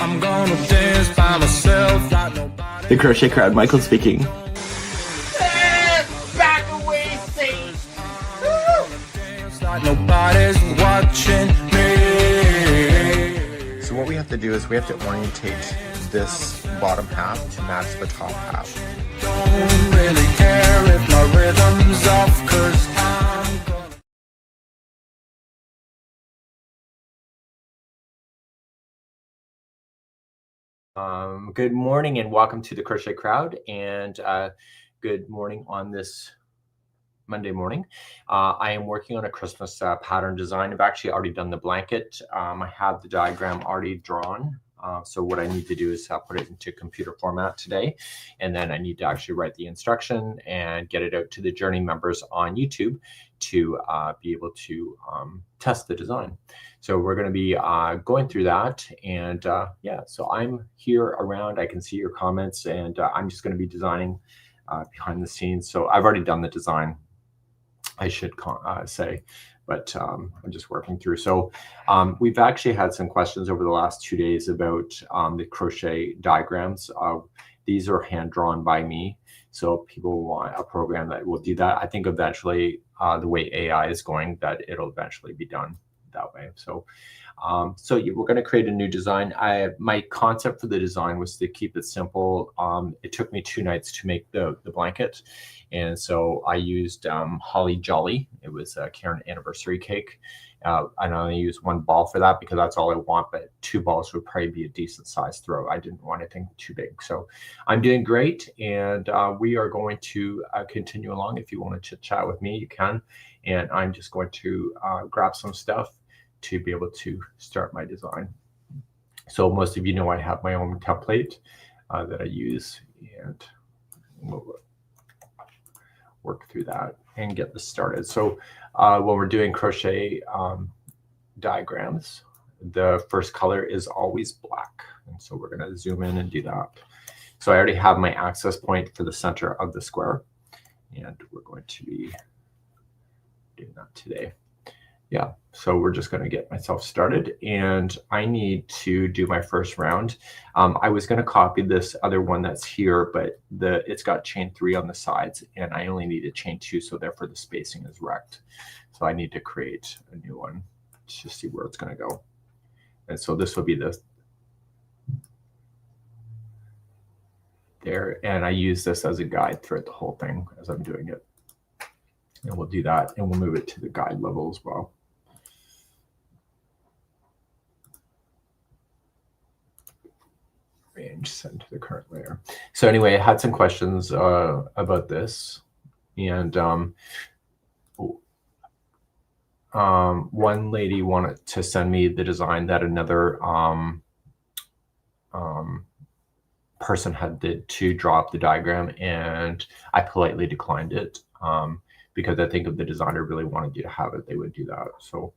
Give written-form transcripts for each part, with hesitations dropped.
I'm gonna dance by myself like nobody. The Crochet Crowd, Michael speaking. Back away, Sage. Dance like nobody's watching me. So what we have to do is we have to orientate this bottom half to match the top half. Don't really care if my rhythm's off, 'cause I'm gonna. Good morning and welcome to the Crochet Crowd, and good morning on this Monday morning. I am working on a Christmas pattern design. I've actually already done the blanket. I have the diagram already drawn. So what I need to do is put it into computer format today, and then I need to actually write the instruction and get it out to the Journey members on YouTube to be able to test the design. So we're going to be going through that, and yeah, so I'm here around. I can see your comments, and I'm just going to be designing behind the scenes. So I've already done the design, I should say, but I'm just working through. So we've actually had some questions over the last 2 days about the crochet diagrams. These are hand drawn by me. So people want a program that will do that. I think eventually the way AI is going, that it'll eventually be done that way. So we're going to create a new design. My concept for the design was to keep it simple. It took me 2 nights to make the blanket. And so I used Holly Jolly. It was a Karen anniversary cake. I only used 1 ball for that because that's all I want, but 2 balls would probably be a decent size throw. I didn't want anything too big. So I'm doing great, and we are going to continue along. If you want to chit chat with me, you can. And I'm just going to grab some stuff to be able to start my design. So most of you know I have my own template that I use, and we'll work through that and get this started. So when we're doing crochet diagrams, the first color is always black. And so we're going to zoom in and do that. So I already have my access point for the center of the square, and we're going to be doing that today. Yeah, so we're just going to get myself started, and I need to do my first round. I was going to copy this other one that's here, but it's got chain 3 on the sides, and I only need a chain 2, so therefore the spacing is wrecked. So I need to create a new one to see where it's going to go. And so this will be there, and I use this as a guide throughout the whole thing as I'm doing it. And we'll do that, and we'll move it to the guide level as well. Range, send to the current layer. So anyway, I had some questions about this, and one lady wanted to send me the design that another person did to draw up the diagram, and I politely declined it because I think if the designer really wanted you to have it, they would do that. So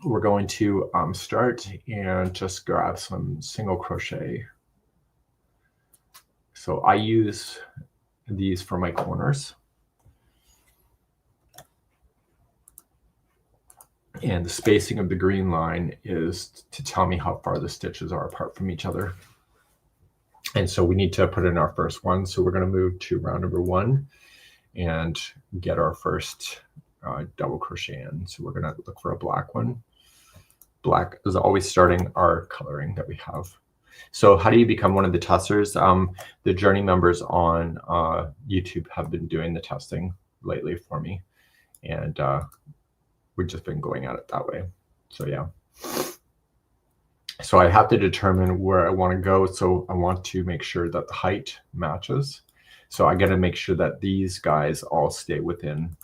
we're going to start and just grab some single crochet. So I use these for my corners. And the spacing of the green line is to tell me how far the stitches are apart from each other. And so we need to put in our first one. So we're going to move to round number 1 and get our first double crochet in. So we're going to look for a black one. Black is always starting our coloring that we have. So how do you become one of the testers? The Journey members on YouTube have been doing the testing lately for me, and we've just been going at it that way. So yeah. So I have to determine where I want to go. So I want to make sure that the height matches. So I got to make sure that these guys all stay within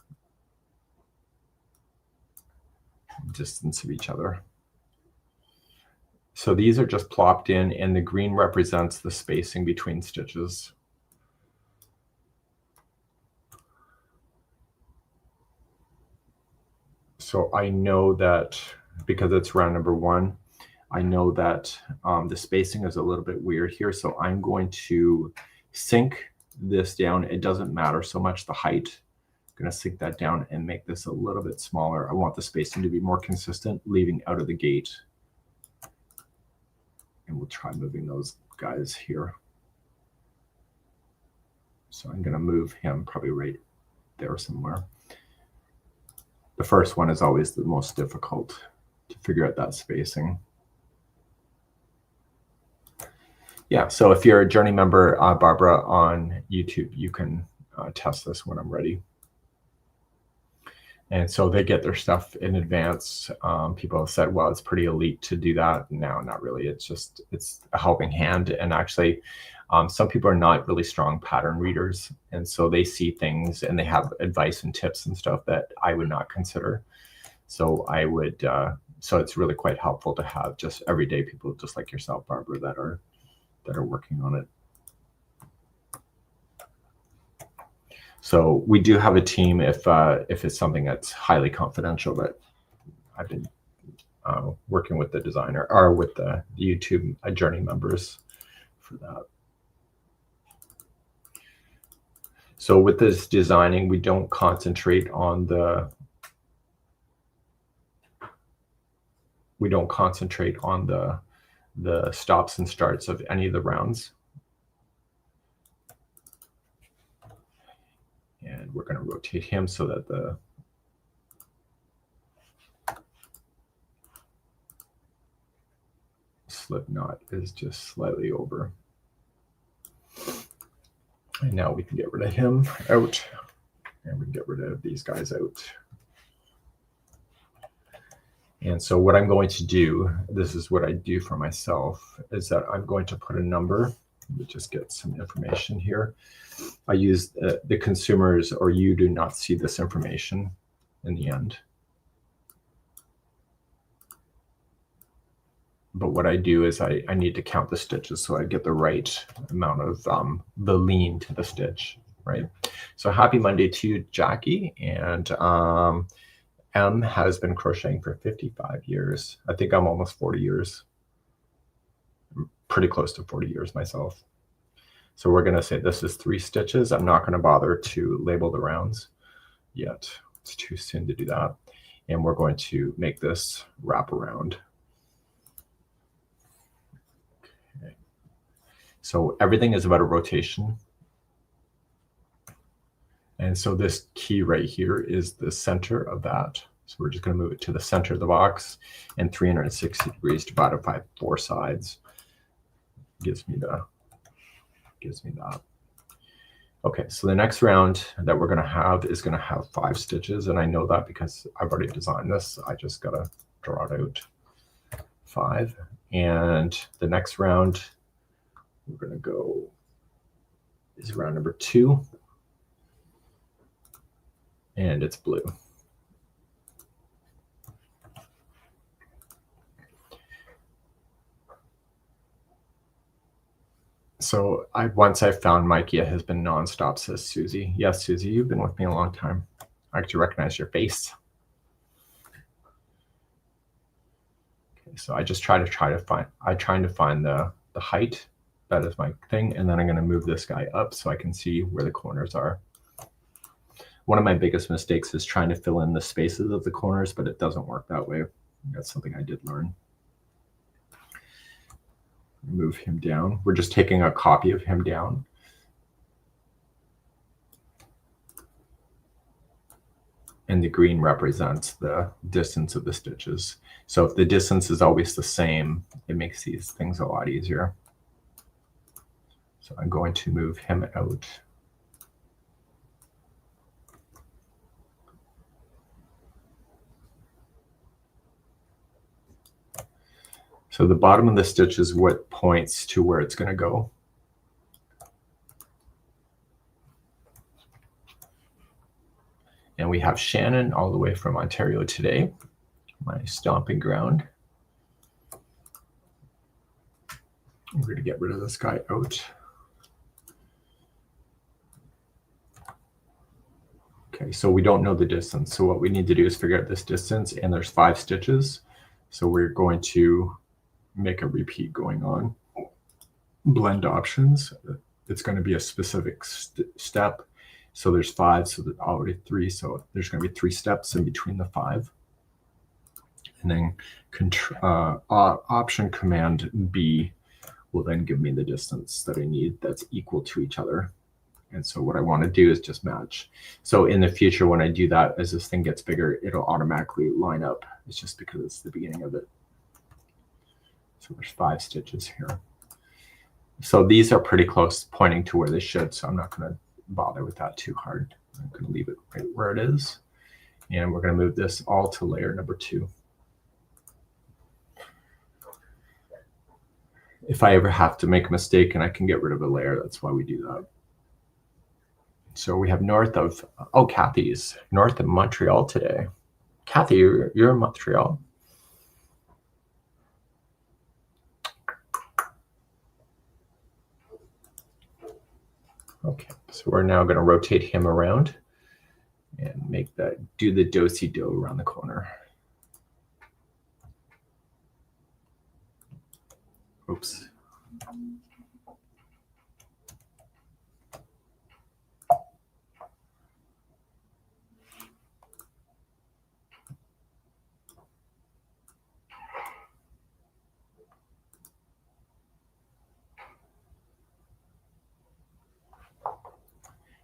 distance of each other. So these are just plopped in, and the green represents the spacing between stitches. So I know that because it's round number 1, I know that the spacing is a little bit weird here. So I'm going to sink this down. It doesn't matter so much the height. I'm going to sink that down and make this a little bit smaller. I want the spacing to be more consistent, leaving out of the gate. try moving those guys here. So I'm going to move him probably right there somewhere. The first one is always the most difficult to figure out that spacing. Yeah, so if you're a Journey member, Barbara, on YouTube, you can test this when I'm ready. And so they get their stuff in advance. People have said, well, it's pretty elite to do that. No, not really. It's a helping hand. And actually, some people are not really strong pattern readers. And so they see things and they have advice and tips and stuff that I would not consider. So I would, so it's really quite helpful to have just everyday people just like yourself, Barbara, that are working on it. So we do have a team if it's something that's highly confidential, but I've been working with the designer or with the YouTube Journey members for that. So with this designing, we don't concentrate on the stops and starts of any of the rounds. And we're going to rotate him so that the slip knot is just slightly over. And now we can get rid of him out, and we can get rid of these guys out. And so what I'm going to do, this is what I do for myself, is that I'm going to put a number. Let me just get some information here. I use the consumers or you do not see this information in the end. But what I do is I need to count the stitches so I get the right amount of the lean to the stitch, right? So happy Monday to you, Jackie. And M has been crocheting for 55 years. I think I'm almost 40 years. I'm pretty close to 40 years myself. So we're going to say this is 3 stitches. I'm not going to bother to label the rounds yet. It's too soon to do that. And we're going to make this wrap around. Okay. So everything is about a rotation. And so this key right here is the center of that. So we're just going to move it to the center of the box, and 360 degrees divided by 4 sides gives me that. Okay, so the next round that we're going to have is going to have 5 stitches, and I know that because I've already designed this. I just got to draw it out. 5, and the next round we're going to go is round number 2, and it's blue. So once I found Mikey, it has been nonstop, says Susie. Yes, Susie, you've been with me a long time. I actually recognize your face. Okay, so I just trying to find the height. That is my thing. And then I'm going to move this guy up so I can see where the corners are. One of my biggest mistakes is trying to fill in the spaces of the corners, but it doesn't work that way. That's something I did learn. Move him down. We're just taking a copy of him down. And the green represents the distance of the stitches. So if the distance is always the same, it makes these things a lot easier. So I'm going to move him out. So the bottom of the stitch is what points to where it's going to go. And we have Shannon all the way from Ontario today, my stomping ground. We're going to get rid of this guy out. Okay, so we don't know the distance. So what we need to do is figure out this distance, and there's 5 stitches. So we're going to make a repeat going on. Blend options. It's going to be a specific step. So there's 5, so there's already 3. So there's going to be 3 steps in between the 5. And then option command B will then give me the distance that I need that's equal to each other. And so what I want to do is just match. So in the future, when I do that, as this thing gets bigger, it'll automatically line up. It's just because it's the beginning of it. So there's 5 stitches here. So these are pretty close, pointing to where they should. So I'm not going to bother with that too hard. I'm going to leave it right where it is. And we're going to move this all to layer number 2. If I ever have to make a mistake and I can get rid of a layer, that's why we do that. So we have north of, oh, Kathy's north of Montreal today. Kathy, you're in Montreal. Okay, so we're now going to rotate him around and make that, do the do-si-do around the corner. Oops.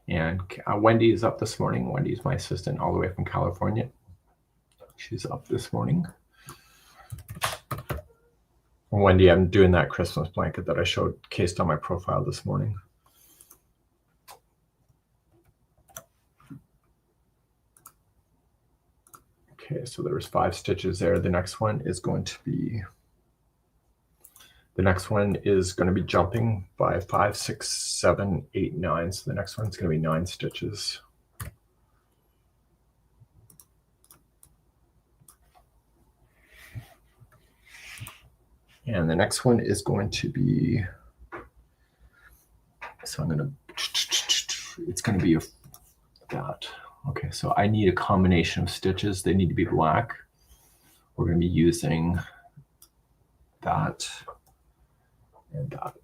And Wendy is up this morning. Wendy's my assistant all the way from California. She's up this morning. Wendy, I'm doing that Christmas blanket that I showcased on my profile this morning. Okay, so there was 5 stitches there. The next one is going to be jumping by 5, 6, 7, 8, 9. So the next one's going to be 9 stitches. And the next one is going to be, so I'm going to, it's going to be that. Okay, so I need a combination of stitches. They need to be black. We're going to be using that and that.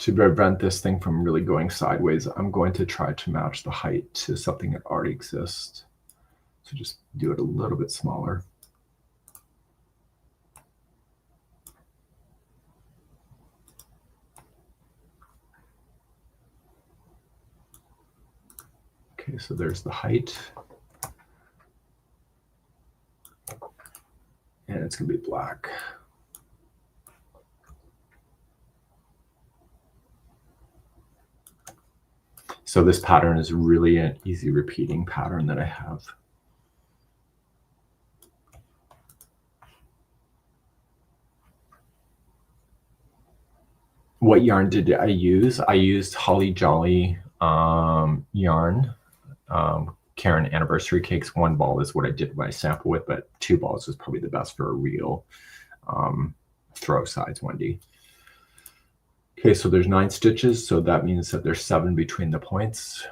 To prevent this thing from really going sideways, I'm going to try to match the height to something that already exists. So just do it a little bit smaller. Okay, so there's the height. And it's going to be black. So this pattern is really an easy repeating pattern that I have. What yarn did I use? I used Holly Jolly yarn, Karen Anniversary Cakes. 1 ball is what I did my sample with, but 2 balls is probably the best for a real throw size Wendy. Okay, so there's 9 stitches, so that means that there's 7 between the points.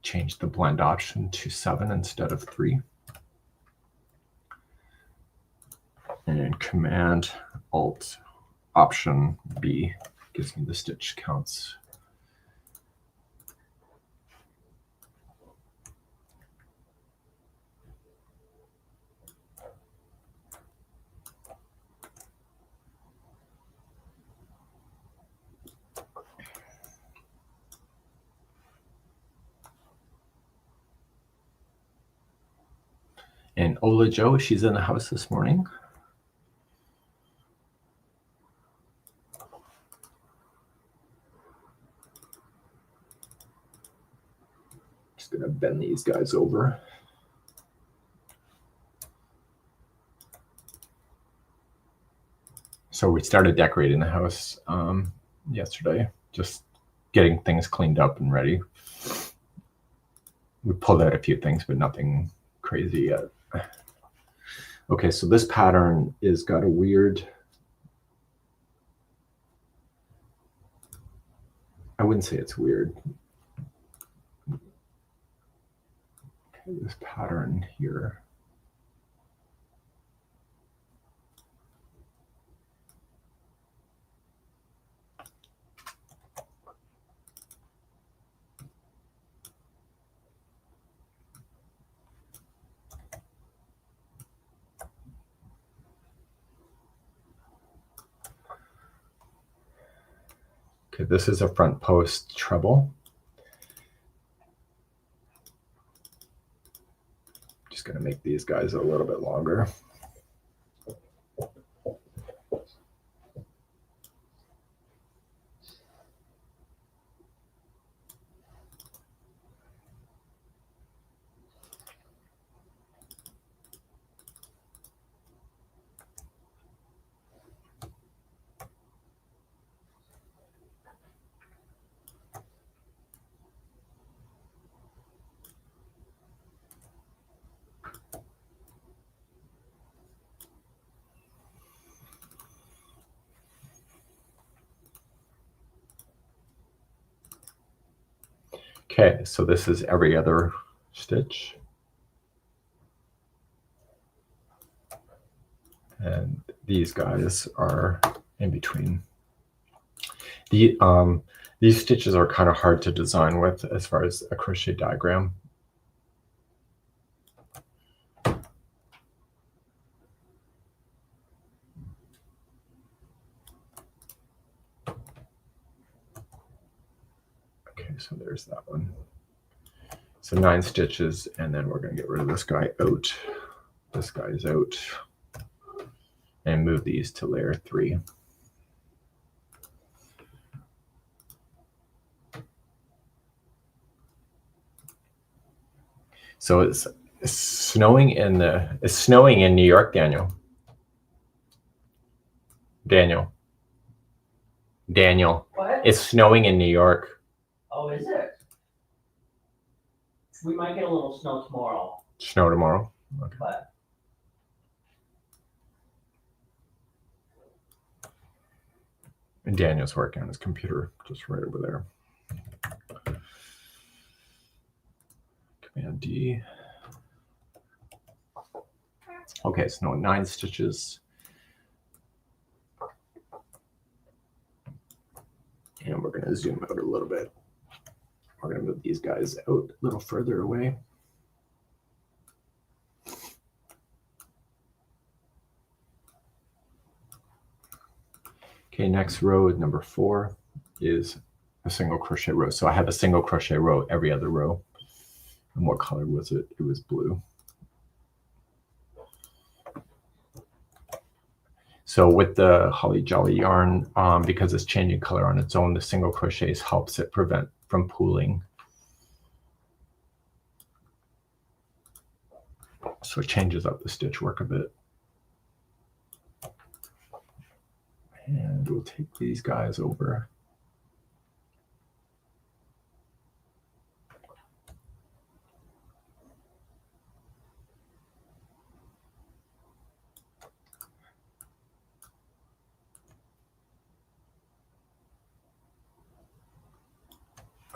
Change the blend option to 7 instead of 3. And Command Alt Option B gives me the stitch counts. And Ola Joe, she's in the house this morning. Just gonna bend these guys over. So we started decorating the house yesterday, just getting things cleaned up and ready. We pulled out a few things, but nothing crazy yet. Okay, so this pattern is got a weird, I wouldn't say it's weird. Okay, this pattern here Okay, this is a front post treble. Just going to make these guys a little bit longer. Okay, so this is every other stitch. And these guys are in between. These stitches are kind of hard to design with as far as a crochet diagram. Okay, so there's that one. So 9 stitches, and then we're going to get rid of this guy out. This guy's out. And move these to layer 3. So it's snowing in New York, Daniel. Daniel. What? It's snowing in New York. Oh, is it? We might get a little snow tomorrow, Snow tomorrow. Okay. but And Daniel's working on his computer just right over there. Command D. Okay, so 9 stitches. And we're going to zoom out a little bit. We're going to move these guys out a little further away. Okay, next row, number 4, is a single crochet row. So I have a single crochet row every other row. And what color was it? It was blue. So with the Holly Jolly yarn, because it's changing color on its own, the single crochets helps it prevent from pooling. So it changes up the stitch work a bit. And we'll take these guys over.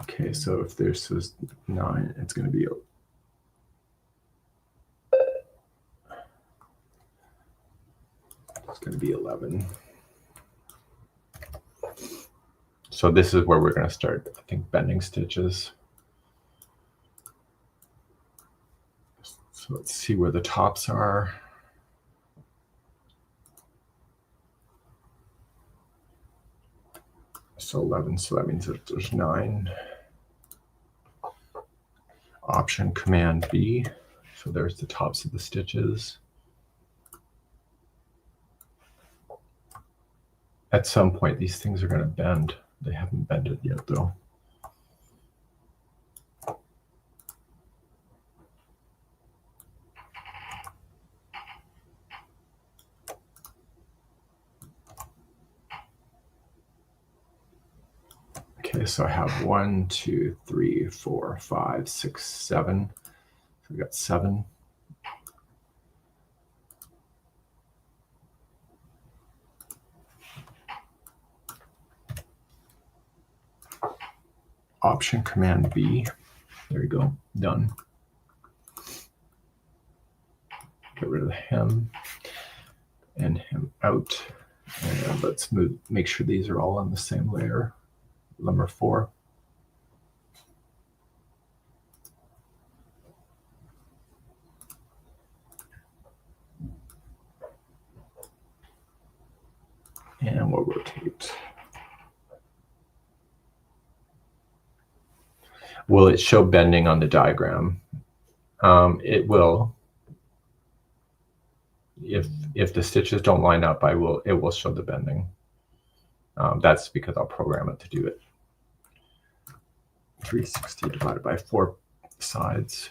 Okay, so if this was 9, it's going to be it's going to be 11. So this is where we're going to start, I think, bending stitches. So let's see where the tops are. So 11, so that means that there's 9. Option Command B. So there's the tops of the stitches. At some point, these things are going to bend. They haven't bended yet, though. Okay, so I have 1, 2, 3, 4, 5, 6, 7. So we got 7. Option Command B. There you go. Done. Get rid of the hem and hem out. And let's make sure these are all on the same layer. Number 4. And we'll rotate. Will it show bending on the diagram? It will. If the stitches don't line up, it will show the bending. That's because I'll program it to do it. 360 divided by 4 sides.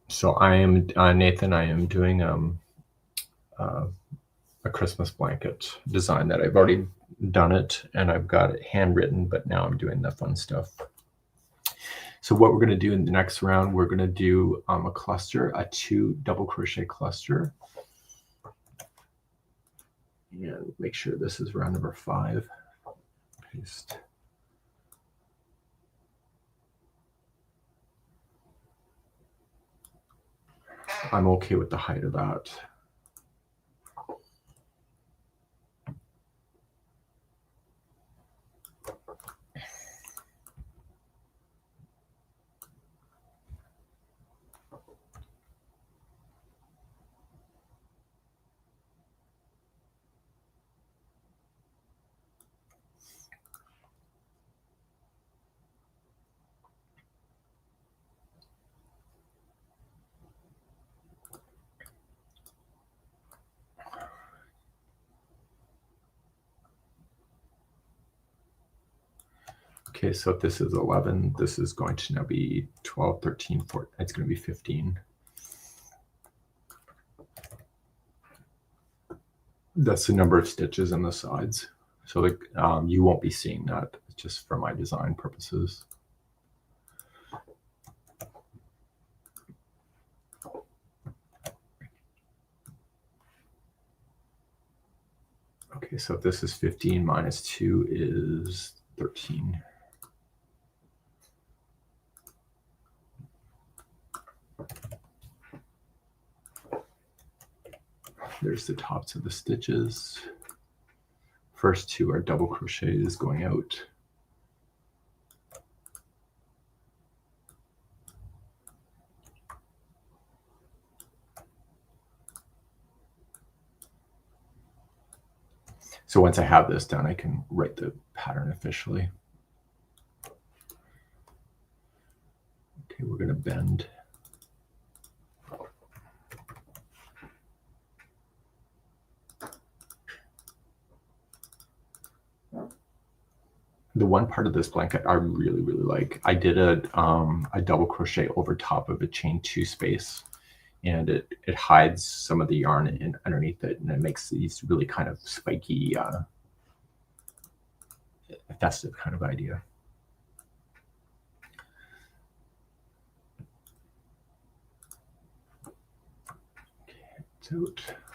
So I am Nathan. I am doing a Christmas blanket design that I've already done it, and I've got it handwritten, but now I'm doing the fun stuff. So what we're going to do in the next round, we're going to do a cluster, a 2 double crochet cluster. And make sure this is round number 5. Paste. I'm okay with the height of that. Okay, so if this is 11, this is going to now be 12, 13, 14. It's going to be 15. That's the number of stitches in the sides. So you won't be seeing that. It's just for my design purposes. Okay, so if this is 15 minus 2 is 13. There's the tops of the stitches. First 2 are double crochets going out. So once I have this done, I can write the pattern officially. Okay, we're going to bend. The one part of this blanket I really like, I did a double crochet over top of a chain 2 space, and it hides some of the yarn underneath it, and it makes these really kind of spiky, festive kind of idea.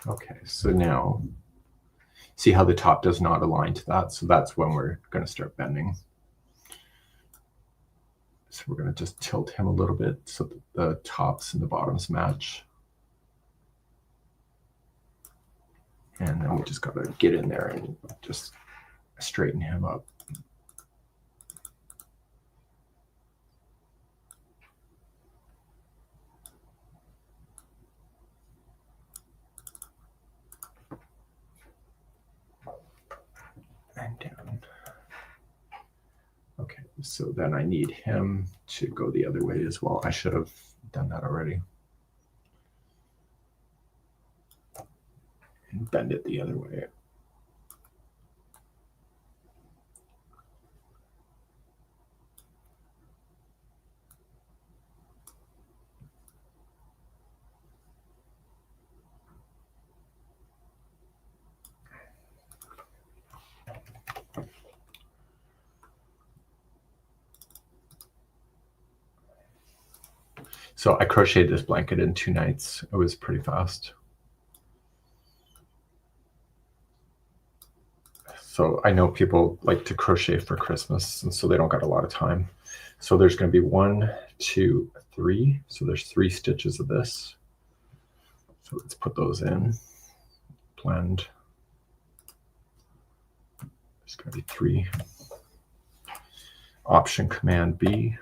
Okay, so now see how the top does not align to that? So that's when we're going to start bending. So we're going to just tilt him a little bit so that the tops and the bottoms match. And then we just got to get in there and just straighten him up. And down. Okay, so then I need him to go the other way as well. I should have done that already. And bend it the other way. So I crocheted this blanket in 2 nights. It was pretty fast. So I know people like to crochet for Christmas, and so they don't got a lot of time. So there's going to be 1, 2, 3. So there's 3 stitches of this. So let's put those in. Blend. There's going to be 3. Option Command B.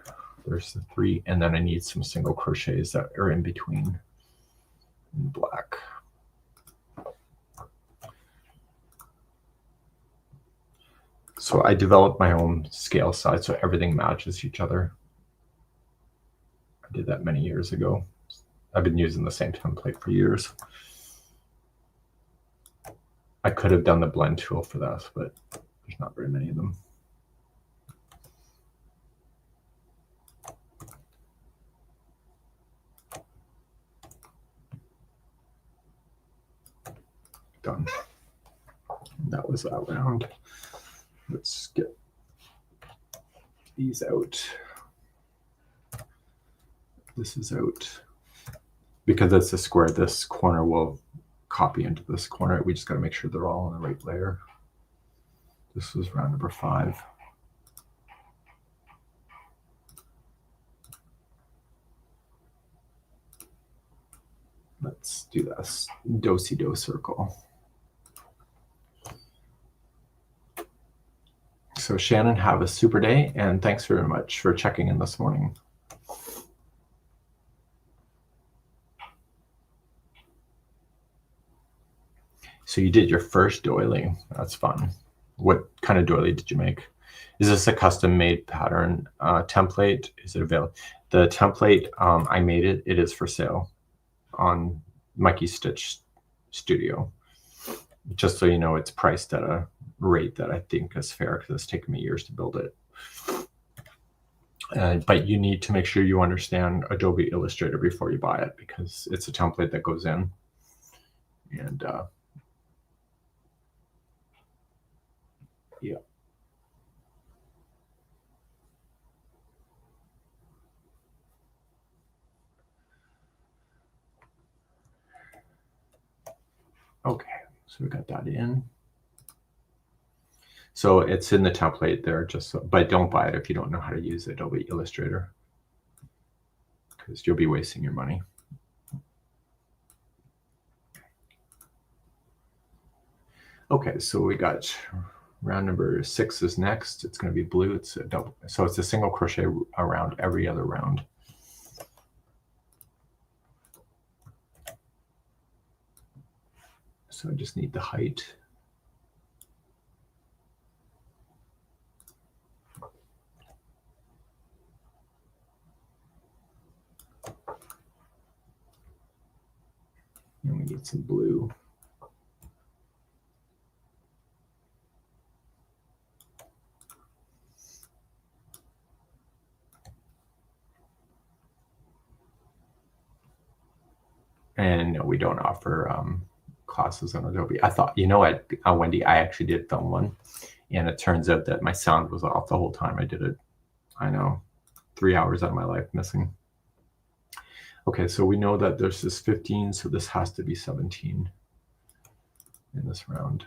There's the 3, and then I need some single crochets that are in between in black. So I developed my own scale size so everything matches each other. I did that many years ago. I've been using the same template for years. I could have done the blend tool for this, but there's not very many of them. Done. That was that round. Let's get these out. This is out. Because it's a square, this corner will copy into this corner. We just got to make sure they're all on the right layer. This was round number 5. Let's do this do-si-do circle. So Shannon, have a super day, and thanks very much for checking in this morning. So you did your first doily. That's fun. What kind of doily did you make? Is this a custom made pattern template? Is it available? The template, I made it. It is for sale on Mikey Stitch Studio. Just so you know, it's priced at a rate that I think is fair because it's taken me years to build it. But you need to make sure you understand Adobe Illustrator before you buy it because it's a template that goes in. And yeah. Okay, so we got that in. So it's in the template there, just so, but don't buy it if you don't know how to use Adobe Illustrator because you'll be wasting your money. Okay, so we got round number 6 is next. It's going to be blue. It's a double, so it's a single crochet around every other round. So I just need the height. And we need some blue. And no, we don't offer classes on Adobe. I thought, you know what, Wendy, I actually did film one. And it turns out that my sound was off the whole time I did it. I know, 3 hours out of my life missing. Okay, so we know that there's this 15, so this has to be 17 in this round.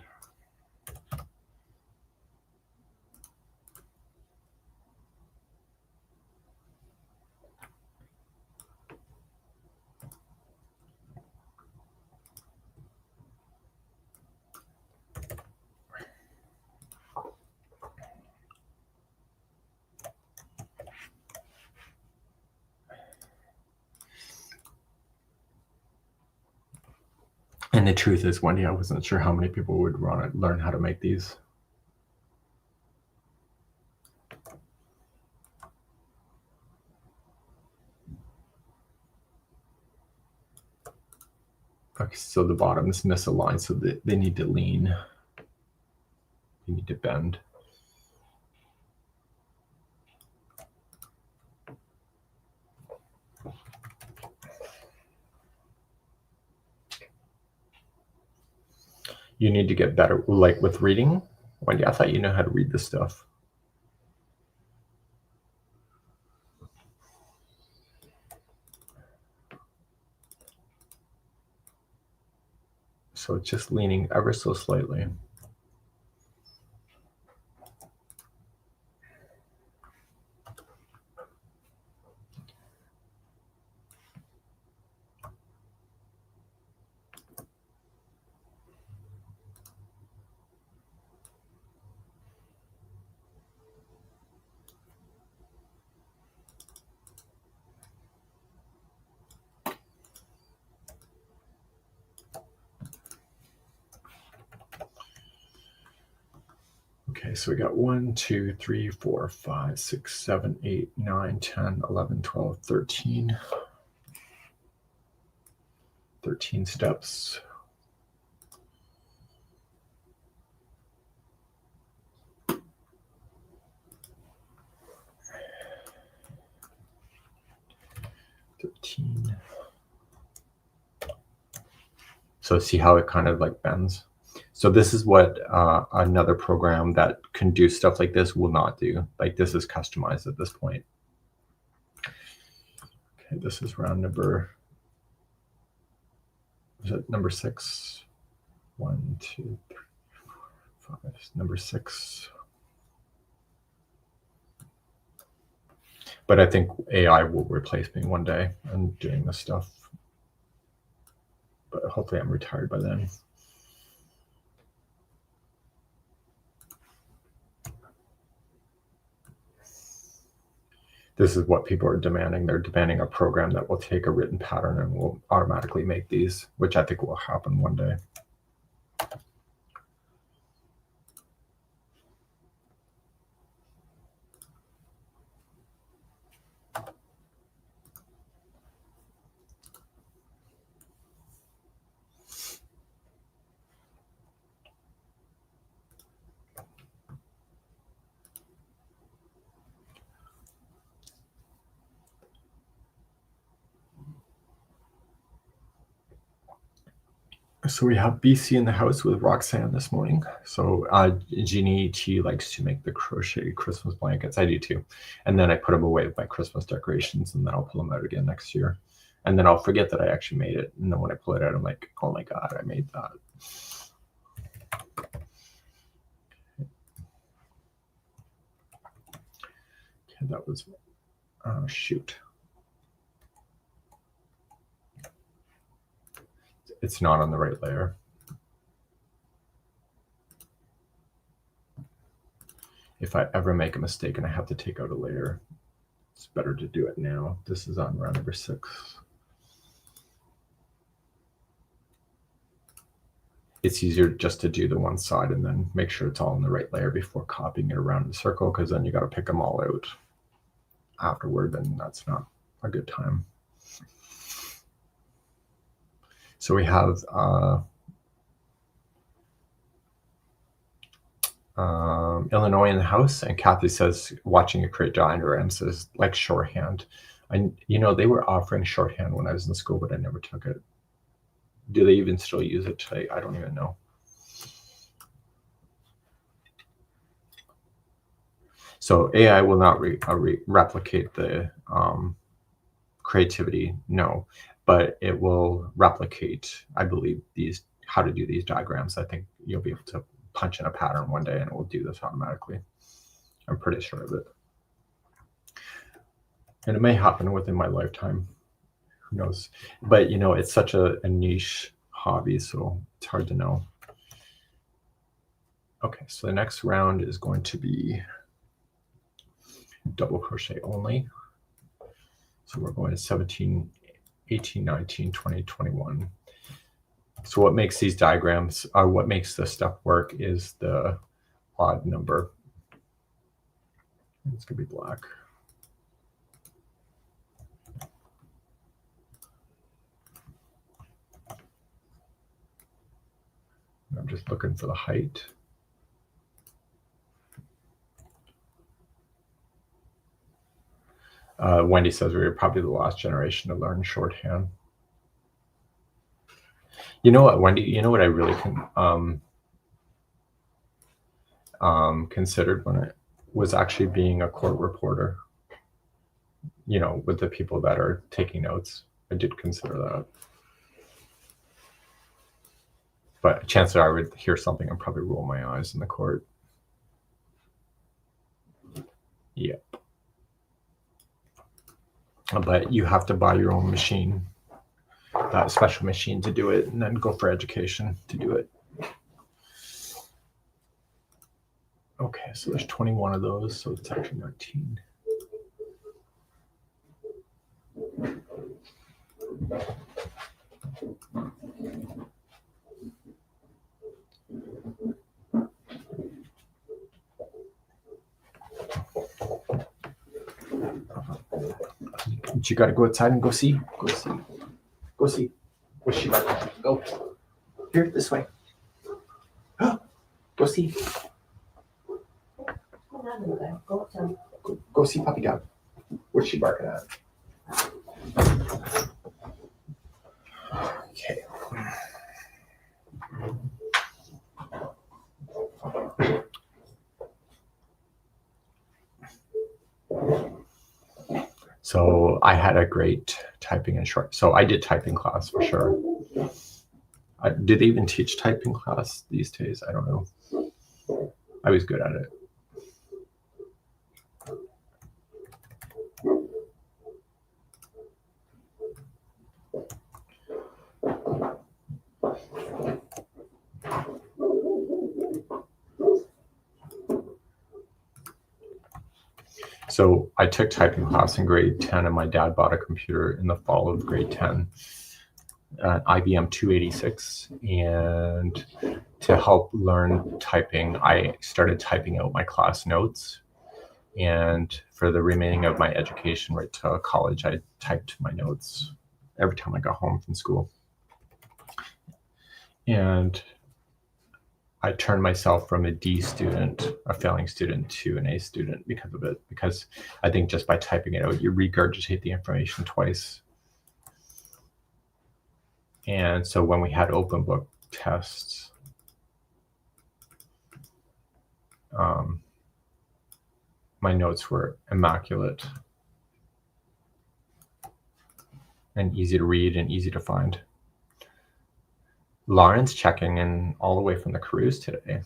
And the truth is, Wendy, I wasn't sure how many people would want to learn how to make these. Okay, so the bottom is misaligned, so they need to lean. You need to bend. You need to get better, like with reading. Wendy, I thought you know how to read this stuff. So it's just leaning ever so slightly. Okay, so we got 1, 2, 3, 4, 5, 6, 7, 8, 9, 10, 11, 12, 13. 13 steps. So see how it kind of like bends. So this is what another program that can do stuff like this will not do. Like this is customized at this point. Okay, this is round number, is it number 6? 1, 2, 3, 4, 5, number 6. But I think AI will replace me one day and doing this stuff. But hopefully I'm retired by then. This is what people are demanding. They're demanding a program that will take a written pattern and will automatically make these, which I think will happen one day. So we have BC in the house with Roxanne this morning. So Jeannie T likes to make the crochet Christmas blankets. I do too. And then I put them away with my Christmas decorations, and then I'll pull them out again next year. And then I'll forget that I actually made it. And then when I pull it out, I'm like, oh my God, I made that. Okay, that was, shoot. It's not on the right layer. If I ever make a mistake and I have to take out a layer, it's better to do it now. This is on round number 6. It's easier just to do the one side and then make sure it's all in the right layer before copying it around in the circle, because then you got to pick them all out afterward, and that's not a good time. So we have Illinois in the house, and Kathy says watching a create diagrams is like shorthand. They were offering shorthand when I was in school, but I never took it. Do they even still use it today? I don't even know. So AI will not replicate the creativity, no, but it will replicate, I believe, how to do these diagrams. I think you'll be able to punch in a pattern one day and it will do this automatically. I'm pretty sure of it. And it may happen within my lifetime. Who knows? But it's such a niche hobby, so it's hard to know. Okay, so the next round is going to be double crochet only. So we're going to 17, 18, 19, 20, 21. So what makes these diagrams, what makes this stuff work is the odd number. It's going to be black. I'm just looking for the height. Wendy says we were probably the last generation to learn shorthand. You know what, Wendy? You know what I really considered when I was actually being a court reporter. With the people that are taking notes, I did consider that. But chances are I would hear something and probably roll my eyes in the court. Yep. But you have to buy your own machine, that special machine to do it, and then go for education to do it. Okay, so there's 21 of those, so it's actually 19. You got to go outside and go see. Go see. Go see. What's she like? Go. Here, this way. Go see. Go see Puppy Dog. What's she barking at? Okay. So I had a great typing and short. So I did typing class for sure. Do they even teach typing class these days? I don't know. I was good at it. So I took typing class in grade 10 and my dad bought a computer in the fall of grade 10, an IBM 286. And to help learn typing, I started typing out my class notes. And for the remaining of my education right to college, I typed my notes every time I got home from school. And I turned myself from a D student, a failing student, to an A student because of it. Because I think just by typing it out, you regurgitate the information twice. And so when we had open book tests, my notes were immaculate and easy to read and easy to find. Lauren's checking in all the way from the cruise today.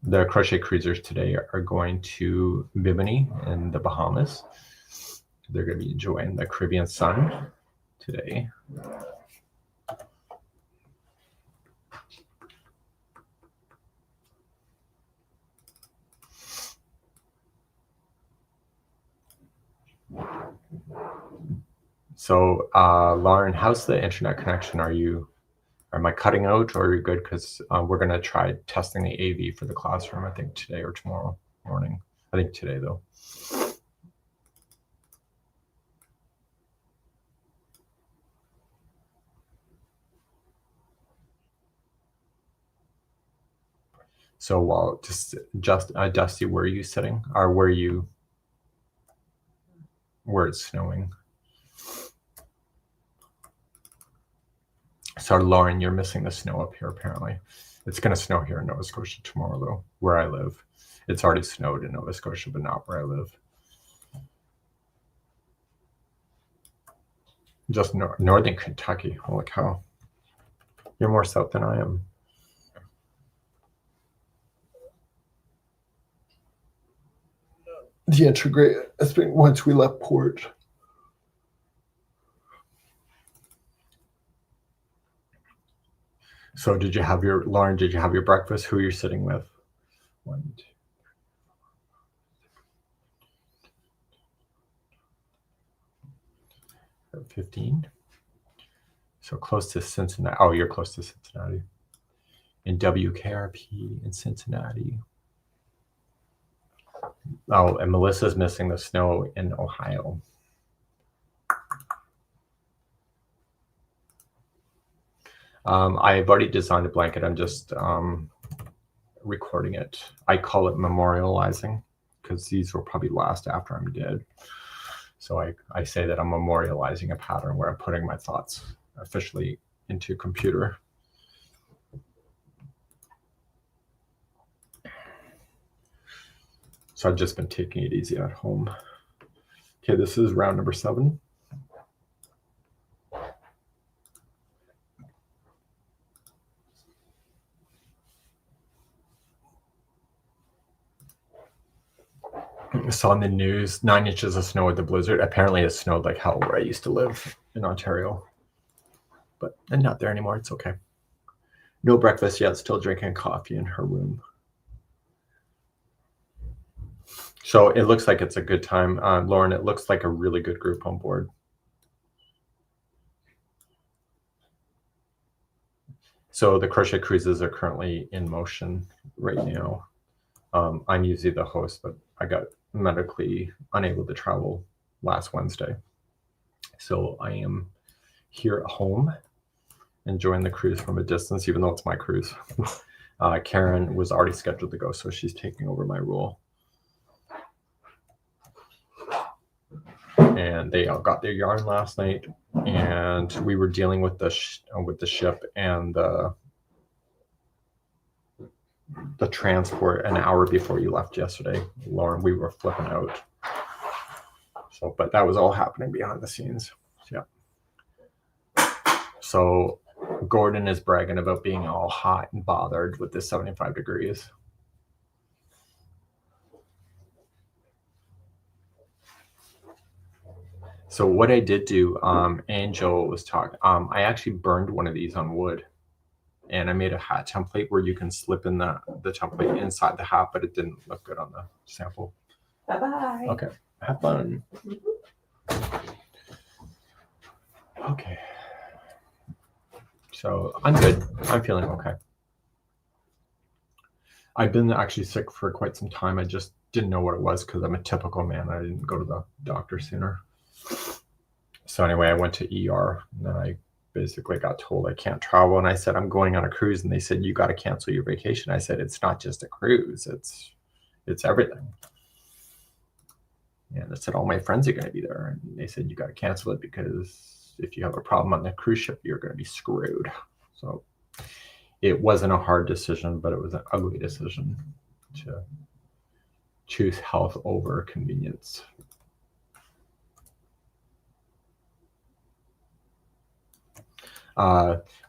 The crochet cruisers today are going to Bimini in the Bahamas. They're going to be enjoying the Caribbean sun today. So, Lauren, how's the internet connection? Am I cutting out, or are you good? Because we're going to try testing the AV for the classroom, I think today or tomorrow morning. I think today, though. So while just Dusty, where are you sitting? Or where it's snowing? So Lauren, you're missing the snow up here apparently. It's going to snow here in Nova Scotia tomorrow, though, where I live. It's already snowed in Nova Scotia, but not where I live. Just northern Kentucky. Holy cow. You're more south than I am. The integrate, once we left port. So Lauren, did you have your breakfast? Who you're sitting with? 1, 2, 15. So close to Cincinnati. Oh, you're close to Cincinnati. In WKRP in Cincinnati. Oh, and Melissa's missing the snow in Ohio. I've already designed a blanket. I'm just recording it. I call it memorializing because these will probably last after I'm dead. So I say that I'm memorializing a pattern where I'm putting my thoughts officially into a computer. So I've just been taking it easy at home. Okay, this is round number 7. Saw in the news 9 inches of snow with the blizzard. Apparently it snowed like hell where I used to live in Ontario. But I'm not there anymore. It's okay. No breakfast yet. Still drinking coffee in her room. So it looks like it's a good time. Lauren, it looks like a really good group on board. So the crochet cruises are currently in motion right now. I'm usually the host, but I got medically unable to travel last Wednesday. So I am here at home enjoying the cruise from a distance, even though it's my cruise. Karen was already scheduled to go, so she's taking over my role. And they all got their yarn last night, and we were dealing with the ship and the transport an hour before you left yesterday, Lauren. We were flipping out. So, but that was all happening behind the scenes. Yeah. So Gordon is bragging about being all hot and bothered with the 75 degrees. So what I did do, Angel was talking, I actually burned one of these on wood, and I made a hat template where you can slip in the template inside the hat, but it didn't look good on the sample. Bye-bye. Okay, have fun. Okay. So I'm good. I'm feeling okay. I've been actually sick for quite some time. I just didn't know what it was because I'm a typical man. I didn't go to the doctor sooner. So anyway, I went to ER, and then I basically got told I can't travel. And I said, I'm going on a cruise. And they said, you got to cancel your vacation. I said, it's not just a cruise. It's everything. And I said, all my friends are going to be there. And they said, you got to cancel it because if you have a problem on the cruise ship, you're going to be screwed. So it wasn't a hard decision, but it was an ugly decision to choose health over convenience.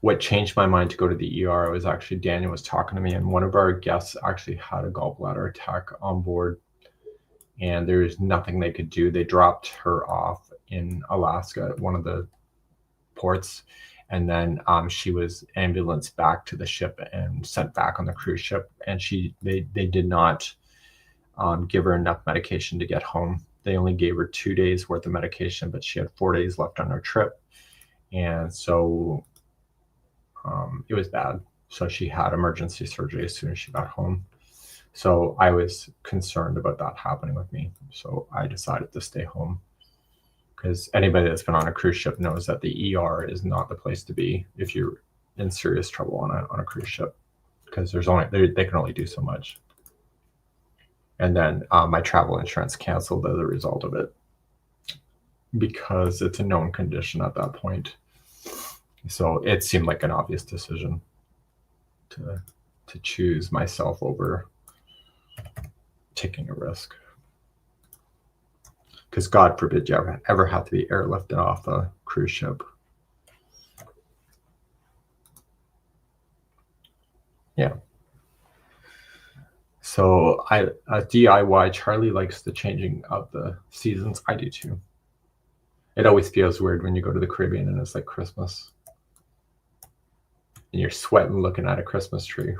What changed my mind to go to the ER was actually Daniel was talking to me, and one of our guests actually had a gallbladder attack on board, and there's nothing they could do. They dropped her off in Alaska at one of the ports, and then she was ambulanced back to the ship and sent back on the cruise ship, and they did not give her enough medication to get home. They only gave her 2 days worth of medication, but she had 4 days left on her trip. And so it was bad. So she had emergency surgery as soon as she got home. So I was concerned about that happening with me. So I decided to stay home, because anybody that's been on a cruise ship knows that the ER is not the place to be if you're in serious trouble on a cruise ship, because they can only do so much. And then my travel insurance canceled as a result of it, because it's a known condition at that point. So it seemed like an obvious decision to choose myself over taking a risk. Because God forbid you ever have to be airlifted off a cruise ship. Yeah. So DIY, Charlie likes the changing of the seasons. I do too. It always feels weird when you go to the Caribbean and it's like Christmas. And you're sweating looking at a Christmas tree.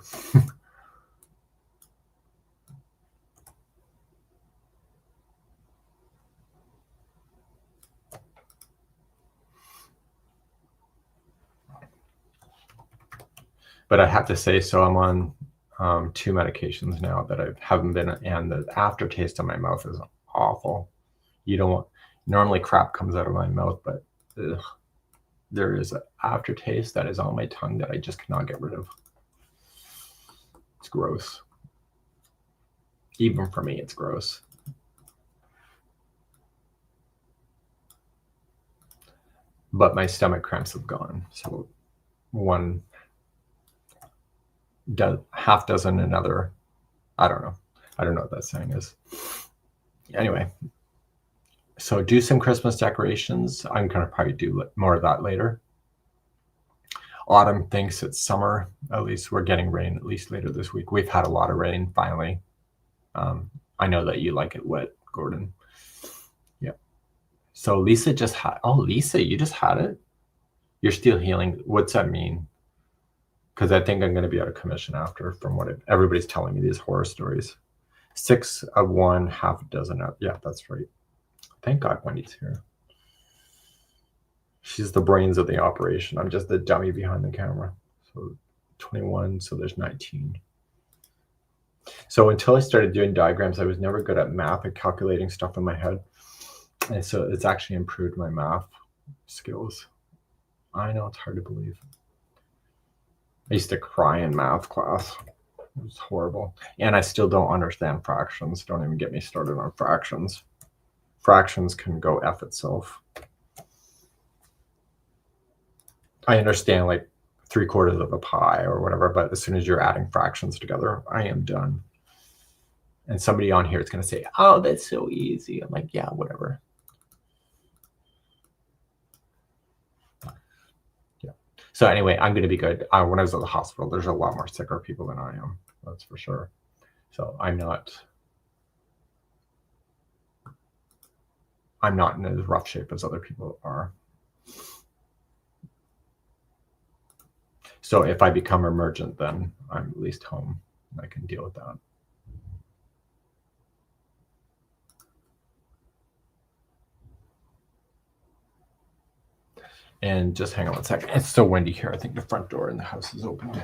But I have to say, so I'm on 2 medications now that I haven't been, and the aftertaste in my mouth is awful. You don't want, normally crap comes out of my mouth, but ugh, there is an aftertaste that is on my tongue that I just cannot get rid of. It's gross. Even for me, it's gross. But my stomach cramps have gone. So one half dozen, another, I don't know what that saying is. Anyway, so do some Christmas decorations. I'm gonna probably do more of that later. Autumn thinks it's summer. At least we're getting rain, at least later this week. We've had a lot of rain finally. I know that you like it wet, Gordon. Yeah. So Lisa just had, Lisa, you just had it? You're still healing. What's that mean? Because I think I'm going to be out of commission after, from what everybody's telling me, these horror stories. 6 of one, half a dozen of, yeah, that's right. Thank God Wendy's here. She's the brains of the operation. I'm just the dummy behind the camera. So 21, so there's 19. So until I started doing diagrams, I was never good at math and calculating stuff in my head. And so it's actually improved my math skills. I know, it's hard to believe. I used to cry in math class. It was horrible. And I still don't understand fractions. Don't even get me started on fractions. Fractions can go F itself. I understand like 3/4 of a pie or whatever, but as soon as you're adding fractions together, I am done. And somebody on here is going to say, oh, that's so easy. I'm like, yeah, whatever. Yeah. So anyway, I'm going to be good. When I was at the hospital, there's a lot more sicker people than I am. That's for sure. So I'm not in as rough shape as other people are. So if I become emergent, then I'm at least home. I can deal with that. And just hang on one second. It's so windy here. I think the front door in the house is opened.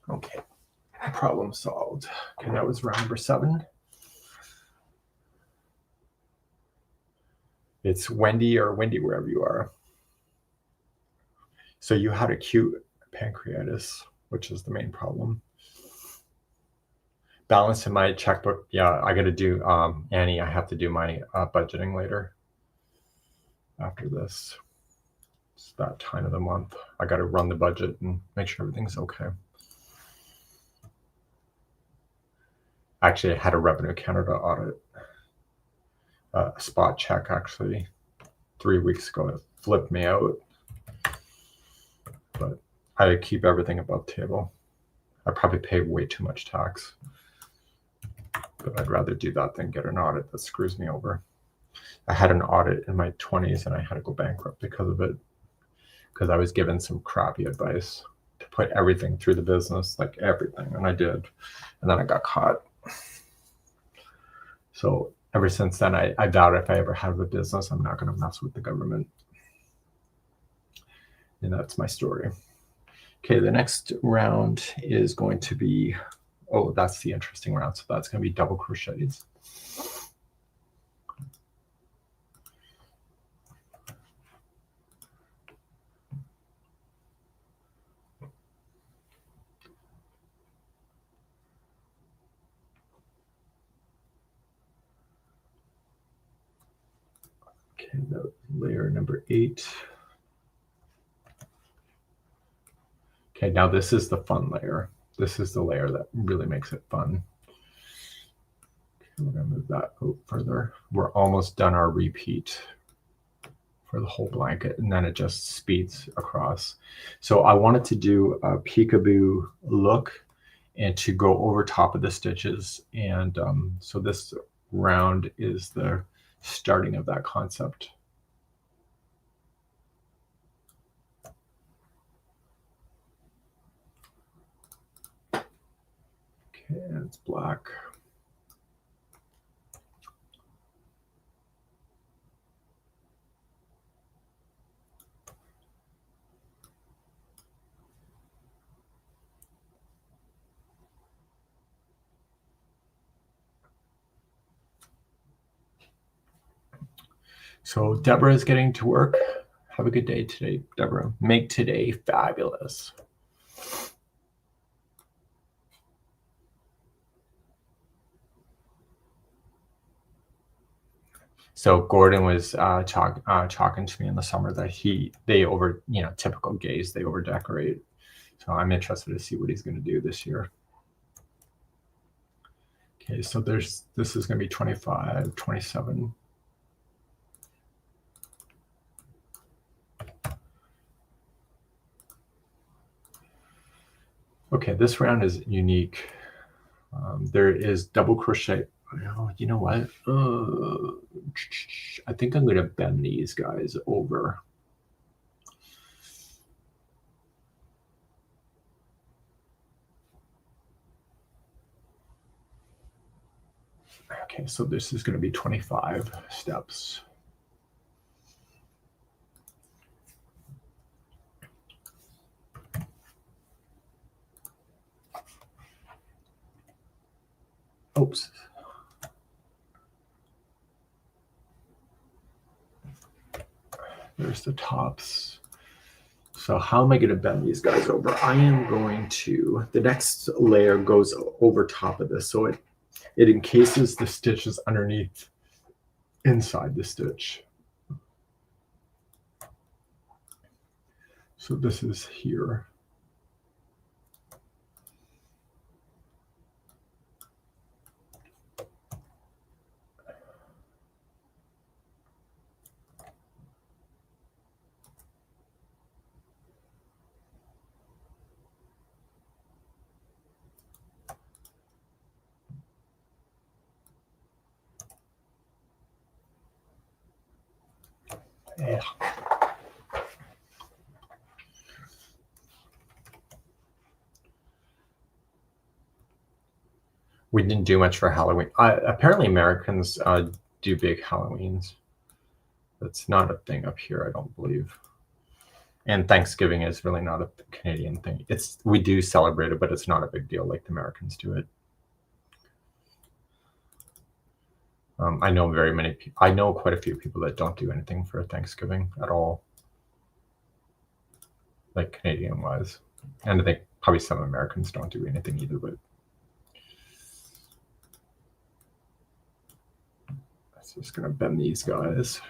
Okay, problem solved. Okay, that was round number 7. It's windy or windy wherever you are. So you had acute pancreatitis, which is the main problem. Balance in my checkbook. Yeah, I got to do, Annie, I have to do my budgeting later after this. It's that time of the month. I got to run the budget and make sure everything's okay. Actually, I had a Revenue Canada audit, a spot check actually 3 weeks ago. It flipped me out, but I keep everything above table. I probably pay way too much tax, but I'd rather do that than get an audit that screws me over. I had an audit in my 20s and I had to go bankrupt because of it, because I was given some crappy advice to put everything through the business, like everything, and I did, and then I got caught. So ever since then, I vowed if I ever have a business, I'm not going to mess with the government. And that's my story. Okay, the next round is going to be, oh, that's the interesting round. So that's going to be double crochets. Okay, that layer number 8. Okay, now this is the fun layer. This is the layer that really makes it fun. Okay, we're going to move that out further. We're almost done our repeat for the whole blanket, and then it just speeds across. So I wanted to do a peekaboo look and to go over top of the stitches. And so this round is the starting of that concept. Okay, and it's black. So Deborah is getting to work. Have a good day today, Deborah. Make today fabulous. So Gordon was talking to me in the summer that they over, typical gays, they over decorate. So I'm interested to see what he's going to do this year. Okay, so this is going to be 25, 27. Okay, this round is unique. There is double crochet. Oh, you know what? I think I'm going to bend these guys over. Okay, so this is going to be 25 steps. Oops. There's the tops. So how am I going to bend these guys over? I am going to, the next layer goes over top of this. So it encases the stitches underneath inside the stitch. So this is here. Yeah. We didn't do much for Halloween. Apparently Americans do big Halloweens. That's not a thing up here, I don't believe. And Thanksgiving is really not a Canadian thing. We do celebrate it, but it's not a big deal like the Americans do it. I know I know quite a few people that don't do anything for Thanksgiving at all, like Canadian wise. And I think probably some Americans don't do anything either, but I'm just gonna bend these guys.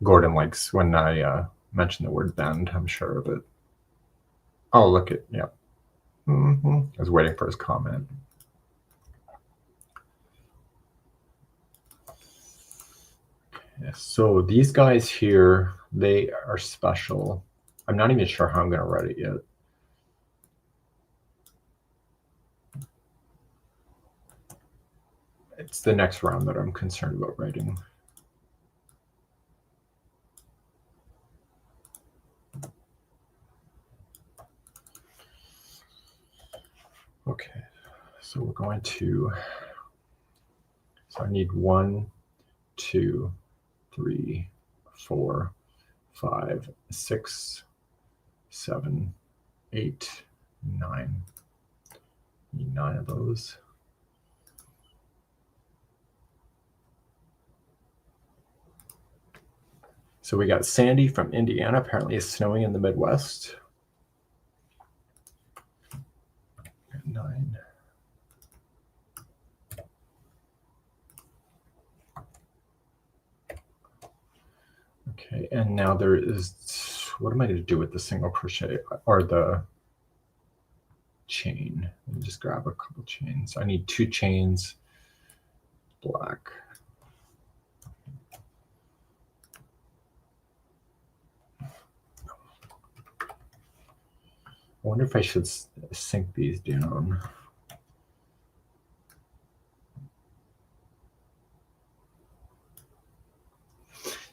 Gordon likes when I mention the word bend, I'm sure of it. Oh, look at, yeah. I was waiting for his comment. Yeah, so these guys here, they are special. I'm not even sure how I'm going to write it yet. It's the next round that I'm concerned about writing. Okay, so we're going to, so I need 1, 2, 3, 4, 5, 6, 7, 8, 9. Need 9 of those. So we got Sandy from Indiana. Apparently it's snowing in the Midwest. 9. Okay, and now there is, what am I going to do with the single crochet or the chain? Let me just grab a couple chains. I need 2 chains, black. I wonder if I should sink these down.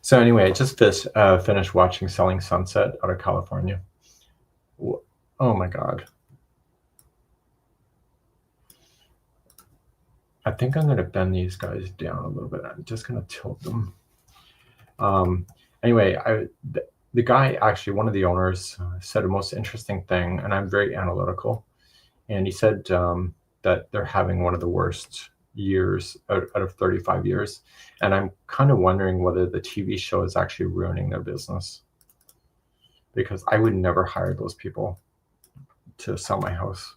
So anyway, I just finished watching Selling Sunset out of California. Oh my God. I think I'm going to bend these guys down a little bit. I'm just going to tilt them. Anyway, the guy, actually, one of the owners said a most interesting thing, and I'm very analytical. And he said that they're having one of the worst years out of 35 years. And I'm kind of wondering whether the TV show is actually ruining their business. Because I would never hire those people to sell my house.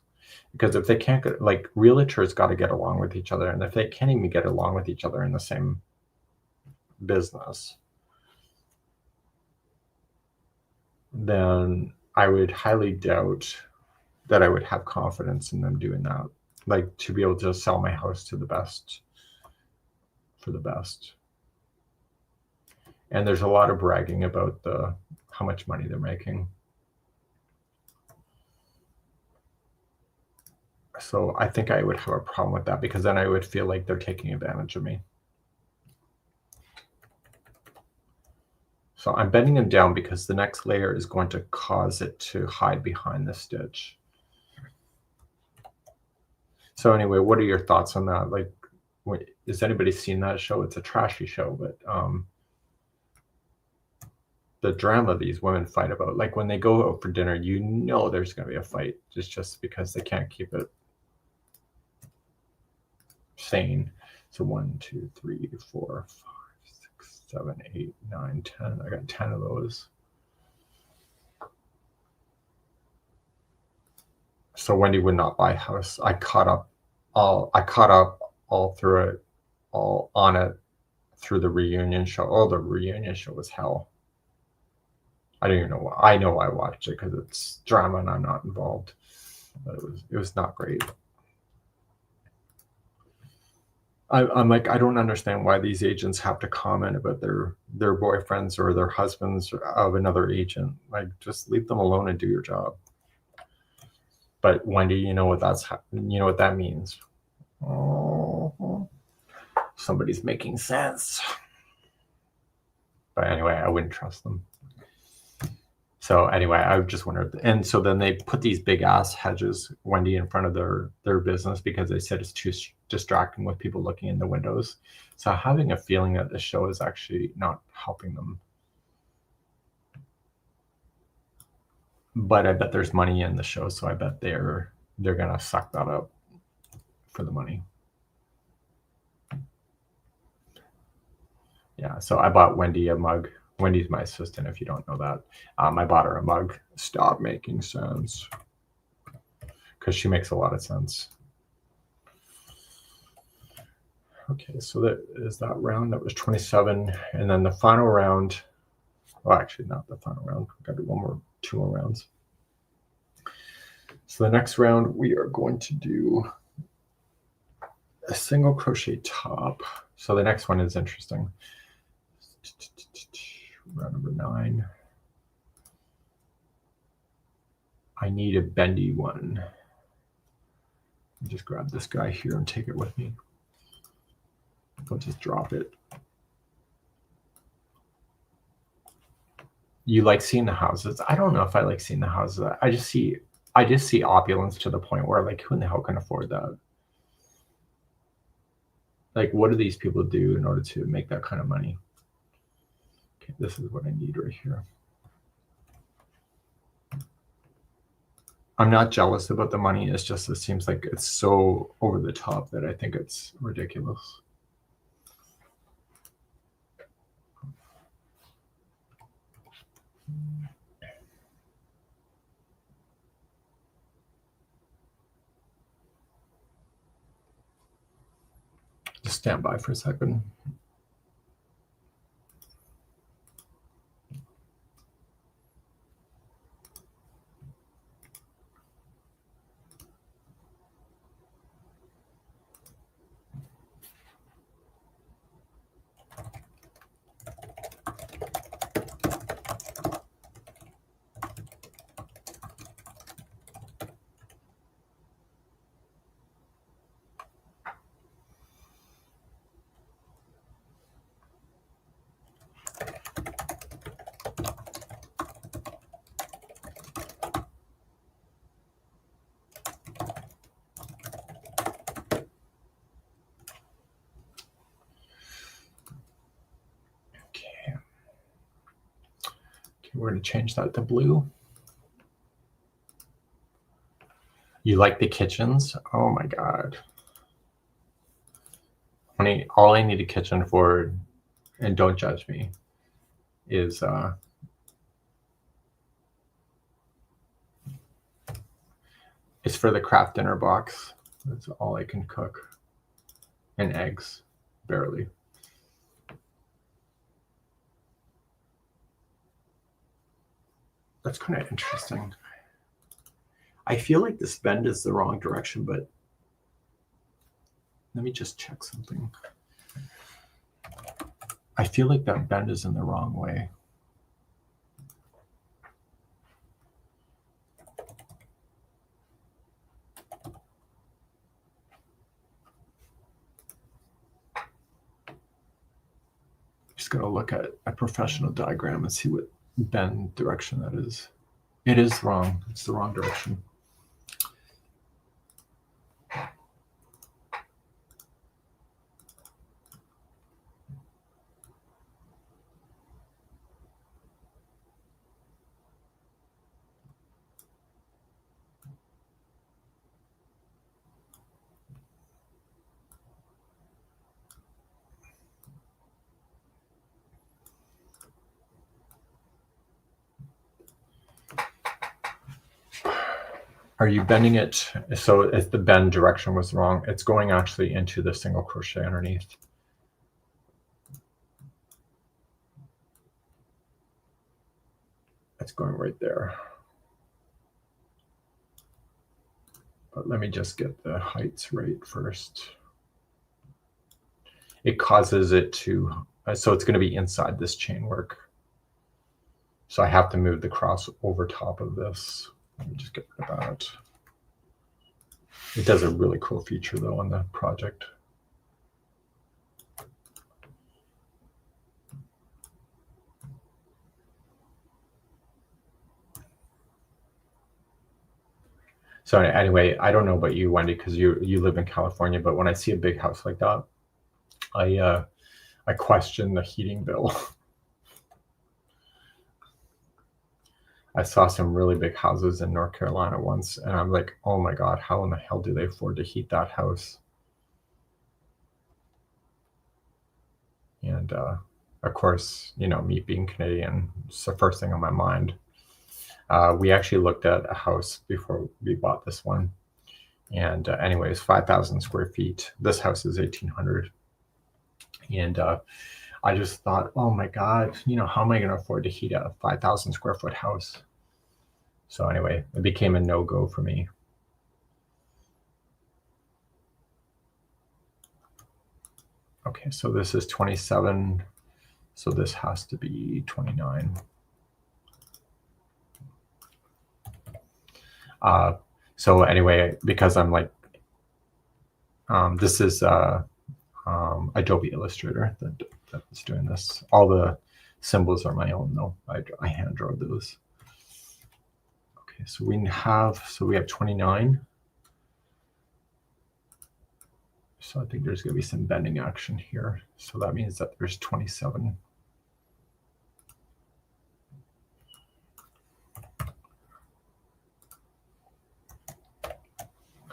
Because if they can't get, like, realtors got to get along with each other. And if they can't even get along with each other in the same business, then I would highly doubt that I would have confidence in them doing that. like to be able to sell my house to the best, for the best. And there's a lot of bragging about how much money they're making. So I think I would have a problem with that, because then I would feel like they're taking advantage of me. So I'm bending them down because the next layer is going to cause it to hide behind the stitch. So anyway, what are your thoughts on that? Like, has anybody seen that show? It's a trashy show, but the drama these women fight about, like when they go out for dinner, you know there's going to be a fight just because they can't keep it sane. So 1, 2, 3, 4, 5, 6, 7, 8, 9, 10. I got 10 of those. So Wendy would not buy a house. I caught up all through it, all on it through the reunion show. Oh, the reunion show was hell. I don't even know why. I know I watched it because it's drama and I'm not involved. But it was not great. I'm like, I don't understand why these agents have to comment about their boyfriends or their husbands of another agent. Like, just leave them alone and do your job. But Wendy, you know what that means. Oh, somebody's making sense. But anyway, I wouldn't trust them. So anyway, I just wondered. And so then they put these big ass hedges, Wendy, in front of their business because they said it's too distracting with people looking in the windows. So having a feeling that the show is actually not helping them. But I bet there's money in the show, so I bet they're gonna suck that up for the money. Yeah, so I bought Wendy a mug. Wendy's my assistant, if you don't know that. I bought her a mug. Stop making sense. Because she makes a lot of sense. Okay, so that is that round. That was 27. And then the final round, well, actually not the final round. We've got to do 2 more rounds. So the next round, we are going to do a single crochet top. So the next one is interesting. Round number 9. I need a bendy one. Let me just grab this guy here and take it with me. I'll just drop it. You like seeing the houses? I don't know if I like seeing the houses. I just see opulence to the point where, like, who in the hell can afford that? Like, what do these people do in order to make that kind of money? Okay, this is what I need right here. I'm not jealous about the money. It's just, it seems like it's so over the top that I think it's ridiculous. Just stand by for a second. We're going to change that to blue. You like the kitchens? Oh my God. Honey, all I need a kitchen for, and don't judge me, is it's for the craft dinner box. That's all I can cook. And eggs, barely. That's kind of interesting. I feel like this bend is the wrong direction, but Let me just check something. I feel like that bend is in the wrong way. Just gotta look at a professional diagram and see what bend direction that is. It is wrong. It's the wrong direction. Are you bending it? So if the bend direction was wrong, it's going actually into the single crochet underneath. It's going right there. But let me just get the heights right first. It causes it to, so it's going to be inside this chain work. So I have to move the cross over top of this. Let me just get rid of that. It does a really cool feature though on the project. So anyway, I don't know about you, Wendy, because you live in California, but when I see a big house like that, I question the heating bill. I saw some really big houses in North Carolina once, and I'm like, oh my God, how in the hell do they afford to heat that house? And of course, you know, me being Canadian, it's the first thing on my mind. We actually looked at a house before we bought this one. And anyways, 5,000 square feet. This house is 1,800. And I just thought, oh my God, you know, how am I going to afford to heat a 5,000 square foot house? So anyway, it became a no-go for me. Okay, so this is 27. So this has to be 29. So anyway, because I'm like, this is Adobe Illustrator that's doing this. All the symbols are my own though. I hand draw those. Okay, so we have 29. So I think there's going to be some bending action here. So that means that there's 27.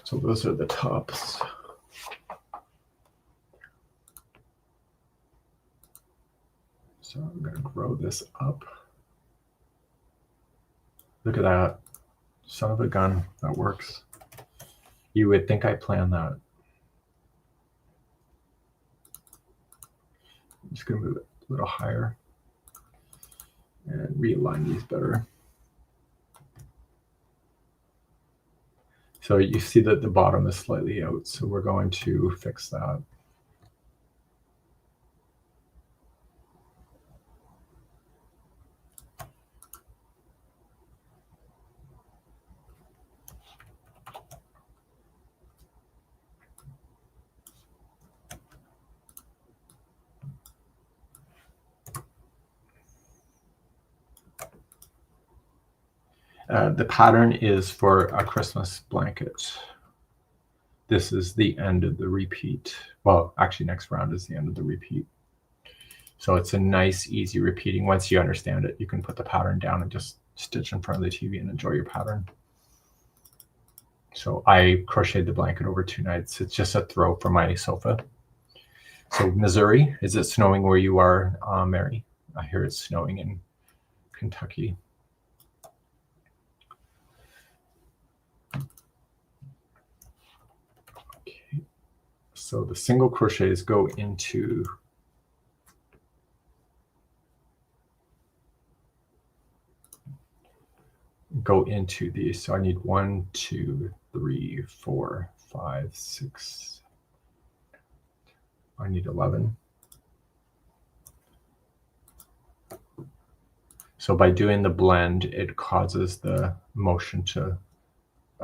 So those are the tops. So I'm going to grow this up. Look at that. Son of a gun. That works. You would think I planned that. I'm just going to move it a little higher and realign these better. So you see that the bottom is slightly out, so we're going to fix that. The pattern is for a Christmas blanket. This is the end of the repeat. Well, actually next round is the end of the repeat. So it's a nice, easy repeating. Once you understand it, you can put the pattern down and just stitch in front of the TV and enjoy your pattern. So I crocheted the blanket over 2 nights. It's just a throw for my sofa. So Missouri, is it snowing where you are, Mary? I hear it's snowing in Kentucky. Okay. So the single crochets go into these. So I need 1, 2, 3, 4, 5, 6. I need 11. So by doing the blend, it causes the motion to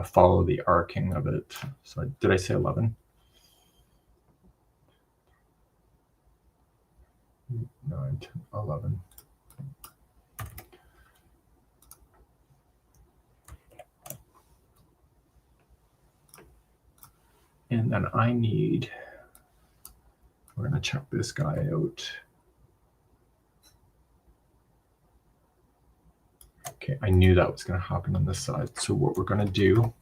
follow the arcing of it. So did I say 11? 9, 10, 11. And then I need, we're going to check this guy out. Okay, I knew that was going to happen on this side. So what we're going to do,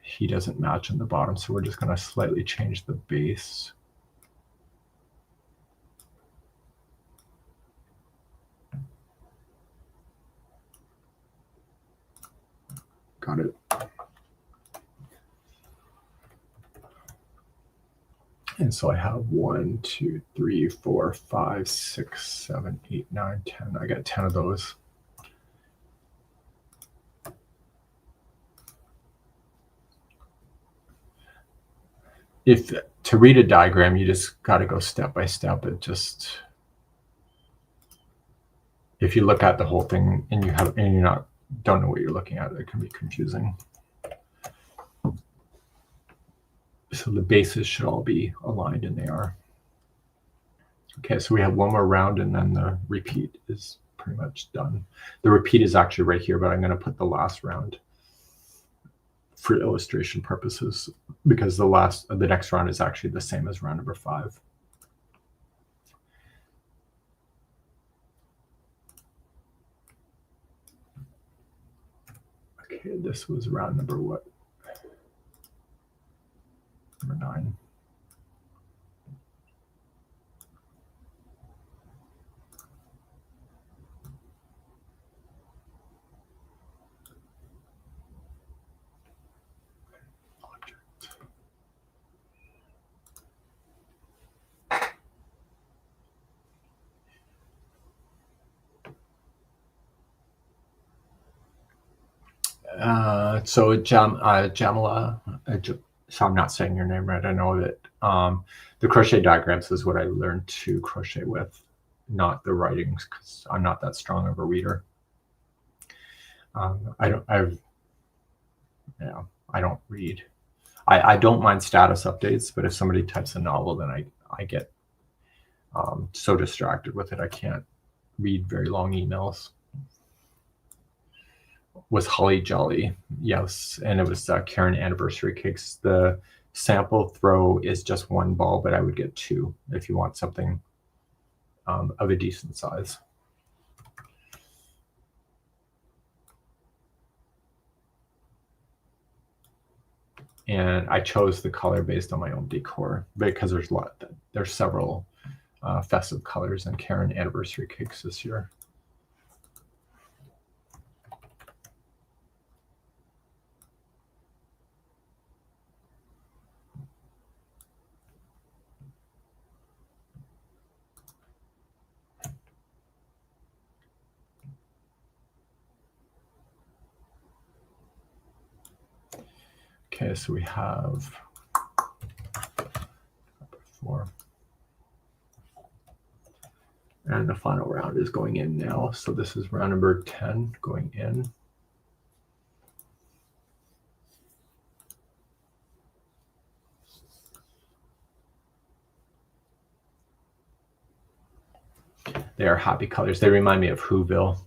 he doesn't match on the bottom, so we're just going to slightly change the base. Got it. And so I have 1, 2, 3, 4, 5, 6, 7, 8, 9, 10. I got 10 of those. If to read a diagram, you just got to go step by step. It just, if you look at the whole thing and you're don't know what you're looking at, it can be confusing. So the bases should all be aligned, and they are. Okay, so we have one more round, and then the repeat is pretty much done. The repeat is actually right here, but I'm going to put the last round for illustration purposes, because the next round is actually the same as round number 5. Okay, this was round number what? Number 9. So Jamila, so I'm not saying your name right. I know that the crochet diagrams is what I learned to crochet with, not the writings, because I'm not that strong of a reader. I don't read. I don't mind status updates, but if somebody types a novel, then I get so distracted with it I can't read very long emails. Was Holly Jolly? Yes, and it was Karen Anniversary Cakes. The sample throw is just 1 ball, but I would get 2 if you want something of a decent size. And I chose the color based on my own decor because there's several festive colors in Karen Anniversary Cakes this year. Okay, so we have 4. And the final round is going in now. So this is round number 10 going in. They are happy colors. They remind me of Whoville.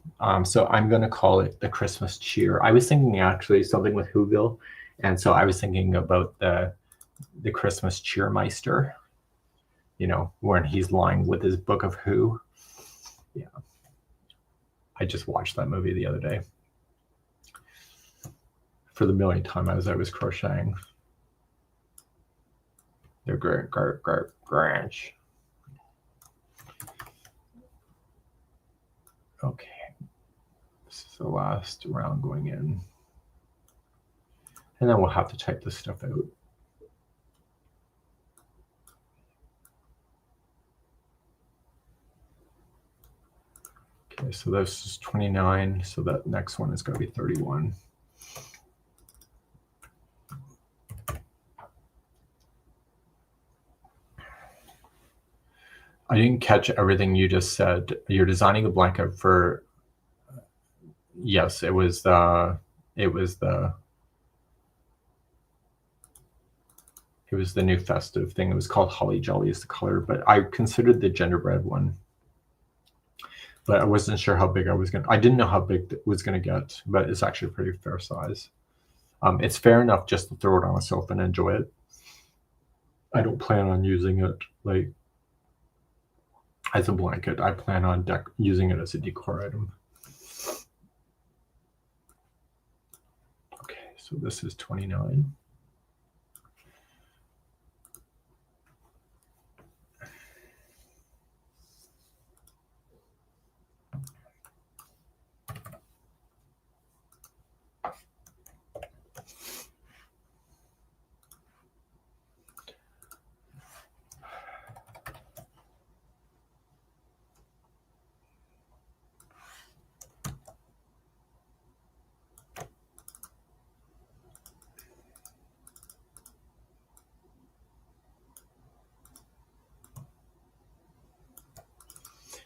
So I'm going to call it the Christmas cheer. I was thinking actually something with Whoville. And so I was thinking about the Christmas cheermeister, you know, when he's lying with his book of Who. Yeah. I just watched that movie the other day for the millionth time as I was crocheting. They're Grinch. Okay. This is the last round going in. And then we'll have to type this stuff out. Okay, so this is 29. So that next one is going to be 31. I didn't catch everything you just said. You're designing a blanket for, yes, it was the new festive thing. It was called Holly Jolly is the color, but I considered the gingerbread one. But I wasn't sure how big I didn't know how big it was gonna get, but it's actually a pretty fair size. It's fair enough just to throw it on a sofa and enjoy it. I don't plan on using it like as a blanket. I plan on using it as a decor item. Okay, so this is 29.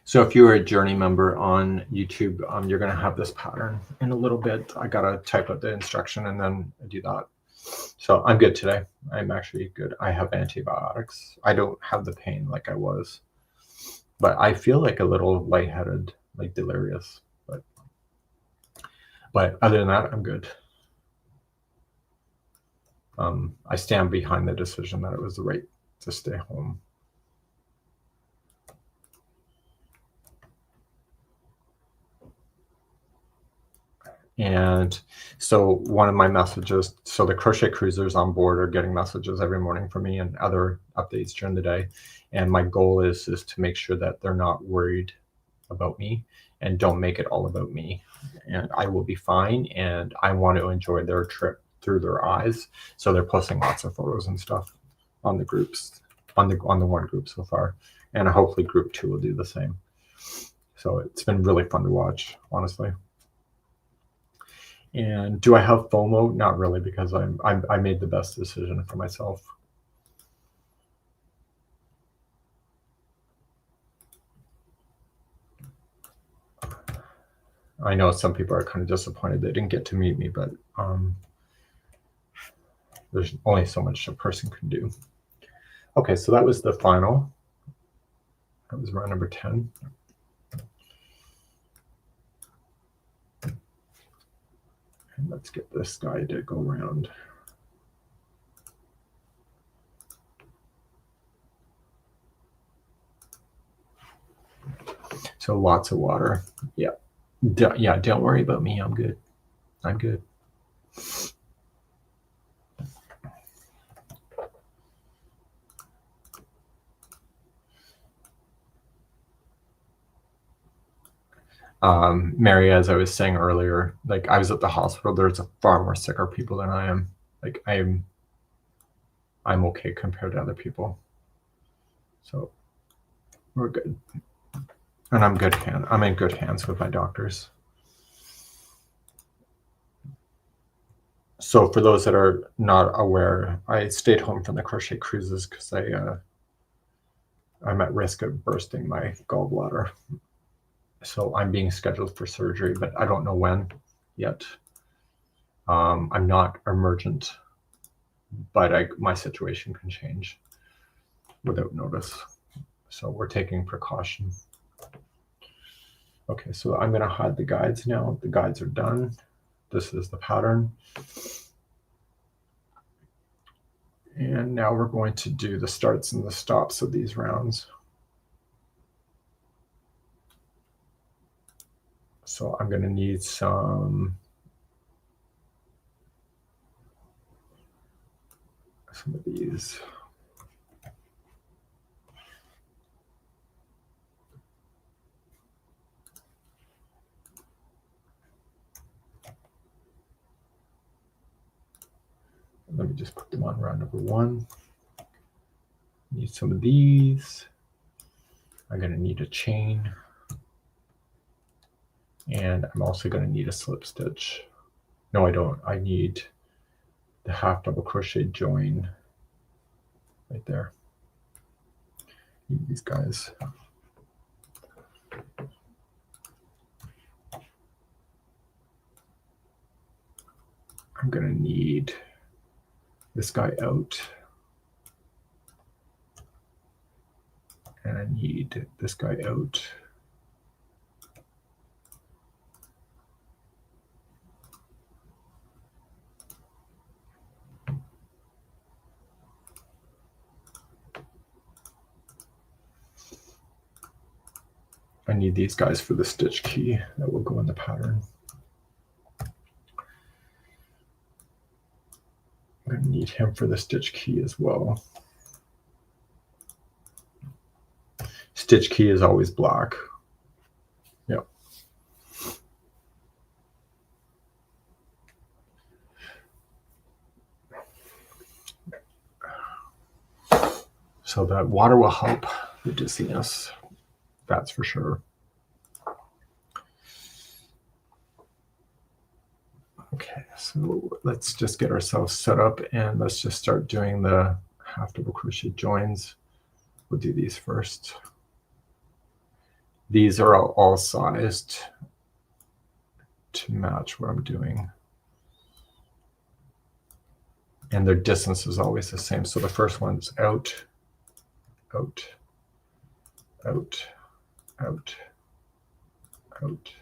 So if you're a Journey member on YouTube, you're going to have this pattern in a little bit. I got to type out the instruction and then do that. So I'm good today. I'm actually good. I have antibiotics. I don't have the pain like I was, but I feel like a little lightheaded, like delirious. But other than that, I'm good. I stand behind the decision that it was the right to stay home. And so one of my messages, so the crochet cruisers on board are getting messages every morning from me and other updates during the day. And my goal is to make sure that they're not worried about me and don't make it all about me. And I will be fine. And I want to enjoy their trip through their eyes. So they're posting lots of photos and stuff on the groups, on the one group so far. And hopefully group 2 will do the same. So it's been really fun to watch, honestly. And do I have FOMO? Not really, because I made the best decision for myself. I know some people are kind of disappointed they didn't get to meet me, but there's only so much a person can do. Okay, so that was the final. That was round number 10. And let's get this guy to go around. So lots of water. Yeah. Yeah, don't worry about me. I'm good. I'm good. Mary, as I was saying earlier, like I was at the hospital, there's far more sicker people than I am. Like I'm okay compared to other people. So we're good. And I'm in good hands with my doctors. So for those that are not aware, I stayed home from the crochet cruises because I'm at risk of bursting my gallbladder. So I'm being scheduled for surgery, but I don't know when yet. I'm not emergent, but my situation can change without notice. So we're taking precaution. Okay, so I'm going to hide the guides now. The guides are done. This is the pattern. And now we're going to do the starts and the stops of these rounds. So I'm going to need some of these. Let me just put them on round number 1. Need some of these. I'm going to need a chain. And I'm also going to need a slip stitch. No, I don't. I need the half double crochet join right there. These guys. I'm going to need this guy out. And I need this guy out. I need these guys for the stitch key that will go in the pattern. I'm going to need him for the stitch key as well. Stitch key is always black. Yep. So that water will help the dizziness, that's for sure. Okay, so let's just get ourselves set up and let's just start doing the half double crochet joins. We'll do these first. These are all sized to match what I'm doing. And their distance is always the same. So the first one's out, out, out, out, out,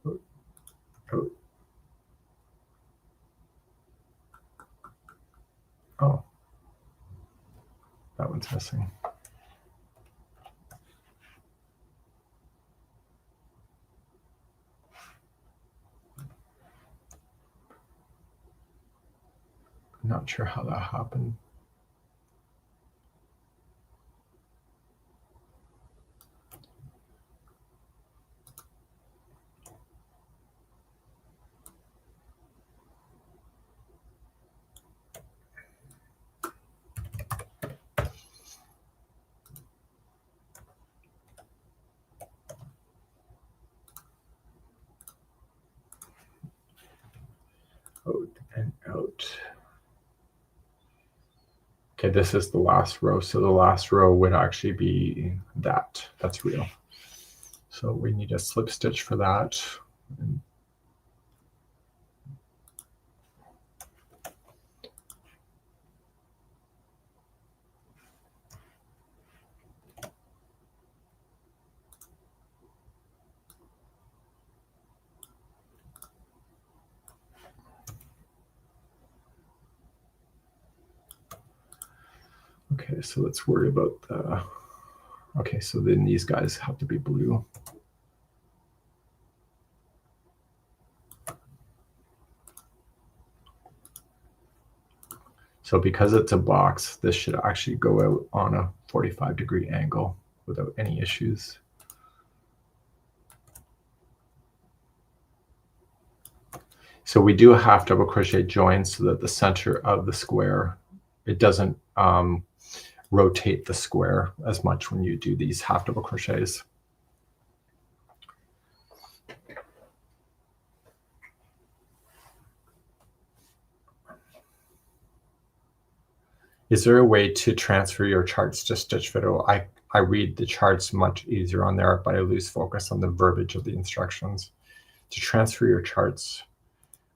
out, out. Oh, that one's missing. Not sure how that happened. Out and out. Okay, this is the last row. So the last row would actually be that. That's real. So we need a slip stitch for that. Okay, so let's worry about the, okay, so then these guys have to be blue. So because it's a box, this should actually go out on a 45-degree angle without any issues. So we do a half double crochet join so that the center of the square, it doesn't rotate the square as much when you do these half double crochets. Is there a way to transfer your charts to Stitch Fiddle? I read the charts much easier on there, but I lose focus on the verbiage of the instructions. To transfer your charts,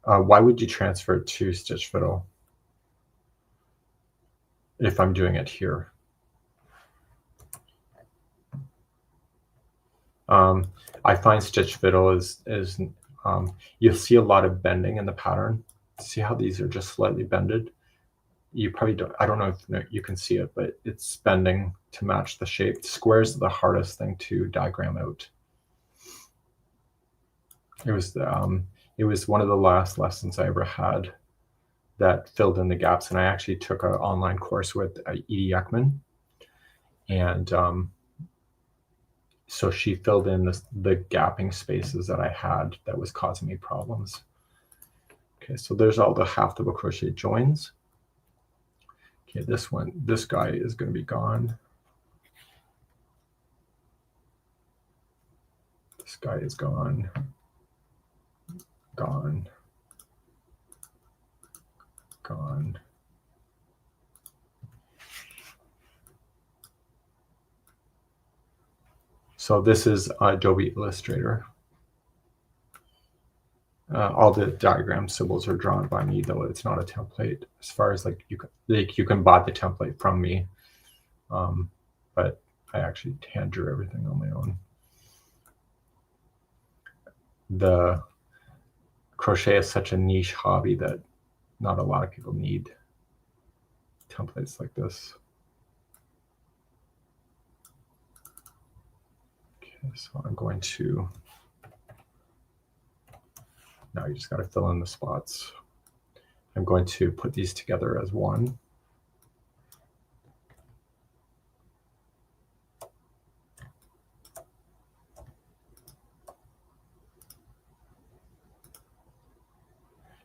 why would you transfer it to Stitch Fiddle if I'm doing it here? I find Stitch Fiddle is you'll see a lot of bending in the pattern. See how these are just slightly bended? You probably don't, I don't know if you can see it, but it's bending to match the shape. Squares are the hardest thing to diagram out. It was one of the last lessons I ever had that filled in the gaps, and I actually took an online course with Edie Ekman, and so she filled in the gapping spaces that I had that was causing me problems. Okay, so there's all the half double crochet joins. Okay, this guy is going to be gone. This guy is gone. Gone. Gone. So this is Adobe Illustrator. All the diagram symbols are drawn by me, though it's not a template. As far as like you can buy the template from me, but I actually hand drew everything on my own. The crochet is such a niche hobby that not a lot of people need templates like this. Okay, so I'm going to, now you just got to fill in the spots. I'm going to put these together as one.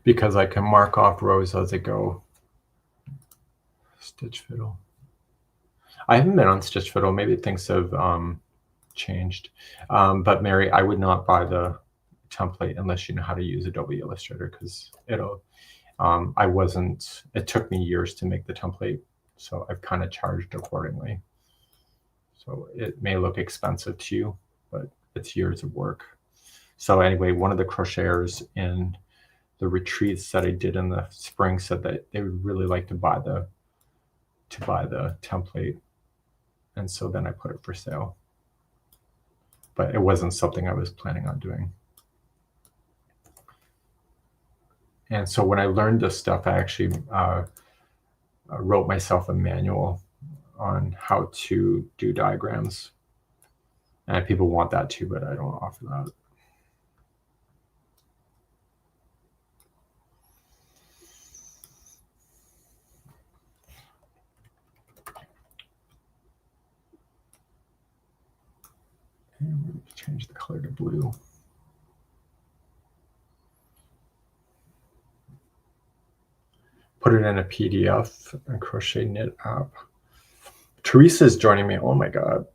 Because I can mark off rows as I go. Stitch Fiddle. I haven't been on Stitch Fiddle. Maybe things have changed. But Mary, I would not buy the template unless you know how to use Adobe Illustrator, because it'll, it took me years to make the template, so I've kind of charged accordingly. So it may look expensive to you, but it's years of work. So anyway, one of the crocheters in the retreats that I did in the spring said that they would really like to buy the template, and so then I put it for sale. But it wasn't something I was planning on doing. And so when I learned this stuff, I actually wrote myself a manual on how to do diagrams. And people want that too, but I don't offer that. And change the color to blue. Put it in a PDF and Crochet Knit app. Teresa's joining me. Oh my God.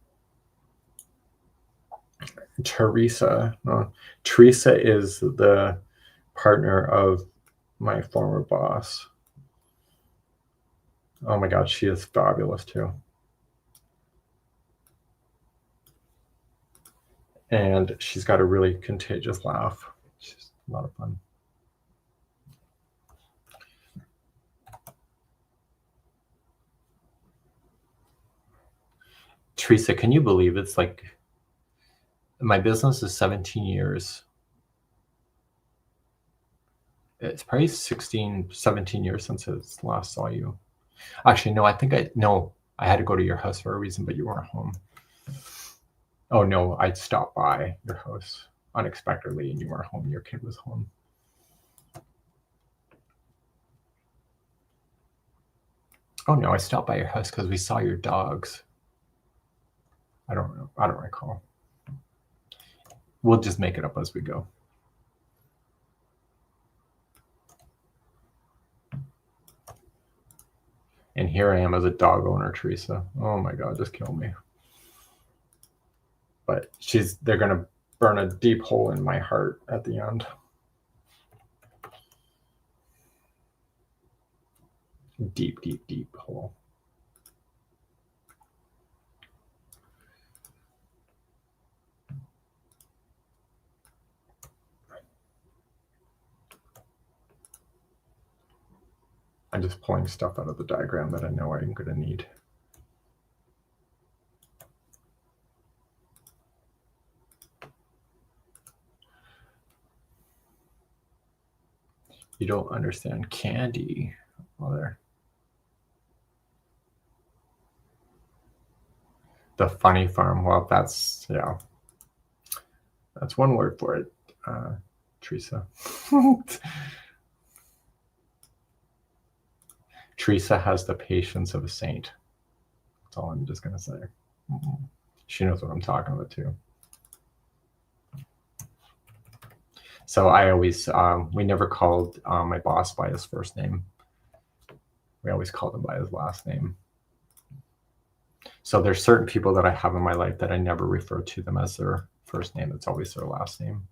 Teresa. No, Teresa is the partner of my former boss. Oh my God, she is fabulous too. And she's got a really contagious laugh. She's a lot of fun. Teresa, can you believe it's like my business is 17 years. It's probably 17 years since I last saw you. Actually, no, I had to go to your house for a reason, but you weren't home. Oh no, I stopped by your house unexpectedly and you weren't home. Your kid was home. Oh no, I stopped by your house because we saw your dogs. I don't know. I don't recall. We'll just make it up as we go. And here I am as a dog owner, Teresa. Oh my God, just kill me. But they're gonna burn a deep hole in my heart at the end. Deep, deep, deep hole. I'm just pulling stuff out of the diagram that I know I'm going to need. You don't understand candy. Well, there. The funny farm. Well, that's one word for it, Teresa. Teresa has the patience of a saint. That's all I'm just going to say. She knows what I'm talking about too. So I always, we never called my boss by his first name. We always called him by his last name. So there's certain people that I have in my life that I never refer to them as their first name. It's always their last name.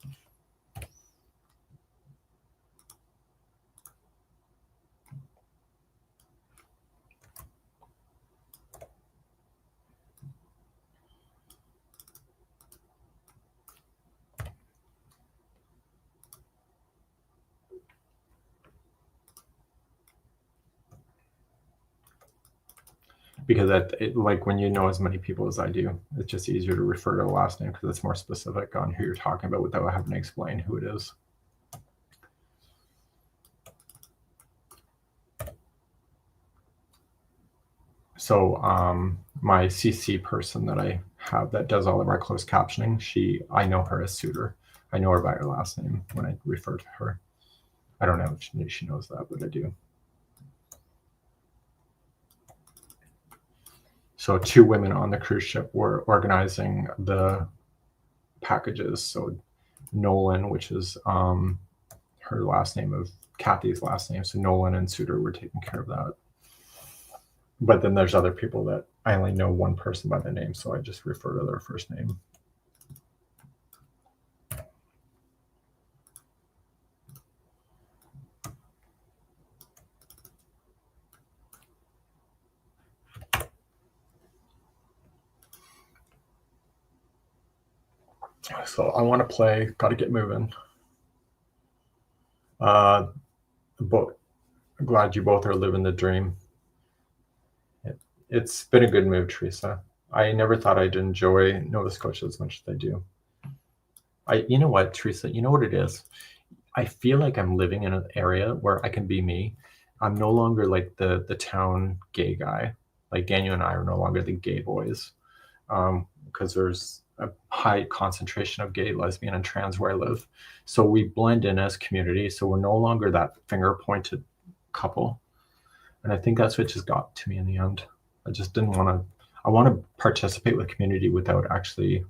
because like when you know as many people as I do, it's just easier to refer to the last name because it's more specific on who you're talking about without having to explain who it is. So my CC person that I have that does all of our closed captioning, I know her as Suitor. I know her by her last name when I refer to her. I don't know if she knows that, but I do. So 2 women on the cruise ship were organizing the packages. So Nolan, which is her last name of Kathy's last name. So Nolan and Suitor were taking care of that. But then there's other people that I only know one person by the name, so I just refer to their first name. So I want to play, got to get moving. Glad you both are living the dream. It's been a good move, Teresa. I never thought I'd enjoy Nova Scotia as much as I do. You know what, Teresa, you know what it is? I feel like I'm living in an area where I can be me. I'm no longer like the town gay guy. Like Daniel and I are no longer the gay boys, because there's a high concentration of gay, lesbian, and trans where I live. So we blend in as community. So we're no longer that finger-pointed couple. And I think that's what just got to me in the end. I just didn't want to. I want to participate with community without actually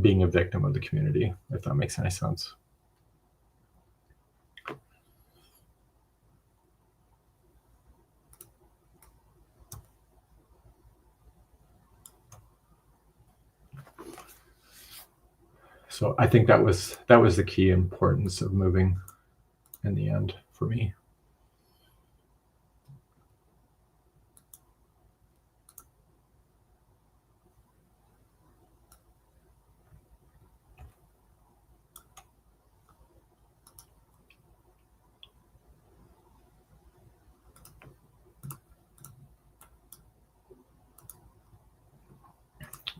being a victim of the community, if that makes any sense. So I think that was the key importance of moving in the end for me.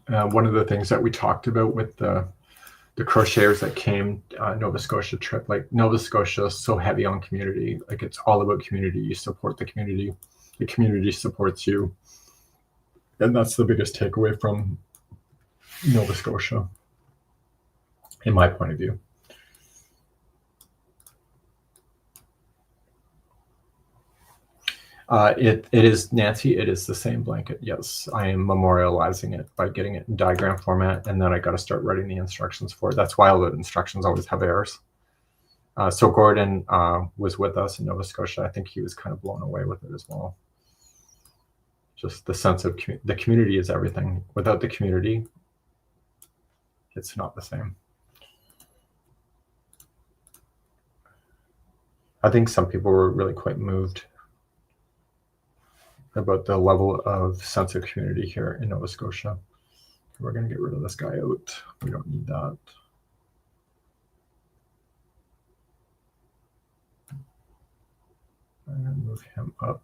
One of the things that we talked about with the crocheters that came Nova Scotia trip, like Nova Scotia is so heavy on community. Like it's all about community. You support the community supports you. And that's the biggest takeaway from Nova Scotia, in my point of view. It is, Nancy, it is the same blanket. Yes, I am memorializing it by getting it in diagram format, and then I got to start writing the instructions for it. That's why all the instructions always have errors. So Gordon was with us in Nova Scotia. I think he was kind of blown away with it as well. Just the sense of the community is everything. Without the community, it's not the same. I think some people were really quite moved about the level of sense of community here in Nova Scotia. We're going to get rid of this guy out. We don't need that. I'm going to move him up.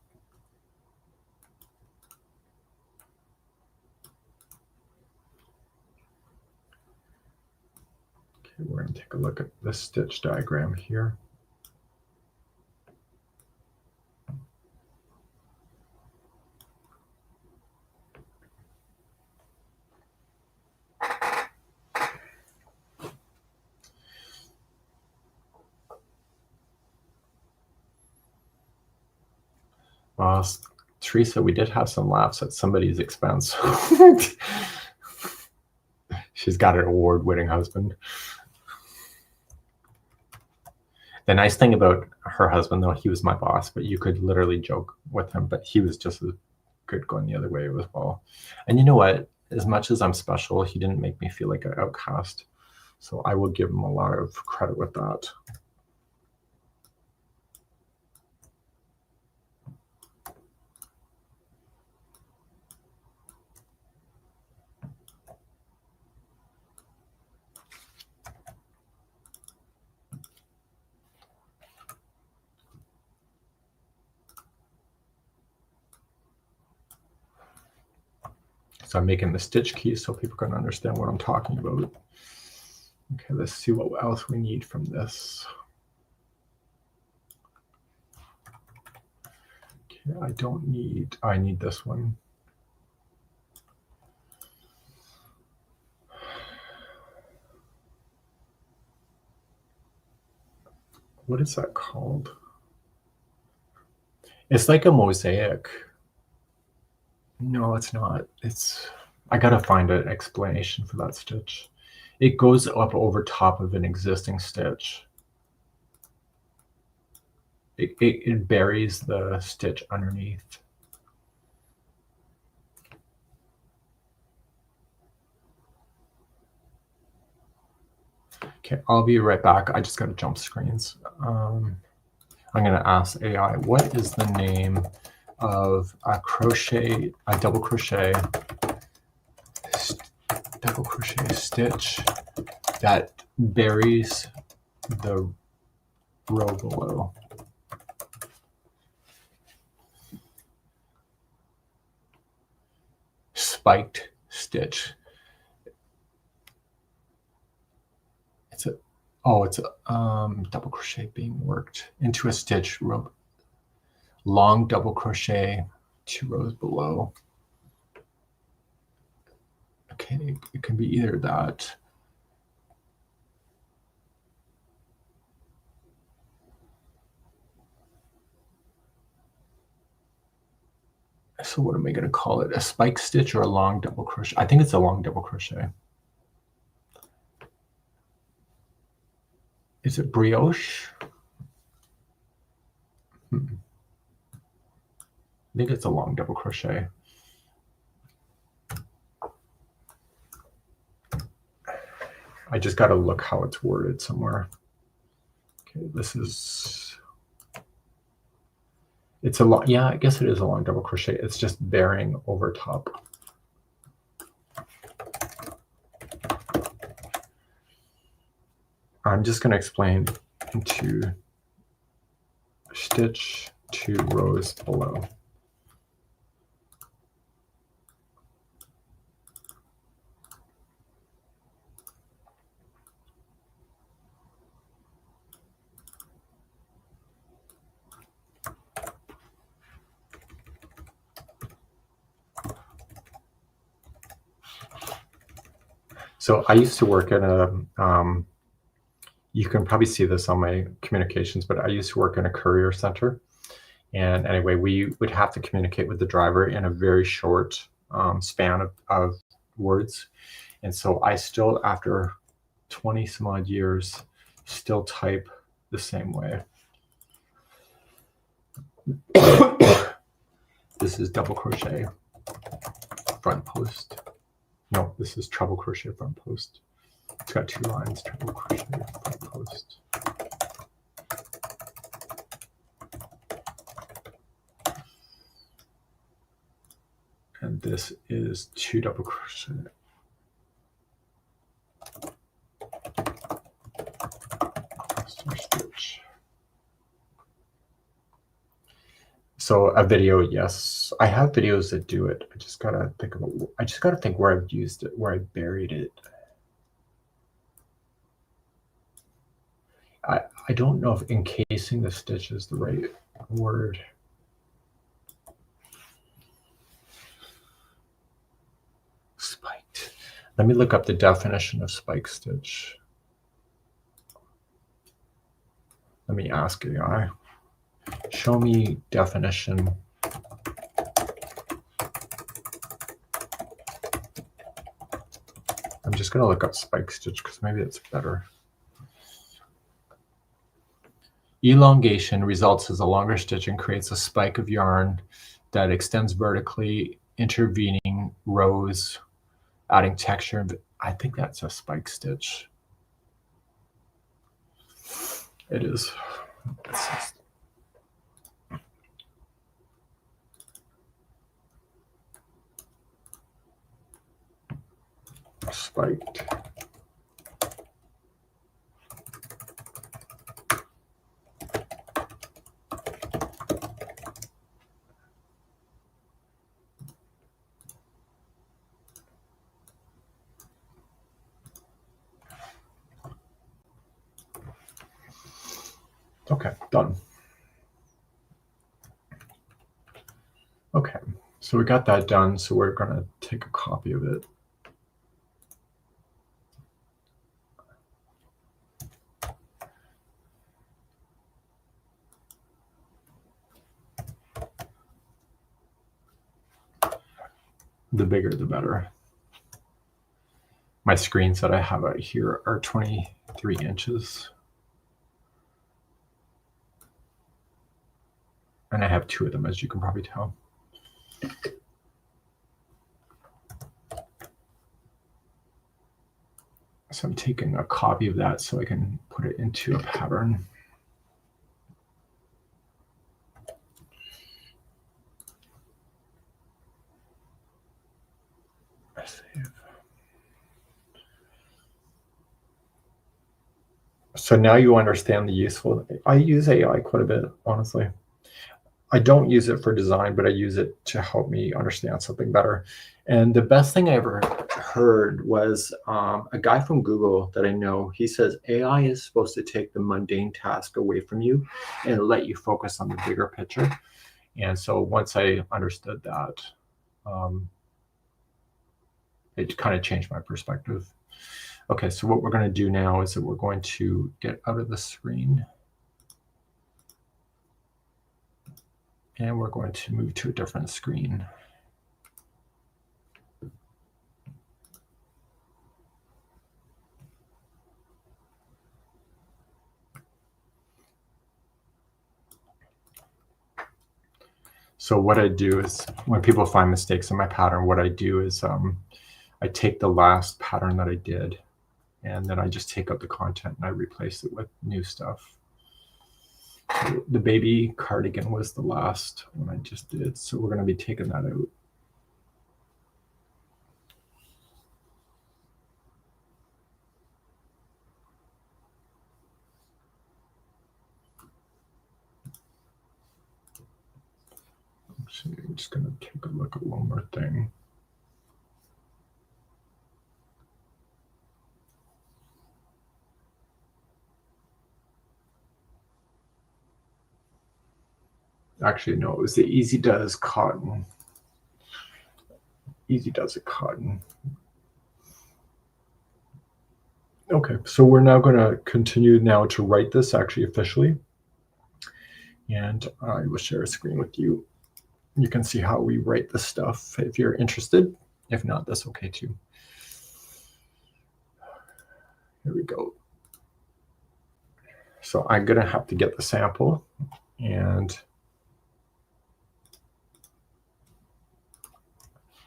Okay, we're going to take a look at this stitch diagram here. Teresa, we did have some laughs at somebody's expense. She's got an award-winning husband. The nice thing about her husband, though, he was my boss, but you could literally joke with him, but he was just as good going the other way as well. And you know what? As much as I'm special, he didn't make me feel like an outcast. So I will give him a lot of credit with that. So I'm making the stitch key so people can understand what I'm talking about. Okay, let's see what else we need from this. Okay, I need this one. What is that called? It's like a mosaic. No, it's not. I gotta find an explanation for that stitch. It goes up over top of an existing stitch. It buries the stitch underneath. Okay, I'll be right back. I just gotta jump screens. I'm gonna ask AI, what is the name of a double crochet stitch that buries the row below? Spiked stitch. It's a double crochet being worked into a stitch row. Long double crochet 2 rows below. Okay, it can be either that. So what am I going to call it? A spike stitch or a long double crochet? I think it's a long double crochet. Is it brioche? I think it's a long double crochet. I just got to look how it's worded somewhere. Okay, it's a long, yeah, I guess it is a long double crochet. It's just bearing over top. I'm just going to explain into stitch 2 rows below. So I used to work at a, you can probably see this on my communications, but I used to work in a courier center. And anyway, we would have to communicate with the driver in a very short span of words. And so I still, after 20 some odd years, still type the same way. This is double crochet front post. No, this is treble crochet front post. It's got 2 lines, treble crochet front post. And this is 2 double crochet. Stitch. So a video, yes, I have videos that do it. I just gotta think where I've used it, where I buried it. I don't know if encasing the stitch is the right word. Spiked. Let me look up the definition of spike stitch. Let me ask AI. Show me definition. I'm just going to look up spike stitch because maybe it's better. Elongation results as a longer stitch and creates a spike of yarn that extends vertically, intervening rows, adding texture. I think that's a spike stitch. It is. Spiked. Okay, done. Okay, so we got that done. So we're gonna take a copy of it. The bigger, the better. My screens that I have out here are 23 inches. And I have two of them, as you can probably tell. So I'm taking a copy of that so I can put it into a pattern. Save. So now you understand the useful. I use AI quite a bit, honestly. I don't use it for design, but I use it to help me understand something better. And the best thing I ever heard was a guy from Google that I know. He says AI is supposed to take the mundane task away from you and let you focus on the bigger picture. And so once I understood that, it kind of changed my perspective. Okay, so what we're going to do now is that we're going to get out of the screen. And we're going to move to a different screen. So what I do is when people find mistakes in my pattern, what I do is I take the last pattern that I did, and then I just take out the content and I replace it with new stuff. So the baby cardigan was the last one I just did. So we're going to be taking that out. Actually, I'm just going to take a look at one more thing. Actually, no, it was the Easy Does cotton. Easy Does it cotton. Okay, so we're now going to continue now to write this actually officially. And I will share a screen with you. You can see how we write this stuff if you're interested. If not, that's okay too. Here we go. So I'm going to have to get the sample, and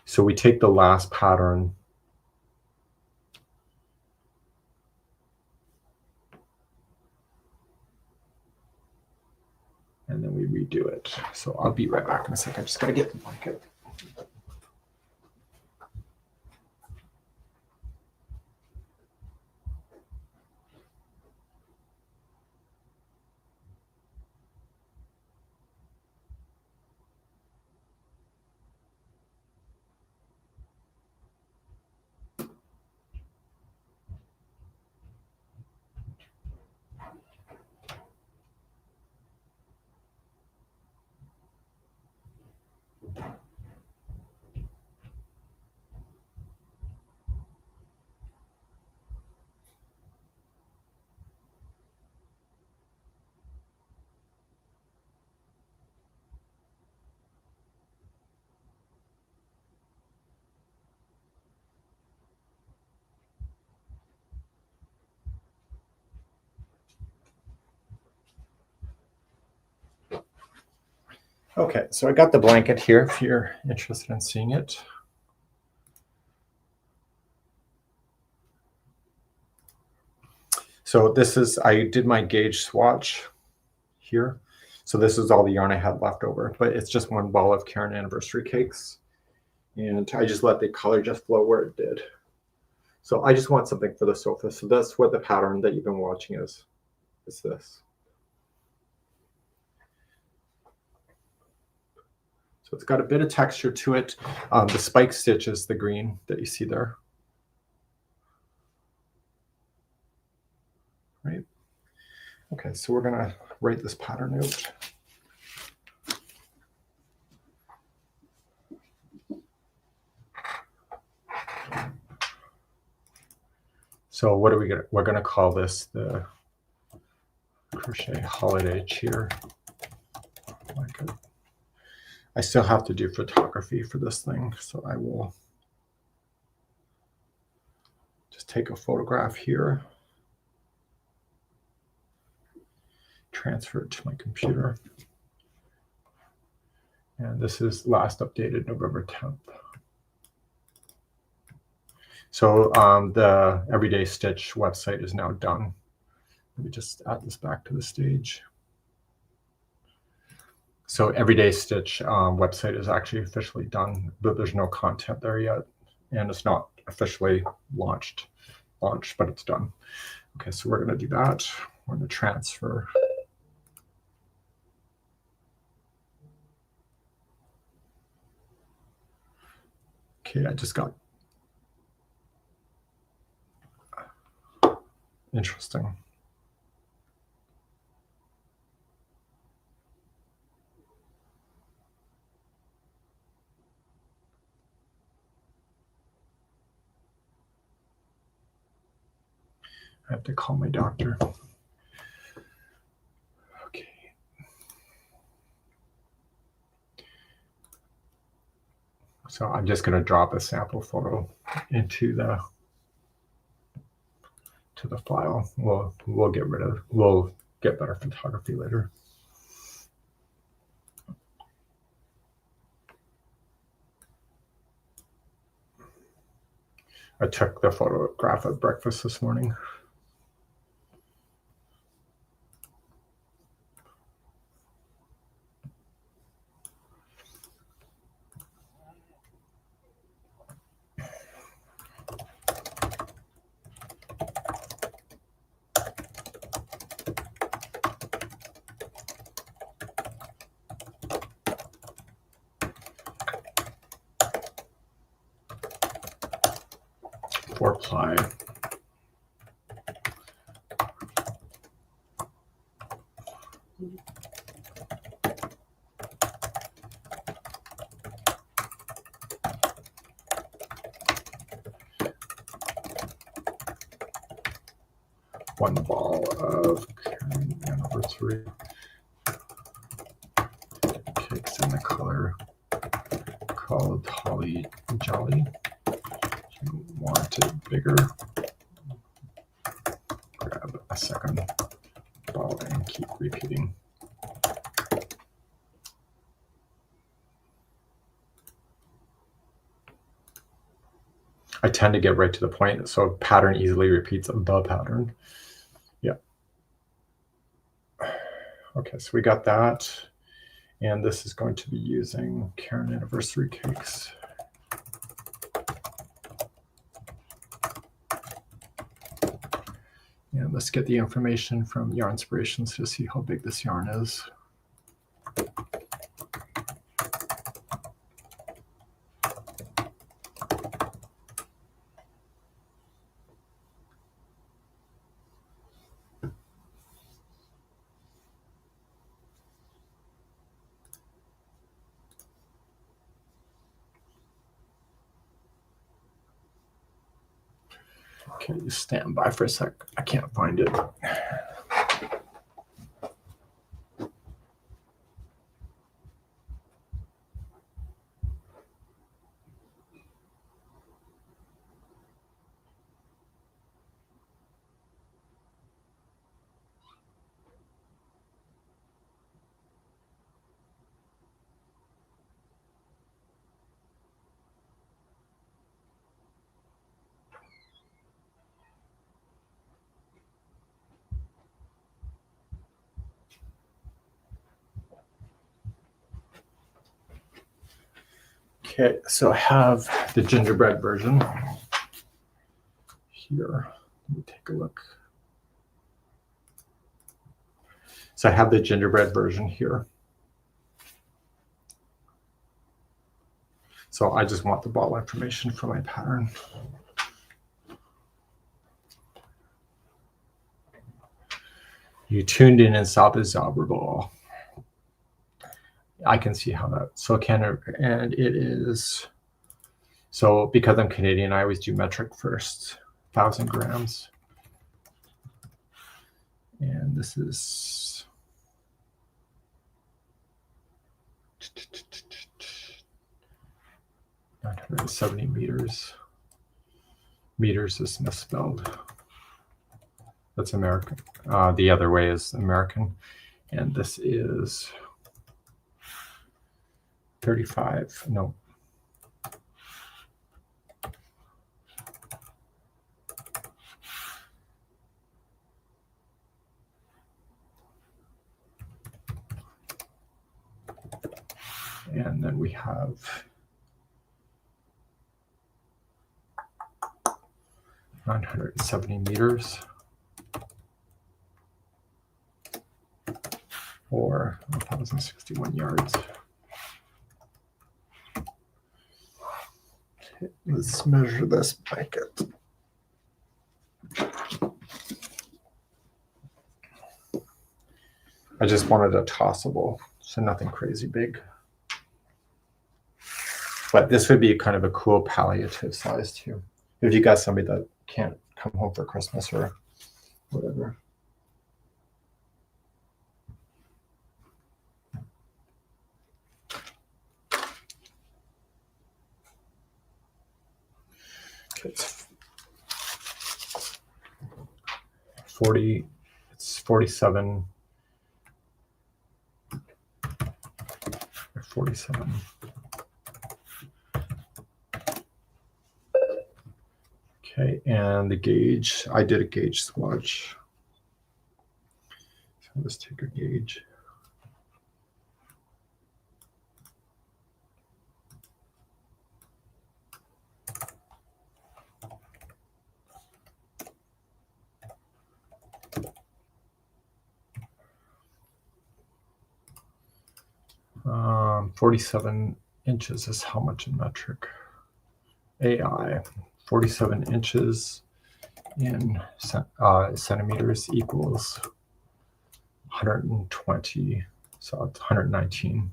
so we take the last pattern and then we redo it. So I'll be right back in a second. I just got to get the blanket. Okay, so I got the blanket here if you're interested in seeing it. So this is, I did my gauge swatch here. So this is all the yarn I had left over, but it's just one ball of Karen anniversary cakes. And I just let the color just flow where it did. So I just want something for the sofa. So that's what the pattern that you've been watching is this. So it's got a bit of texture to it. The spike stitch is the green that you see there. Right. Okay, so we're gonna write this pattern out. So what are we gonna? We're gonna call this the crochet holiday cheer blanket. I still have to do photography for this thing, so I will just take a photograph here, transfer it to my computer. And this is last updated November 10th. So the Everyday Stitch website is now done. Let me just add this back to the stage. So Everyday Stitch website is actually officially done, but there's no content there yet. And it's not officially launched, but it's done. Okay, so we're gonna do that. We're gonna transfer. Okay, I just got interesting. I have to call my doctor. Okay. So I'm just going to drop a sample photo into the file. We'll get better photography later. I took the photograph at breakfast this morning. Four ply. One ball of anniversary cakes in the color called Holly Jolly. If you want it bigger, grab a second ball and keep repeating. I tend to get right to the point, so a pattern easily repeats the pattern. Yeah. Okay, so we got that. And this is going to be using Karen Anniversary Cakes. And let's get the information from Yarn Inspirations to see how big this yarn is. Okay, just stand by for a sec. I can't find it. Okay, so I have the gingerbread version here. Let me take a look. So I have the gingerbread version here. So I just want the ball information for my pattern. You tuned in and saw the Zabra ball. I can see how that. So Canada, and it is. So because I'm Canadian, I always do metric first, 1,000 grams. And this is 970 meters. Meters is misspelled. That's American. The other way is American. And this is 35. No. And then we have 970 meters or 1,061 yards. Okay, let's measure this blanket. I just wanted a tossable, so nothing crazy big. But this would be kind of a cool palliative size too. If you got somebody that can't come home for Christmas or whatever. Okay, it's 40, it's 47, or 47. Okay, and the gauge, I did a gauge swatch. So let's take a gauge. Um, 47 inches is how much in metric? AI. 47 inches in centimeters equals 120, so it's 119.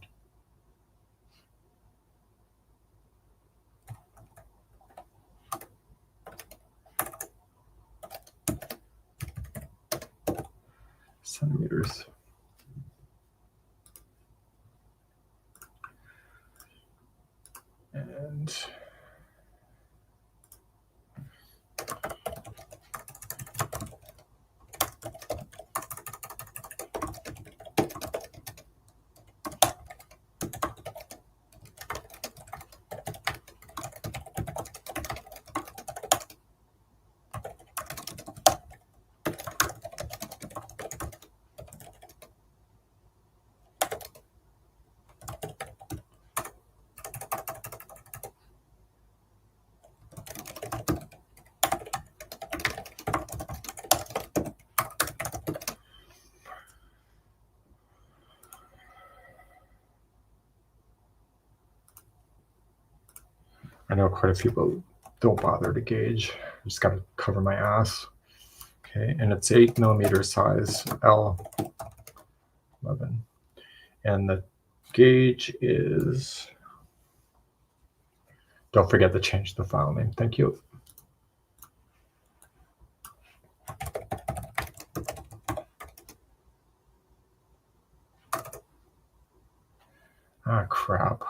Centimeters. And I know quite a few people don't bother to gauge. I just got to cover my ass. Okay, and it's 8mm size L11. And the gauge is, don't forget to change the file name. Thank you. Ah, crap.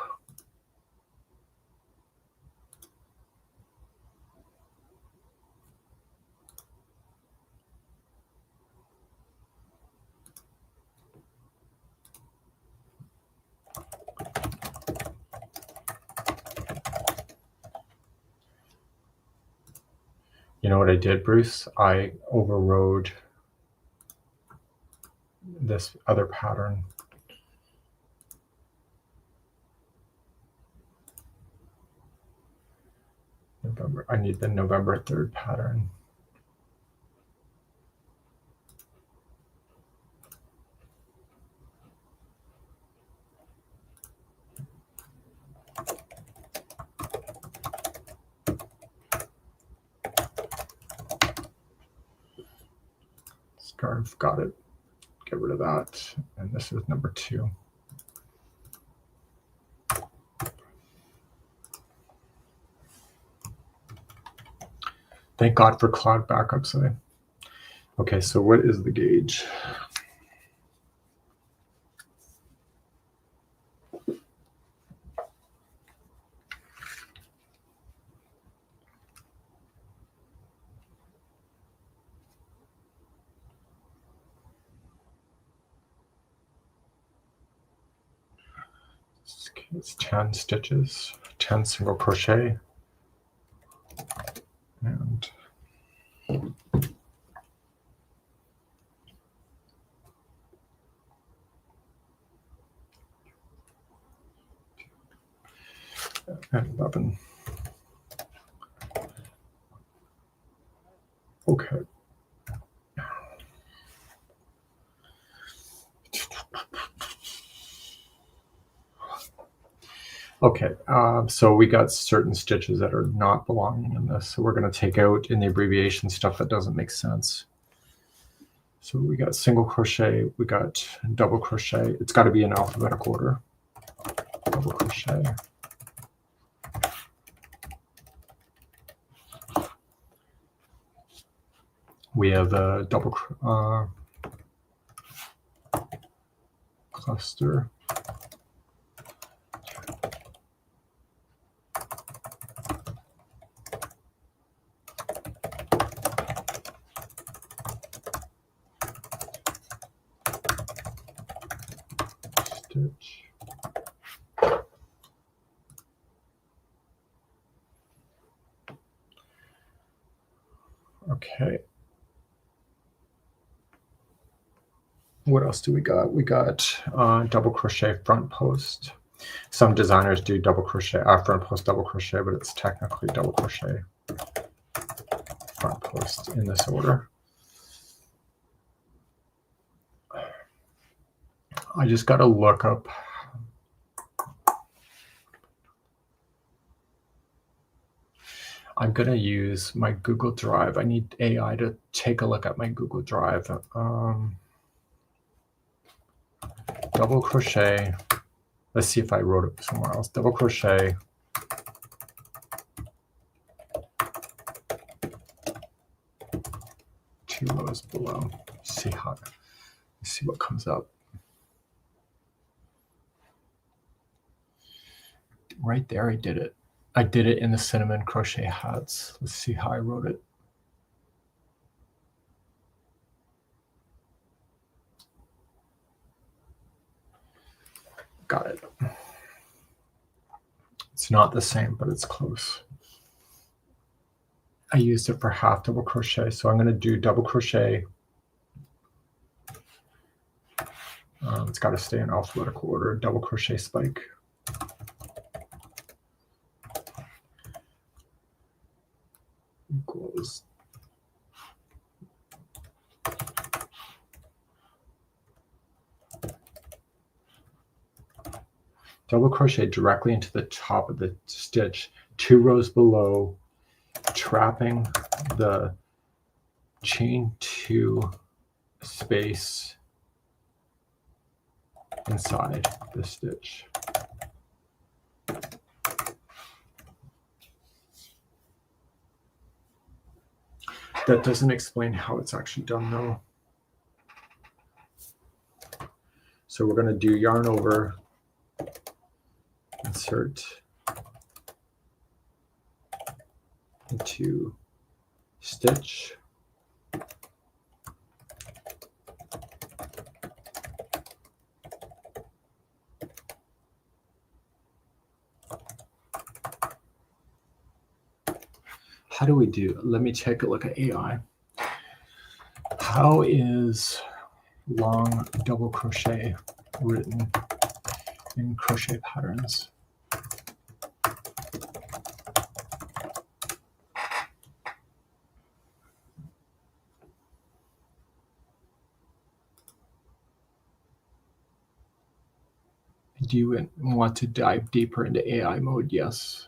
You know what I did, Bruce? I overrode this other pattern. November. I need the November 3rd pattern. Scarf, got it. get rid of that. And this is number 2. Thank God for cloud backups. Okay, so what is the gauge? It's 10 stitches, 10 single crochet, and and 11. Okay. Okay, so we got certain stitches that are not belonging in this. So we're going to take out in the abbreviation stuff that doesn't make sense. So we got single crochet, we got double crochet. It's got to be in alphabetical order. Double crochet. We have a double cluster. Stitch. Okay. What else do we got? We got double crochet front post. Some designers do double crochet, front post double crochet, but it's technically double crochet front post in this order. I just got to look up. I'm going to use my Google Drive. I need AI to take a look at my Google Drive. Double crochet. Let's see if I wrote it somewhere else. Double crochet. Two rows below. See what comes up. Right there, I did it. I did it in the cinnamon crochet hats. Let's see how I wrote it. Got it. It's not the same, but it's close. I used it for half double crochet, so I'm going to do double crochet. It's got to stay in alphabetical order. Double crochet spike. Equals double crochet directly into the top of the stitch, 2 rows below, trapping the chain 2 space inside the stitch. That doesn't explain how it's actually done though. So we're going to do yarn over, insert into stitch, how do we do? Let me take a look at AI. How is long double crochet written in crochet patterns? Do you want to dive deeper into AI mode? Yes.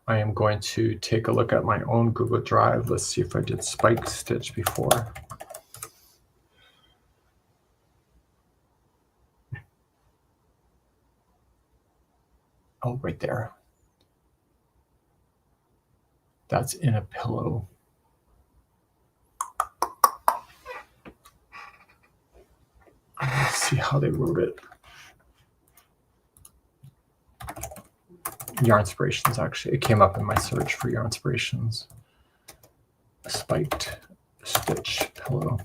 I am going to take a look at my own Google Drive. Let's see if I did spike stitch before. Oh, right there. That's in a pillow. Let's see how they wrote it. Yarn Inspirations, actually. It came up in my search for Yarn Inspirations. Spiked stitch pillow.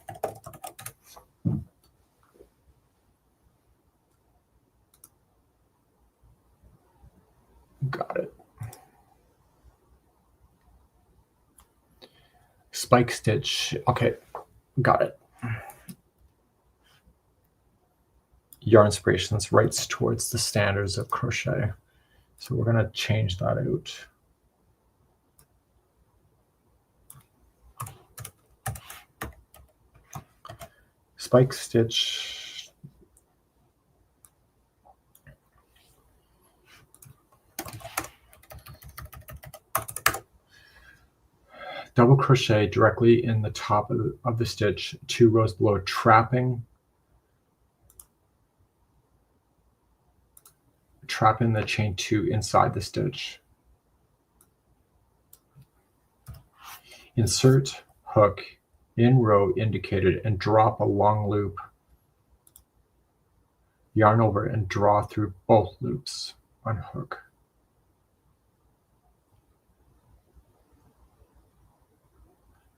Got it. Spike stitch. Okay, got it. Yarn Inspirations writes towards the standards of crochet. So we're going to change that out. Spike stitch. Double crochet directly in the top of the stitch, 2 rows below, trapping the chain 2 inside the stitch. Insert hook in row indicated and drop a long loop. Yarn over and draw through both loops. Unhook.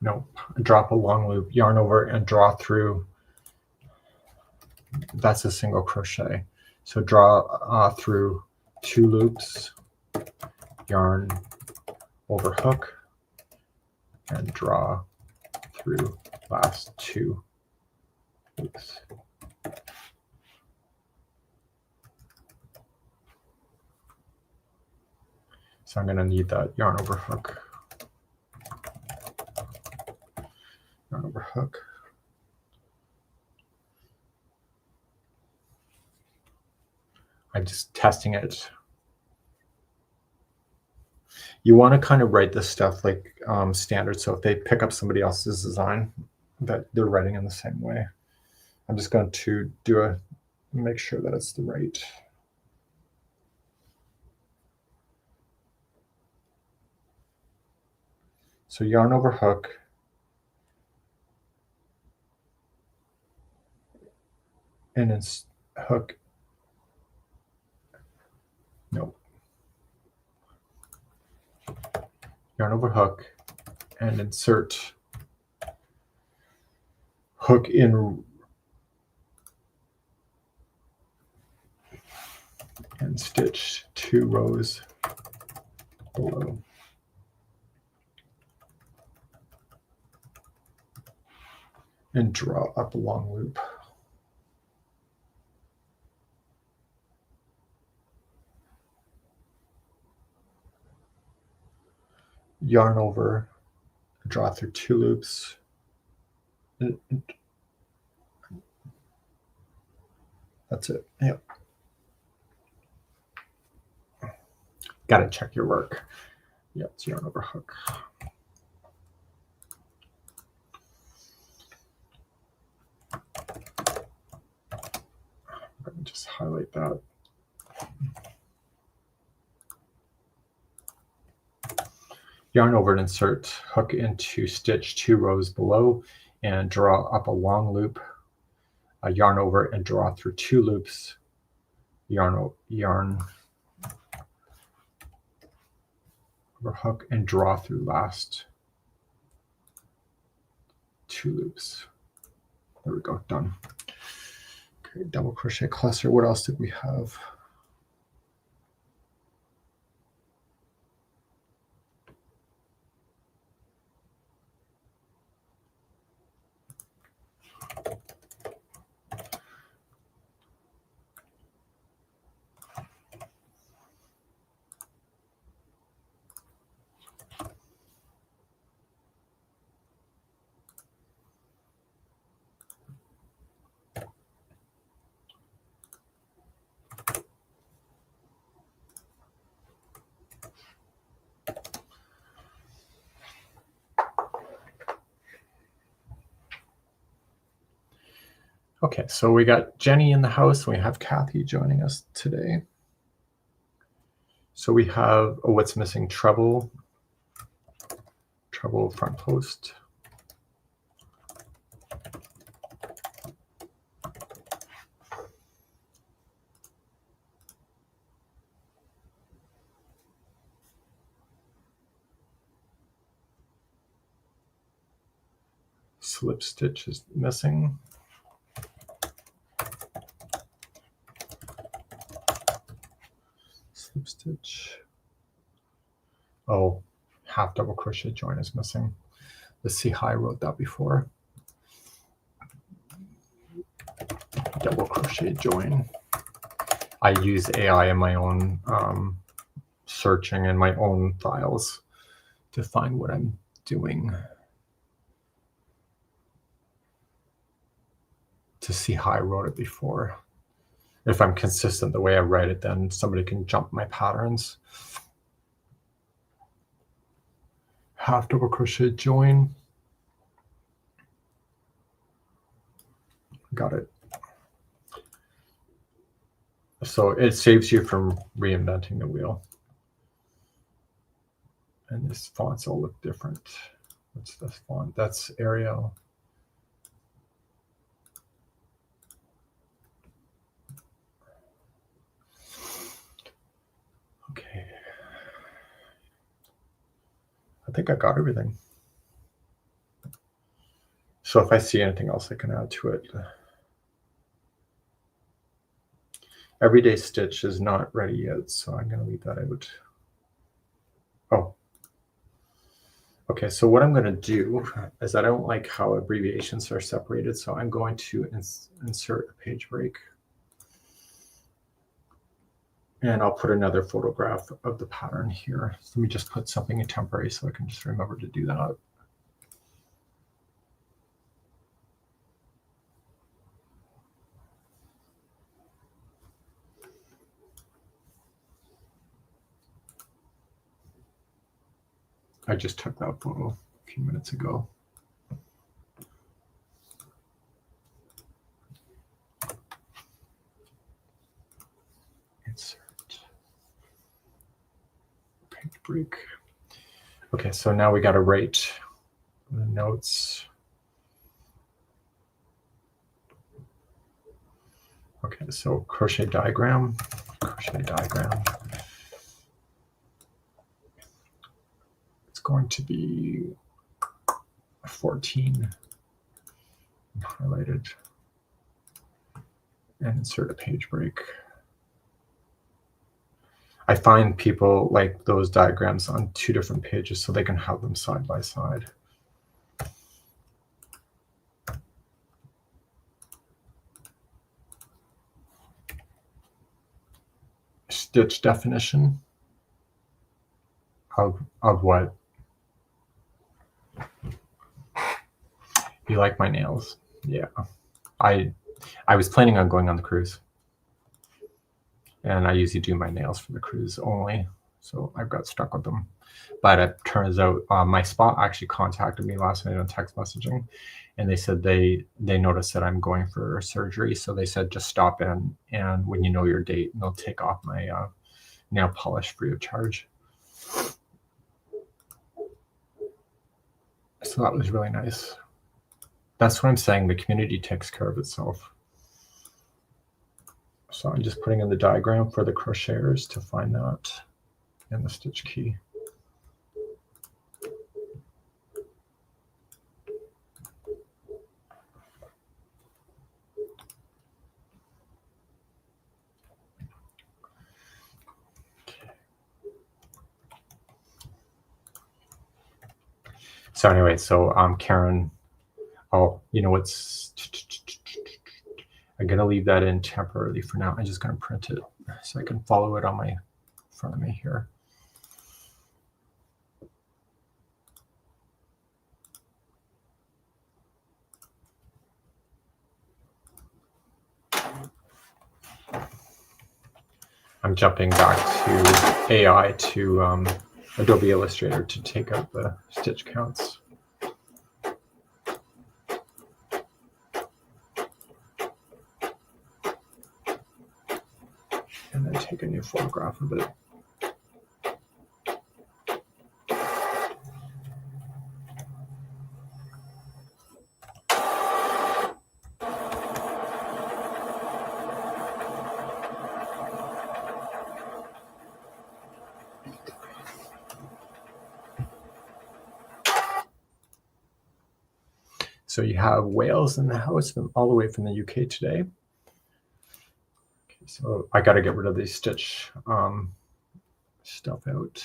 Nope. Drop a long loop, yarn over and draw through. That's a single crochet. So draw through 2 loops, yarn over hook, and draw through last 2 loops. So I'm going to need that yarn over hook. Yarn over hook. I'm just testing it. You want to kind of write this stuff like standard. So if they pick up somebody else's design, that they're writing in the same way. I'm just going to make sure that it's the right. So yarn over hook. And it's hook. Nope. Yarn over hook and insert hook in and stitch 2 rows below. And draw up a long loop. Yarn over, draw through 2 loops. That's it. Yep. Got to check your work. Yep, it's yarn over hook. Let me just highlight that. Yarn over and insert hook into stitch 2 rows below and draw up a long loop. Yarn over and draw through 2 loops. Yarn over hook and draw through last 2 loops. There we go, done. Okay, double crochet cluster. What else did we have? Okay, so we got Jenny in the house. We have Kathy joining us today. So we have what's missing: treble front post. Slip stitch is missing. Slip stitch. Oh, half double crochet join is missing. Let's see how I wrote that before. Double crochet join. I use AI in my own searching in my own files to find what I'm doing, to see how I wrote it before. If I'm consistent the way I write it, then somebody can jump my patterns. Half double crochet join. Got it. So it saves you from reinventing the wheel. And these fonts all look different. What's this font? That's Arial. Okay. I think I got everything. So if I see anything else I can add to it. Everyday stitch is not ready yet, so I'm going to leave that out. Oh. Okay, so what I'm going to do is I don't like how abbreviations are separated, so I'm going to insert a page break. And I'll put another photograph of the pattern here. So let me just put something in temporary so I can just remember to do that. I just took that photo a few minutes ago. Insert page break. Okay, so now we got to write the notes. Okay, so crochet diagram. It's going to be 14 highlighted, and insert a page break. I find people like those diagrams on 2 different pages so they can have them side by side. Stitch definition of what? You like my nails? Yeah. I was planning on going on the cruise, and I usually do my nails for the cruise only, so I've got stuck with them. But it turns out my spa actually contacted me last night on text messaging, and they said they noticed that I'm going for surgery, so they said just stop in, and when you know your date, they'll take off my nail polish free of charge. So that was really nice. That's what I'm saying. The community takes care of itself. So I'm just putting in the diagram for the crocheters to find that and the stitch key. So anyway, so Karen, oh, you know what's, I'm going to leave that in temporarily for now. I'm just going to print it so I can follow it on my front of me here. I'm jumping back to AI to Adobe Illustrator to take out the stitch counts. a photograph of it. So you have Wales in the house all the way from the UK today. Okay, so I got to get rid of these stitch stuff out.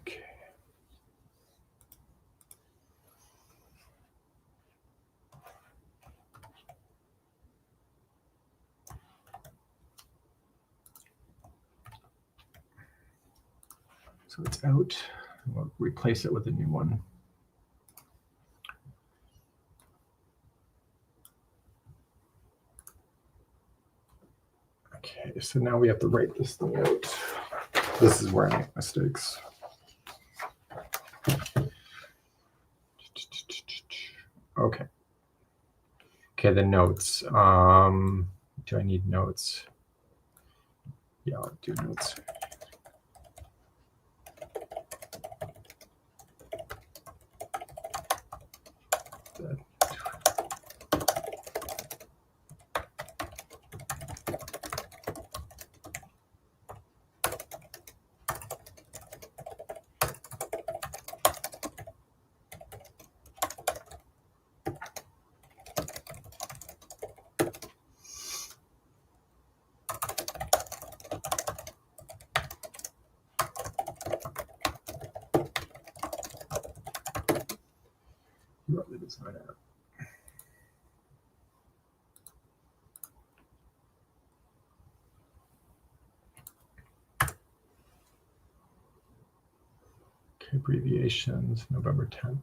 Okay. So it's out. We'll replace it with a new one. Okay, so now we have to write this thing out. This is where I make mistakes. Okay. Okay, the notes. Do I need notes? Yeah, I'll do notes. Write the design out. Okay, abbreviations, November 10th.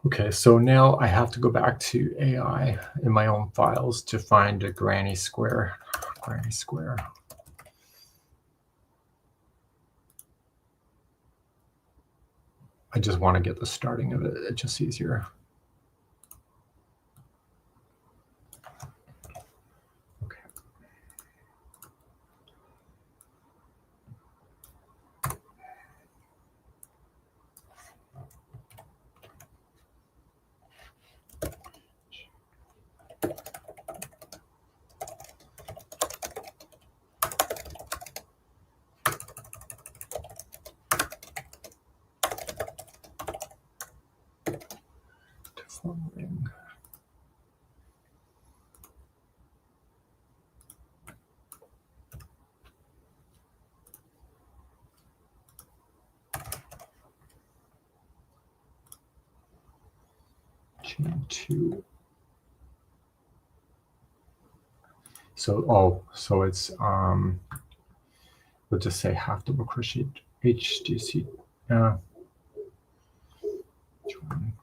Okay, so now I have to go back to AI in my own files to find a granny square. Granny square. I just want to get the starting of it. It's just easier. Okay. Following. Chain 2. So it's we'll just say half double crochet HDC. Join.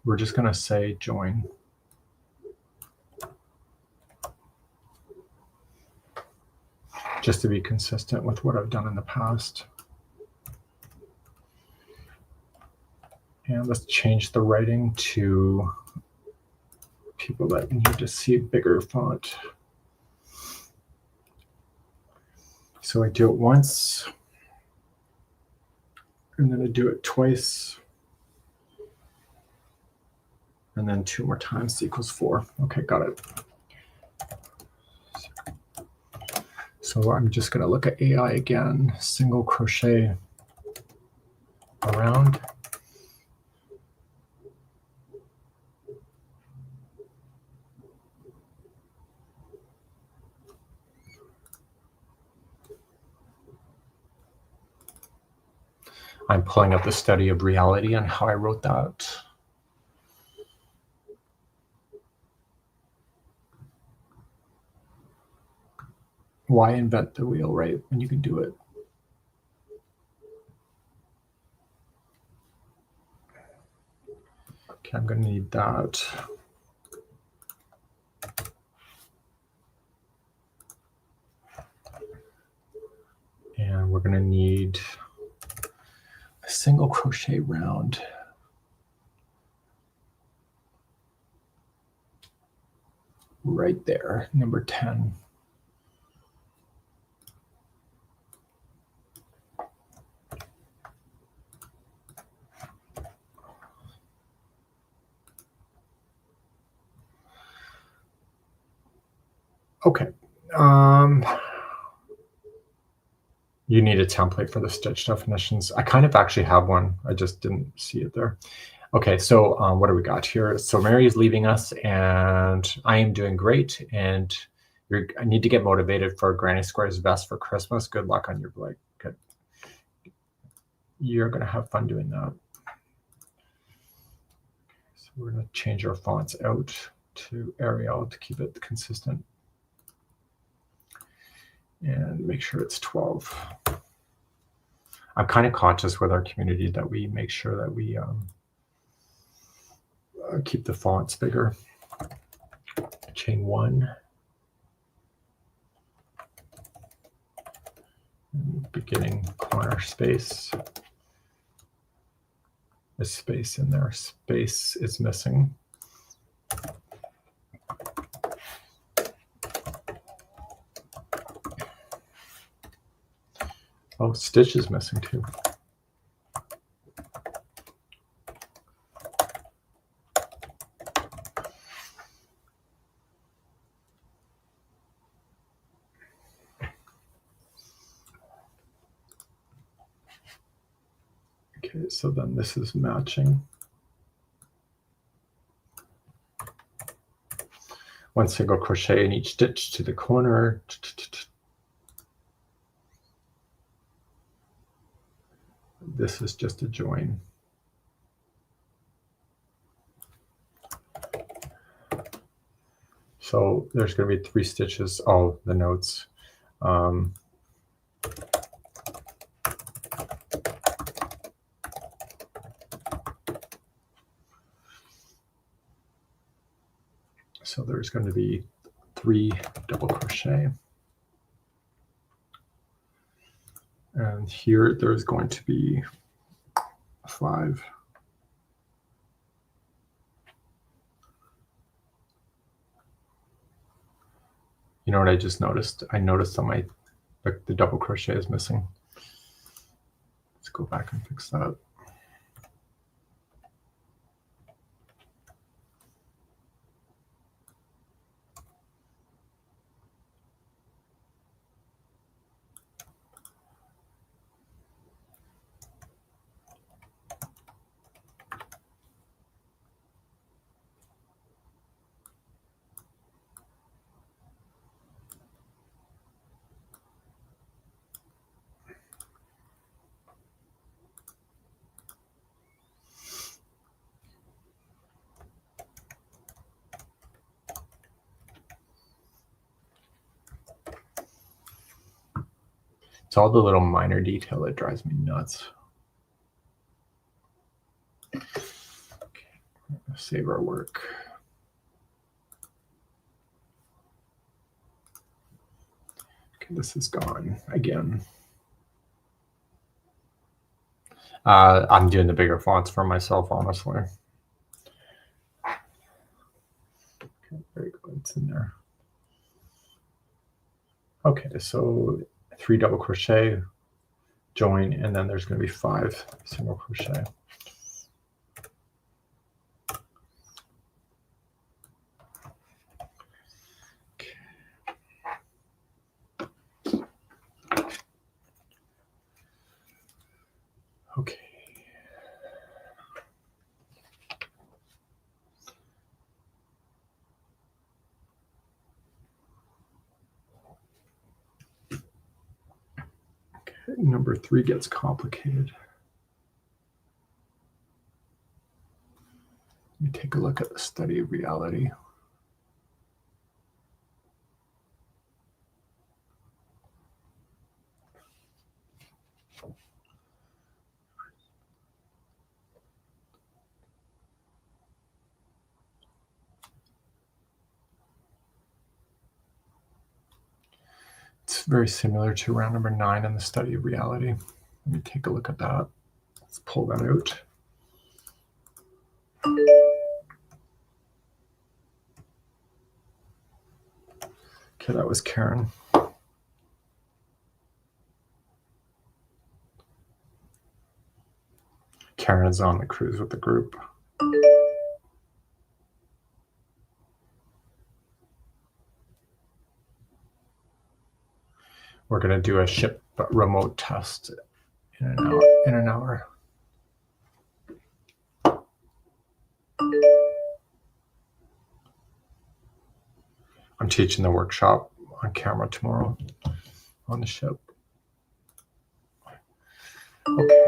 We're just gonna say join. Just to be consistent with what I've done in the past. And let's change the writing to people that need to see bigger font. So I do it once, and then I do it twice, and then 2 more times equals 4. Okay, got it. So I'm just going to look at AI again, single crochet around. I'm pulling up the study of reality and how I wrote that. Why invent the wheel, right, when you can do it? Okay, I'm going to need that. need a single crochet round. Right there, number 10. Okay. You need a template for the stitch definitions. I kind of actually have one. I just didn't see it there. Okay, so what do we got here? So Mary is leaving us, and I am doing great. And I need to get motivated for Granny Square's vest for Christmas. Good luck on your Blake. Good. You're gonna have fun doing that. So we're gonna change our fonts out to Arial to keep it consistent. And make sure it's 12. I'm kind of conscious with our community that we make sure that we keep the fonts bigger. Chain 1. Beginning corner space. There's space in there. Space is missing. Oh, stitch is missing too. Okay, so then this is matching. One single crochet in each stitch to the corner. This is just a join. So there's going to be 3 stitches. Oh, the notes. So there's going to be 3 double crochet. And here there's going to be 5. You know what I just noticed? I noticed on my, the double crochet is missing. Let's go back and fix that. It's all the little minor detail that drives me nuts. Okay, save our work. Okay, this is gone again. I'm doing the bigger fonts for myself, honestly. Okay, very good. It's in there. Okay, so 3 double crochet, join, and then there's going to be 5 single crochet. Okay. Number 3 gets complicated. Let me take a look at the study of reality. It's very similar to round number 9 in the study of reality. Let me take a look at that. Let's pull that out. Okay, that was Karen. Karen is on the cruise with the group. We're going to do a ship remote test in an hour. I'm teaching the workshop on camera tomorrow on the ship. Okay.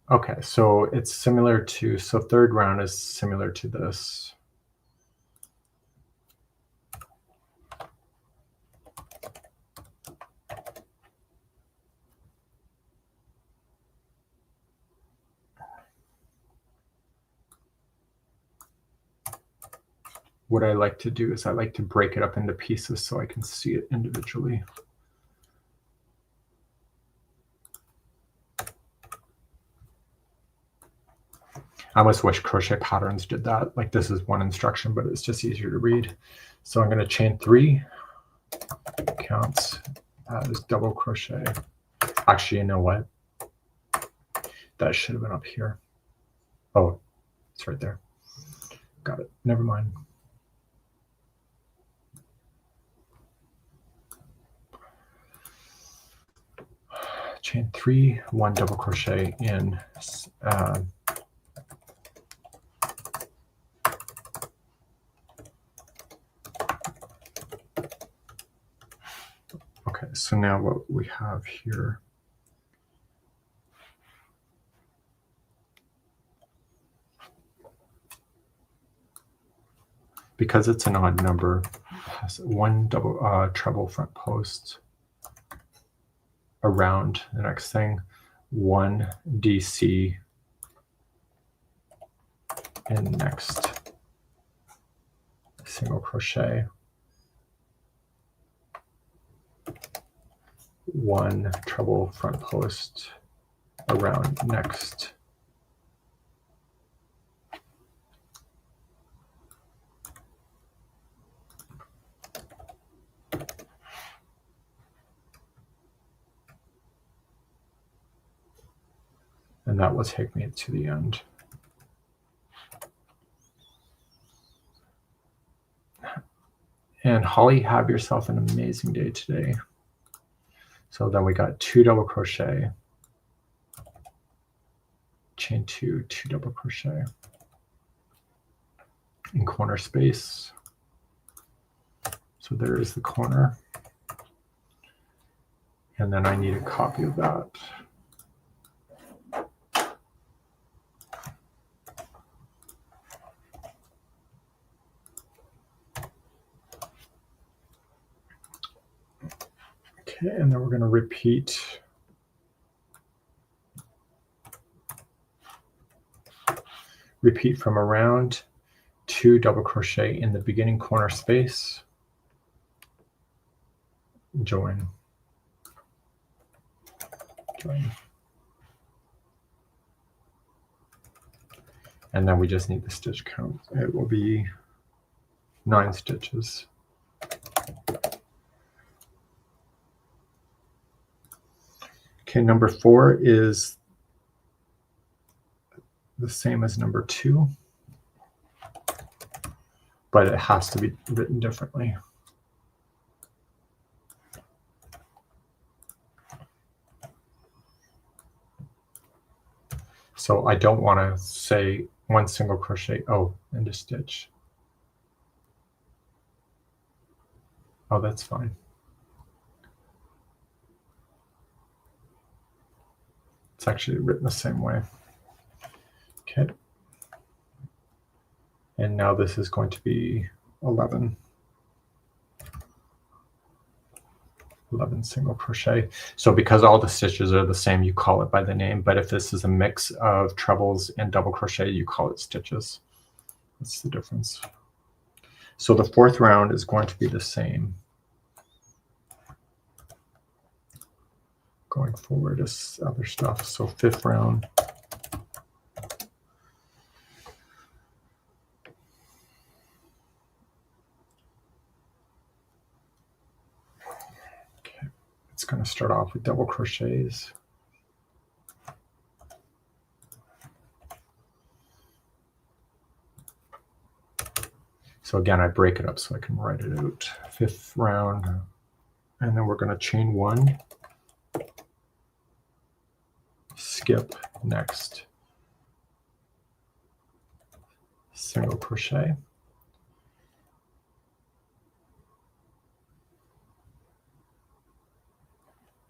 Okay, so it's similar to, so third round is similar to this. What I like to do is I like to break it up into pieces so I can see it individually. I almost wish crochet patterns did that. Like this is one instruction, but it's just easier to read. So I'm going to chain 3, counts as double crochet. Actually, you know what? That should have been up here. Oh, it's right there. Got it. Never mind. Chain 3, 1 double crochet in okay, so now what we have here, because it's an odd number, it has 1 double treble front post around the next thing, 1 DC in next single crochet, 1 treble front post around next and that will take me to the end. And Holly, have yourself an amazing day today. So then we got 2 double crochet, chain 2, 2 double crochet in corner space. So there is the corner. And then I need a copy of that. Okay, and then we're going to repeat from around, 2 double crochet in the beginning corner space, join, and then we just need the stitch count. It will be 9 stitches. Okay, number 4 is the same as number 2, but it has to be written differently. So I don't want to say 1 single crochet, oh, and a stitch. Oh, that's fine. It's actually written the same way. Okay. And now this is going to be 11. 11 single crochet. So because all the stitches are the same, you call it by the name, but if this is a mix of trebles and double crochet, you call it stitches. That's the difference. So the fourth round is going to be the same going forward as other stuff. So fifth round. Okay, it's going to start off with double crochets. So again, I break it up so I can write it out. Fifth round, and then we're going to chain one, skip, next, single crochet,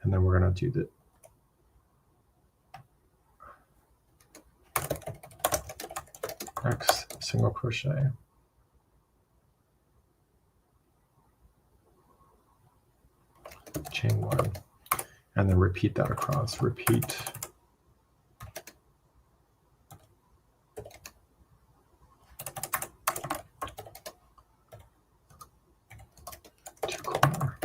and then we're going to do the next single crochet, chain one, and then repeat that across. Repeat, two corner,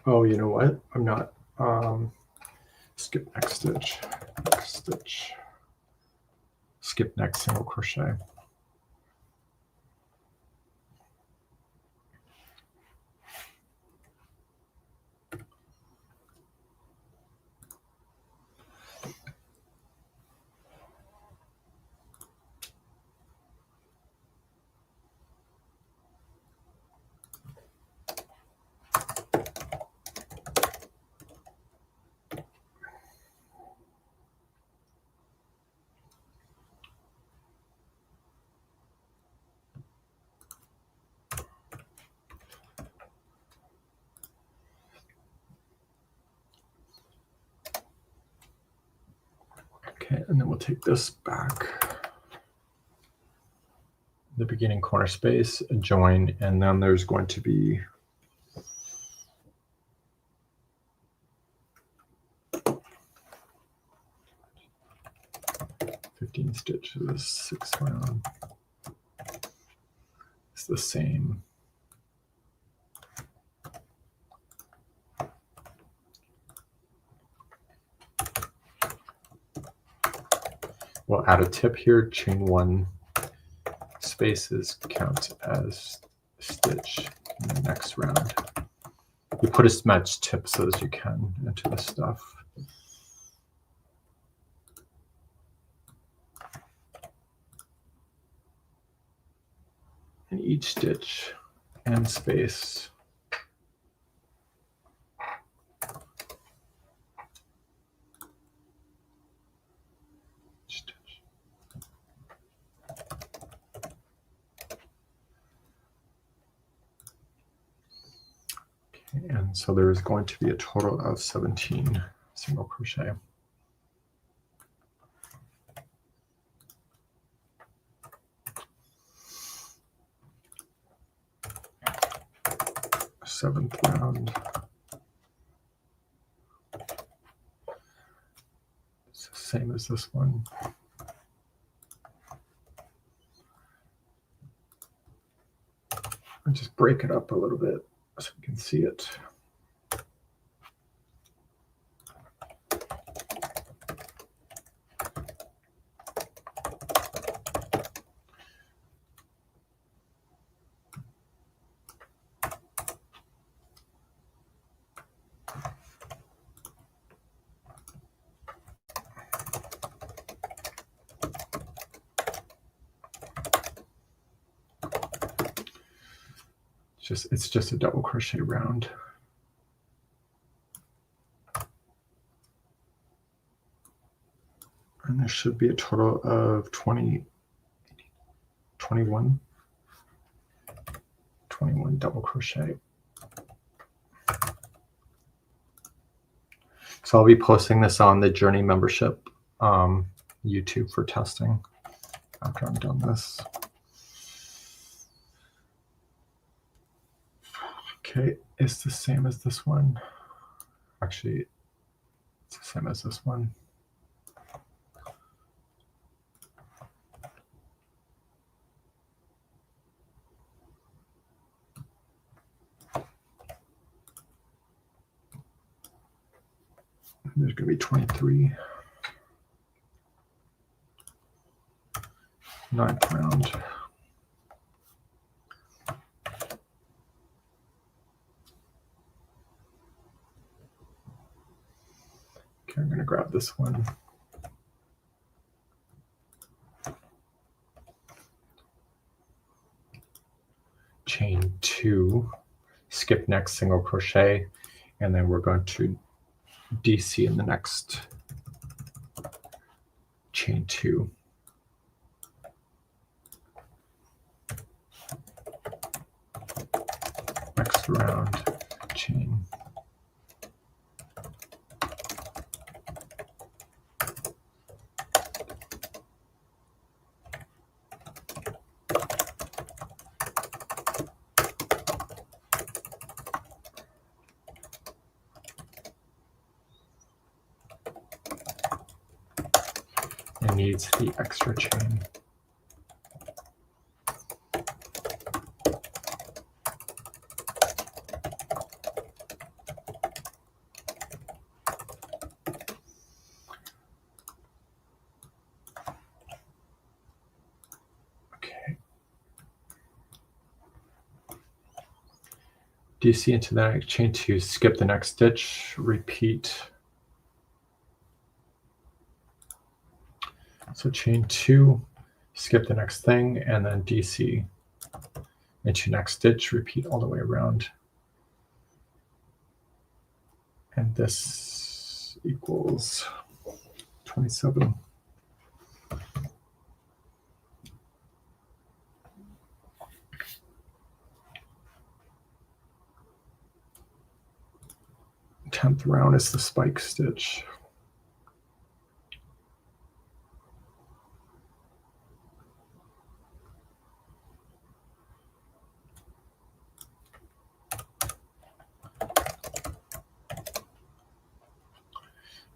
oh, you know what? I'm not. Skip next stitch, next stitch, skip next single crochet. Okay, and then we'll take this back, the beginning corner space, join, and then there's going to be 15 stitches, sixth round. It's the same. We'll add a tip here, chain one spaces count as stitch in the next round. You put as much tips as you can into the stuff. And each stitch and space stitch. Okay, and so there is going to be a total of 17 single crochet. Seventh round. It's the same as this one. And just break it up a little bit so you can see it. It's just a double crochet round. And there should be a total of 21 double crochet. So I'll be posting this on the Journey membership YouTube for testing after I'm done this. Okay, it's the same as this one. Actually, it's the same as this one. There's going to be 23. 9th round. Okay, I'm going to grab this one. Chain 2, skip next single crochet, and then we're going to DC in the next chain 2. Next round, chain. It needs the extra chain. Okay. DC into the next chain 2, skip the next stitch, repeat. So chain 2, skip the next thing, and then DC into next stitch, repeat all the way around. And this equals 27. Tenth round is the spike stitch.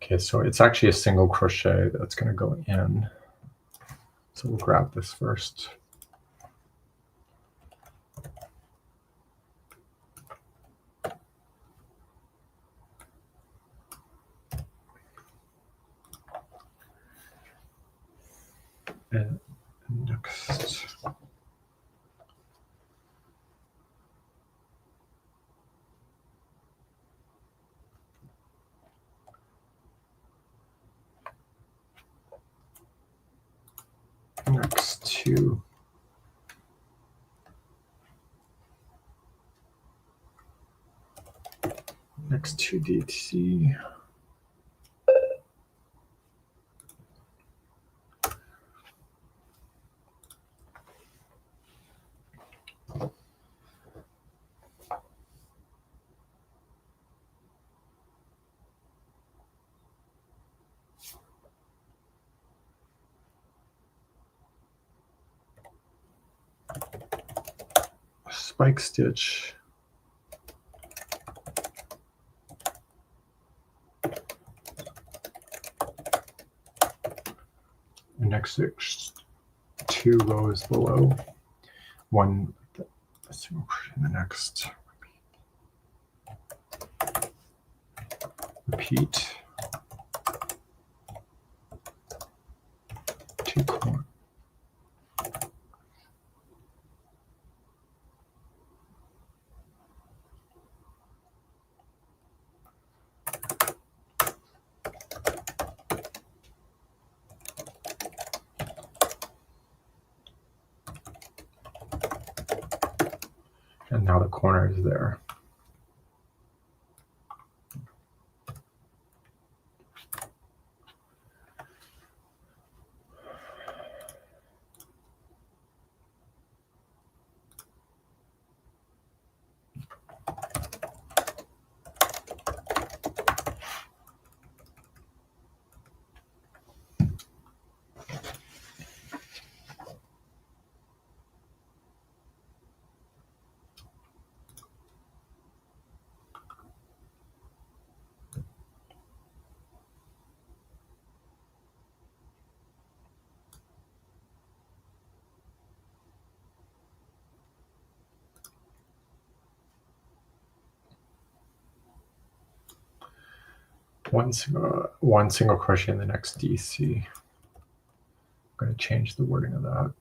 Okay, so it's actually a single crochet that's going to go in. So we'll grab this first. And next. Next 2. Next 2 DC. Spike stitch. The next 2 rows below. 1 single crochet in the next. Repeat. 2 corners. And now the corner is there. one single crochet in the next DC. I'm going to change the wording of that.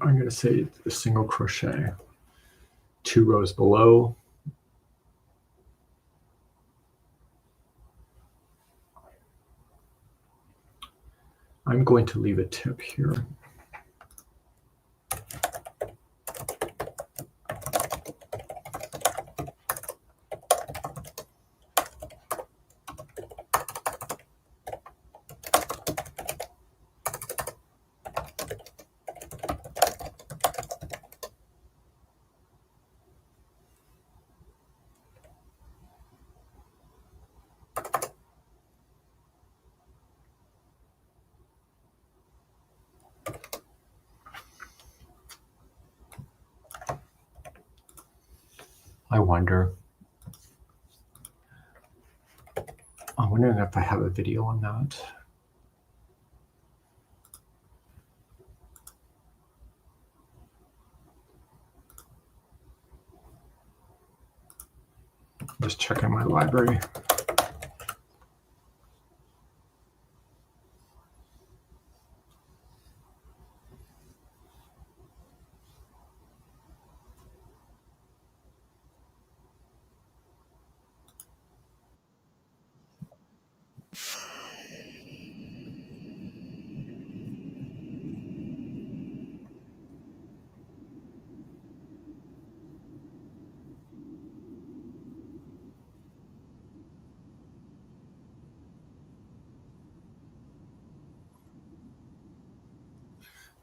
I'm going to say a single crochet 2 rows below. I'm going to leave a tip here. I'm wondering if I have a video on that. Just checking my library.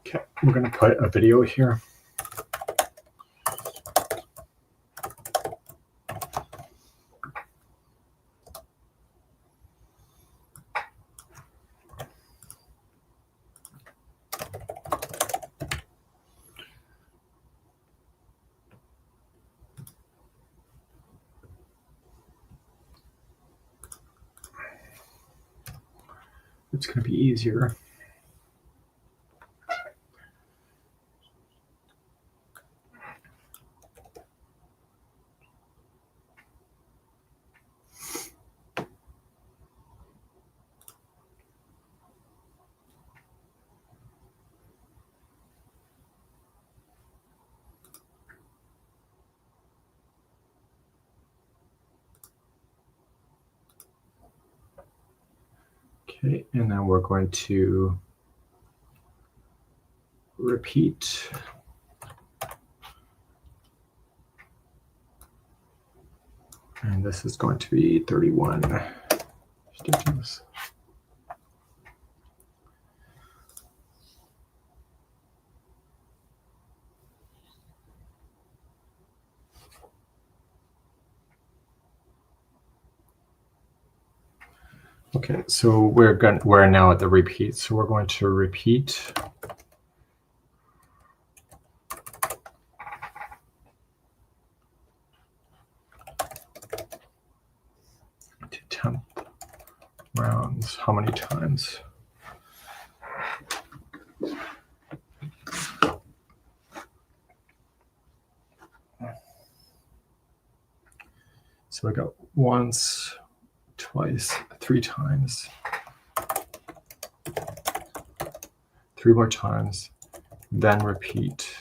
Okay, we're going to put a video here. It's going to be easier. Okay, and then we're going to repeat. And this is going to be 31 stitches. Okay, so we're now at the repeat. So we're going to repeat to 10th rounds. How many times? So we got once, twice, 3 times, 3 more times, then repeat.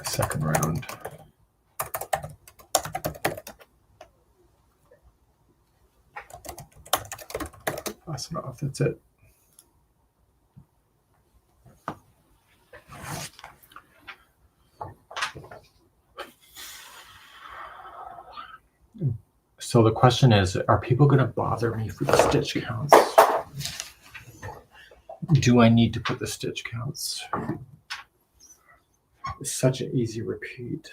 Second round. Pass it off. That's it. So the question is, are people going to bother me for the stitch counts? Do I need to put the stitch counts? It's such an easy repeat.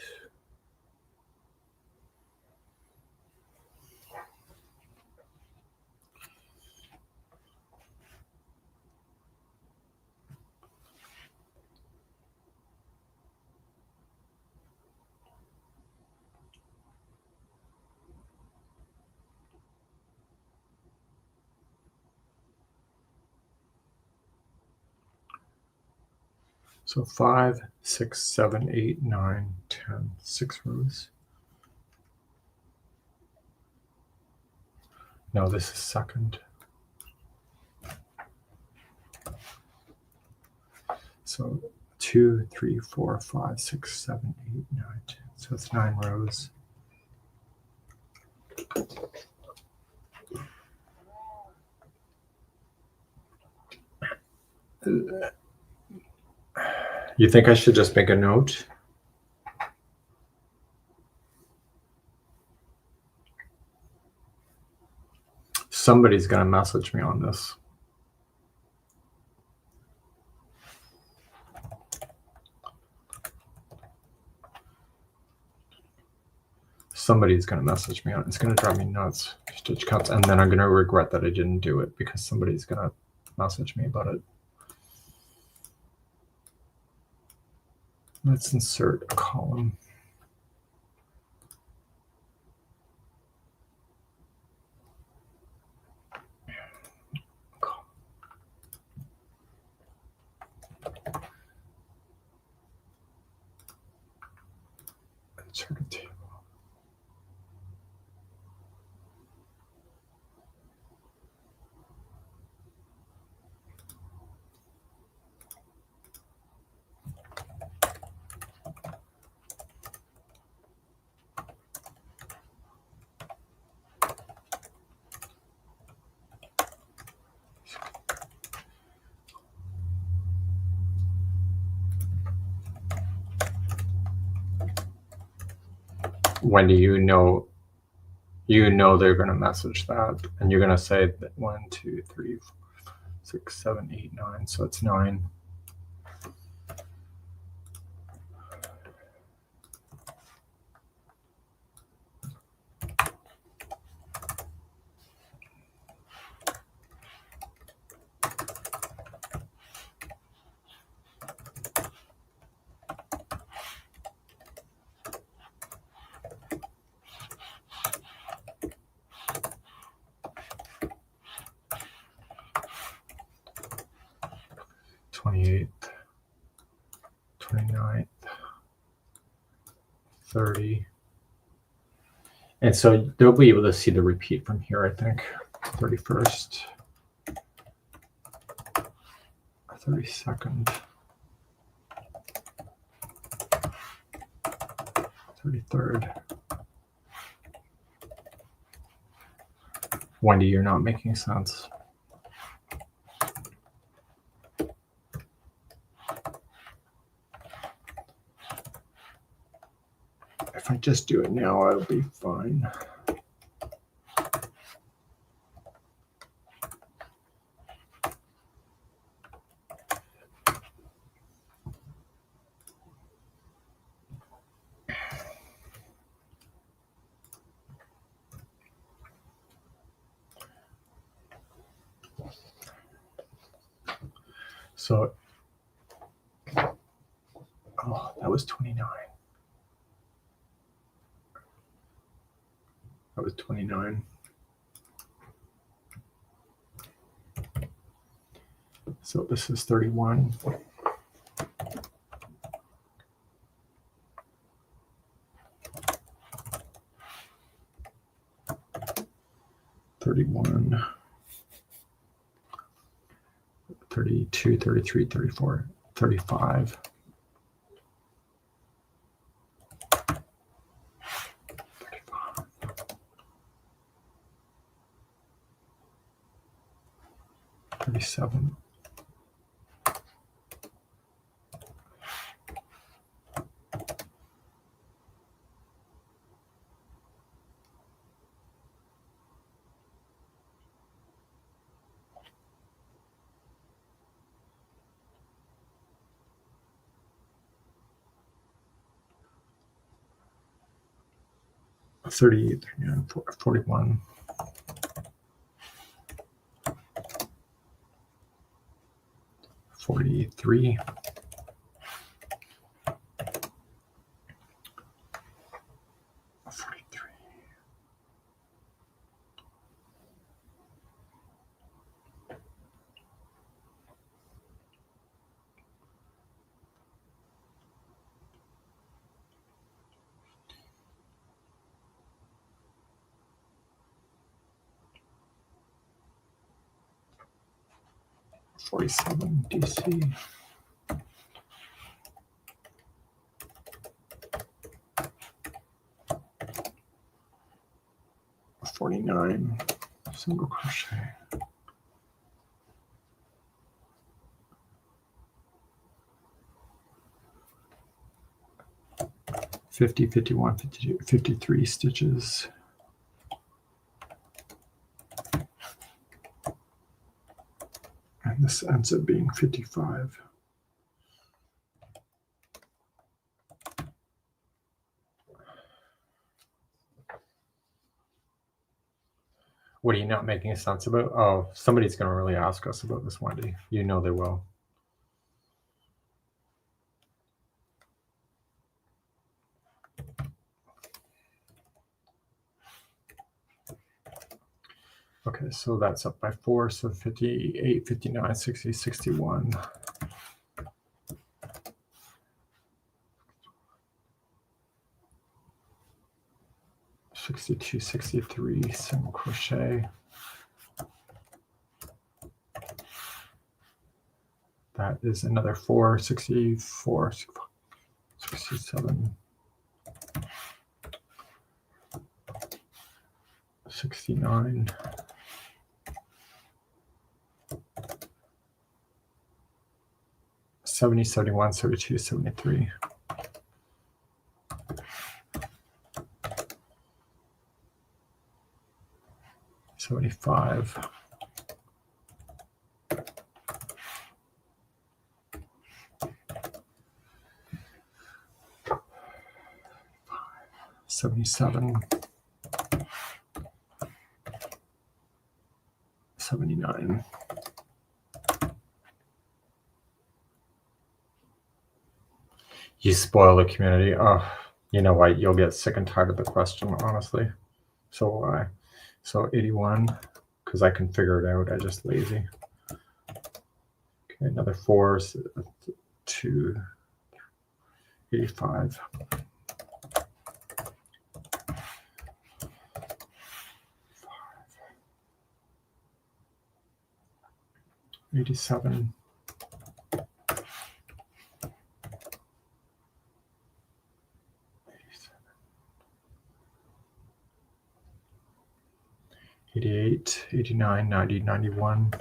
So 5, 6, 7, 8, 9, 10, 6 rows. No, this is second. So 2, 3, 4, 5, 6, 7, 8, 9, 10. So it's 9 rows. You think I should just make a note? Somebody's going to message me on this. Somebody's going to message me on it. It's going to drive me nuts. Stitch counts. And then I'm going to regret that I didn't do it because somebody's going to message me about it. Let's insert a column. Insert a table. Wendy, you know they're going to message that, and you're going to say that 1, 2, 3, 4, 6, 7, 8, 9. So it's 9. Twenty-eighth, 29th, 30. And so they'll be able to see the repeat from here, I think. 31st, 32nd, 33rd. Wendy, you're not making sense. If I just do it now, I'll be fine. So, oh, that was 29. That was 29. So this is 31. $31, 32, 33, 34, 35. 35. 37. $38, $41, $43, $47 DC. $49 single crochet. $50, $51, $52, $53 stitches. And this ends up being 55. What are you not making sense about? Oh, somebody's going to really ask us about this, Wendy. You know they will. Okay, so that's up by 4. So 58, 59, 60, 61. $62, $63 single crochet. That is another 4, 64, 67, 69, 70, 71, 72, 73. $75. $77. 79. You spoil the community. Oh, you know what? You'll get sick and tired of the question, honestly. So will I. So 81, because I can figure it out. I just lazy. Okay, another 4, 2, 85. 87. 88, 89, 90, 91.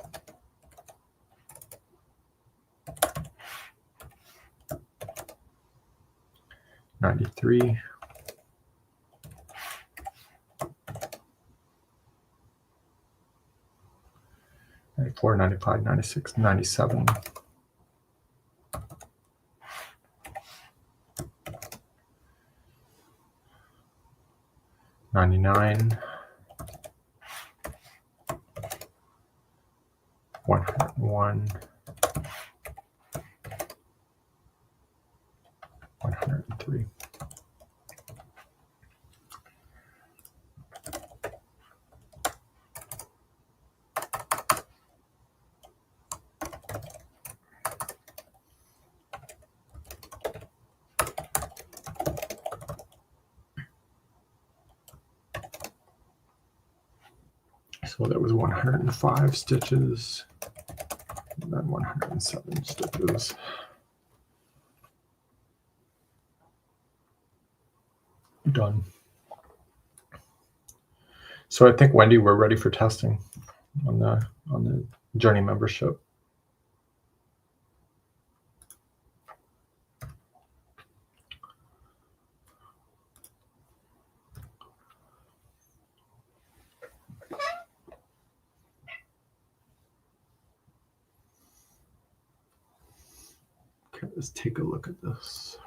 93. 94, 95, 96, 97. 99. 101. 103. So that was 105 stitches, and then 107 stitches. Done. So I think, Wendy, we're ready for testing on the Journey membership. Okay, let's take a look at this.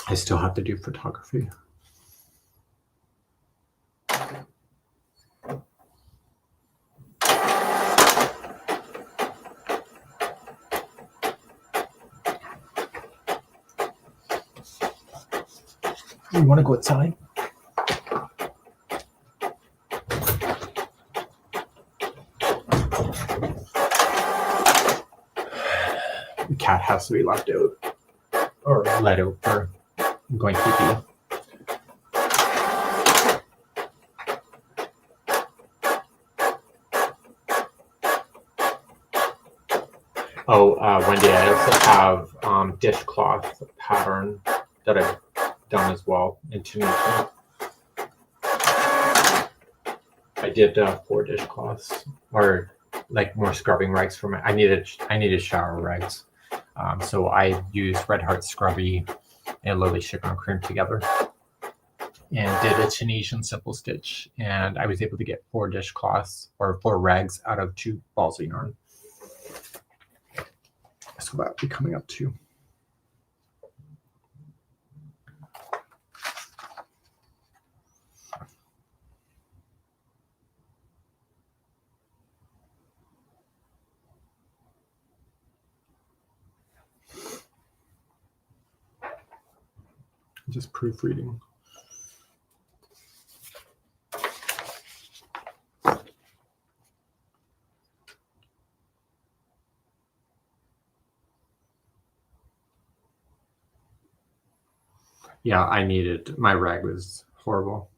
I still have to do photography. You want to go outside? The cat has to be left out or let out for going pee-pee. Oh, Wendy, I also have dishcloth pattern that I've done as well in Tunisia. I did 4 dishcloths, or like more scrubbing rags for my. I needed shower rags, so I used Red Heart Scrubby and Lily Sugar and Cream together, and did a Tunisian simple stitch, and I was able to get 4 dishcloths or 4 rags out of 2 balls of yarn. So that'll be coming up too. Just proofreading. Yeah, I needed, my rag was horrible.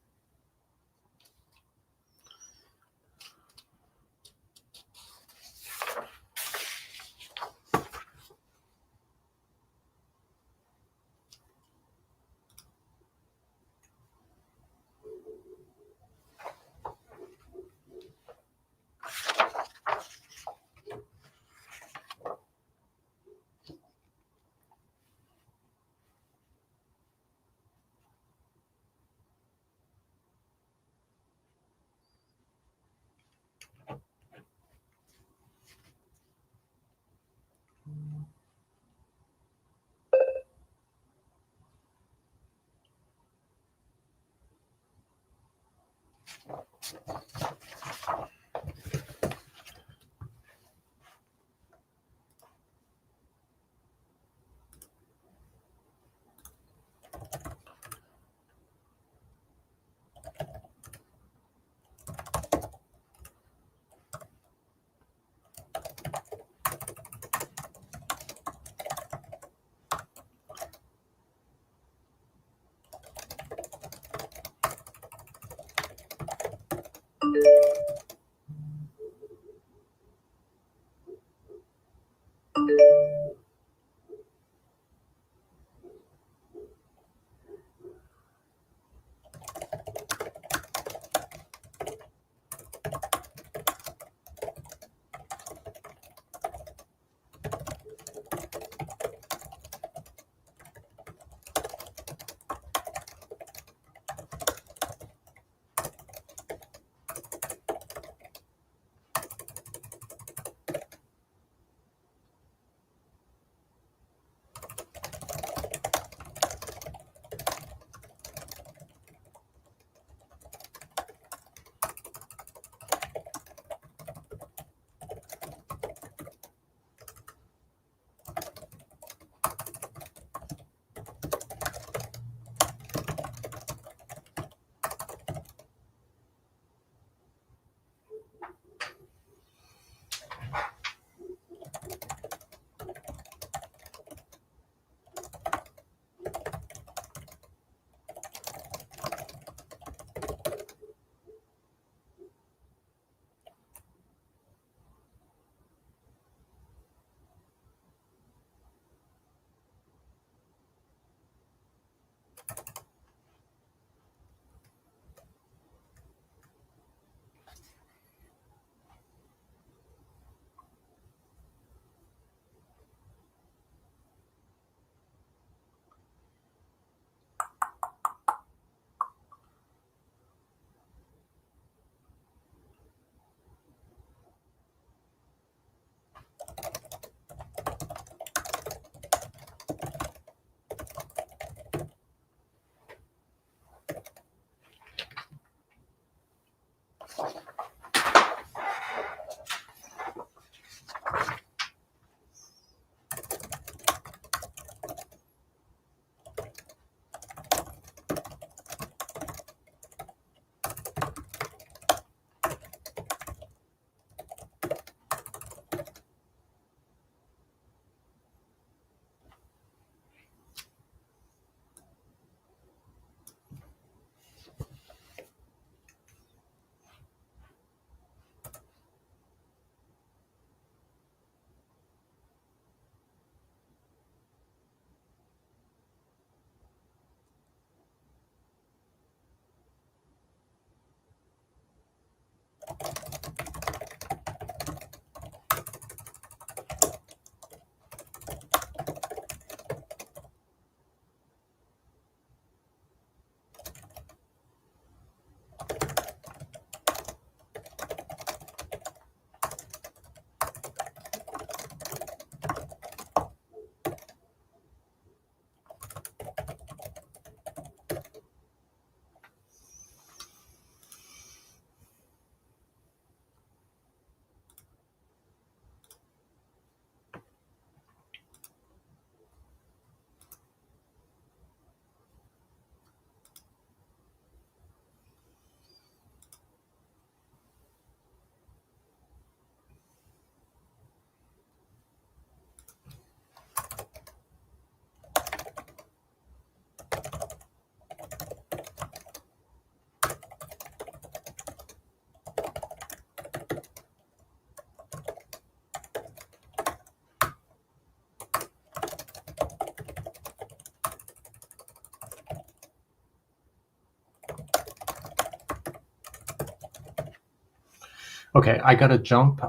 Okay, I got to jump.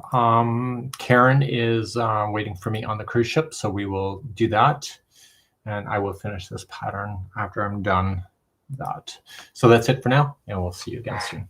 Karen is waiting for me on the cruise ship, so we will do that. And I will finish this pattern after I'm done that. So that's it for now, and we'll see you again soon.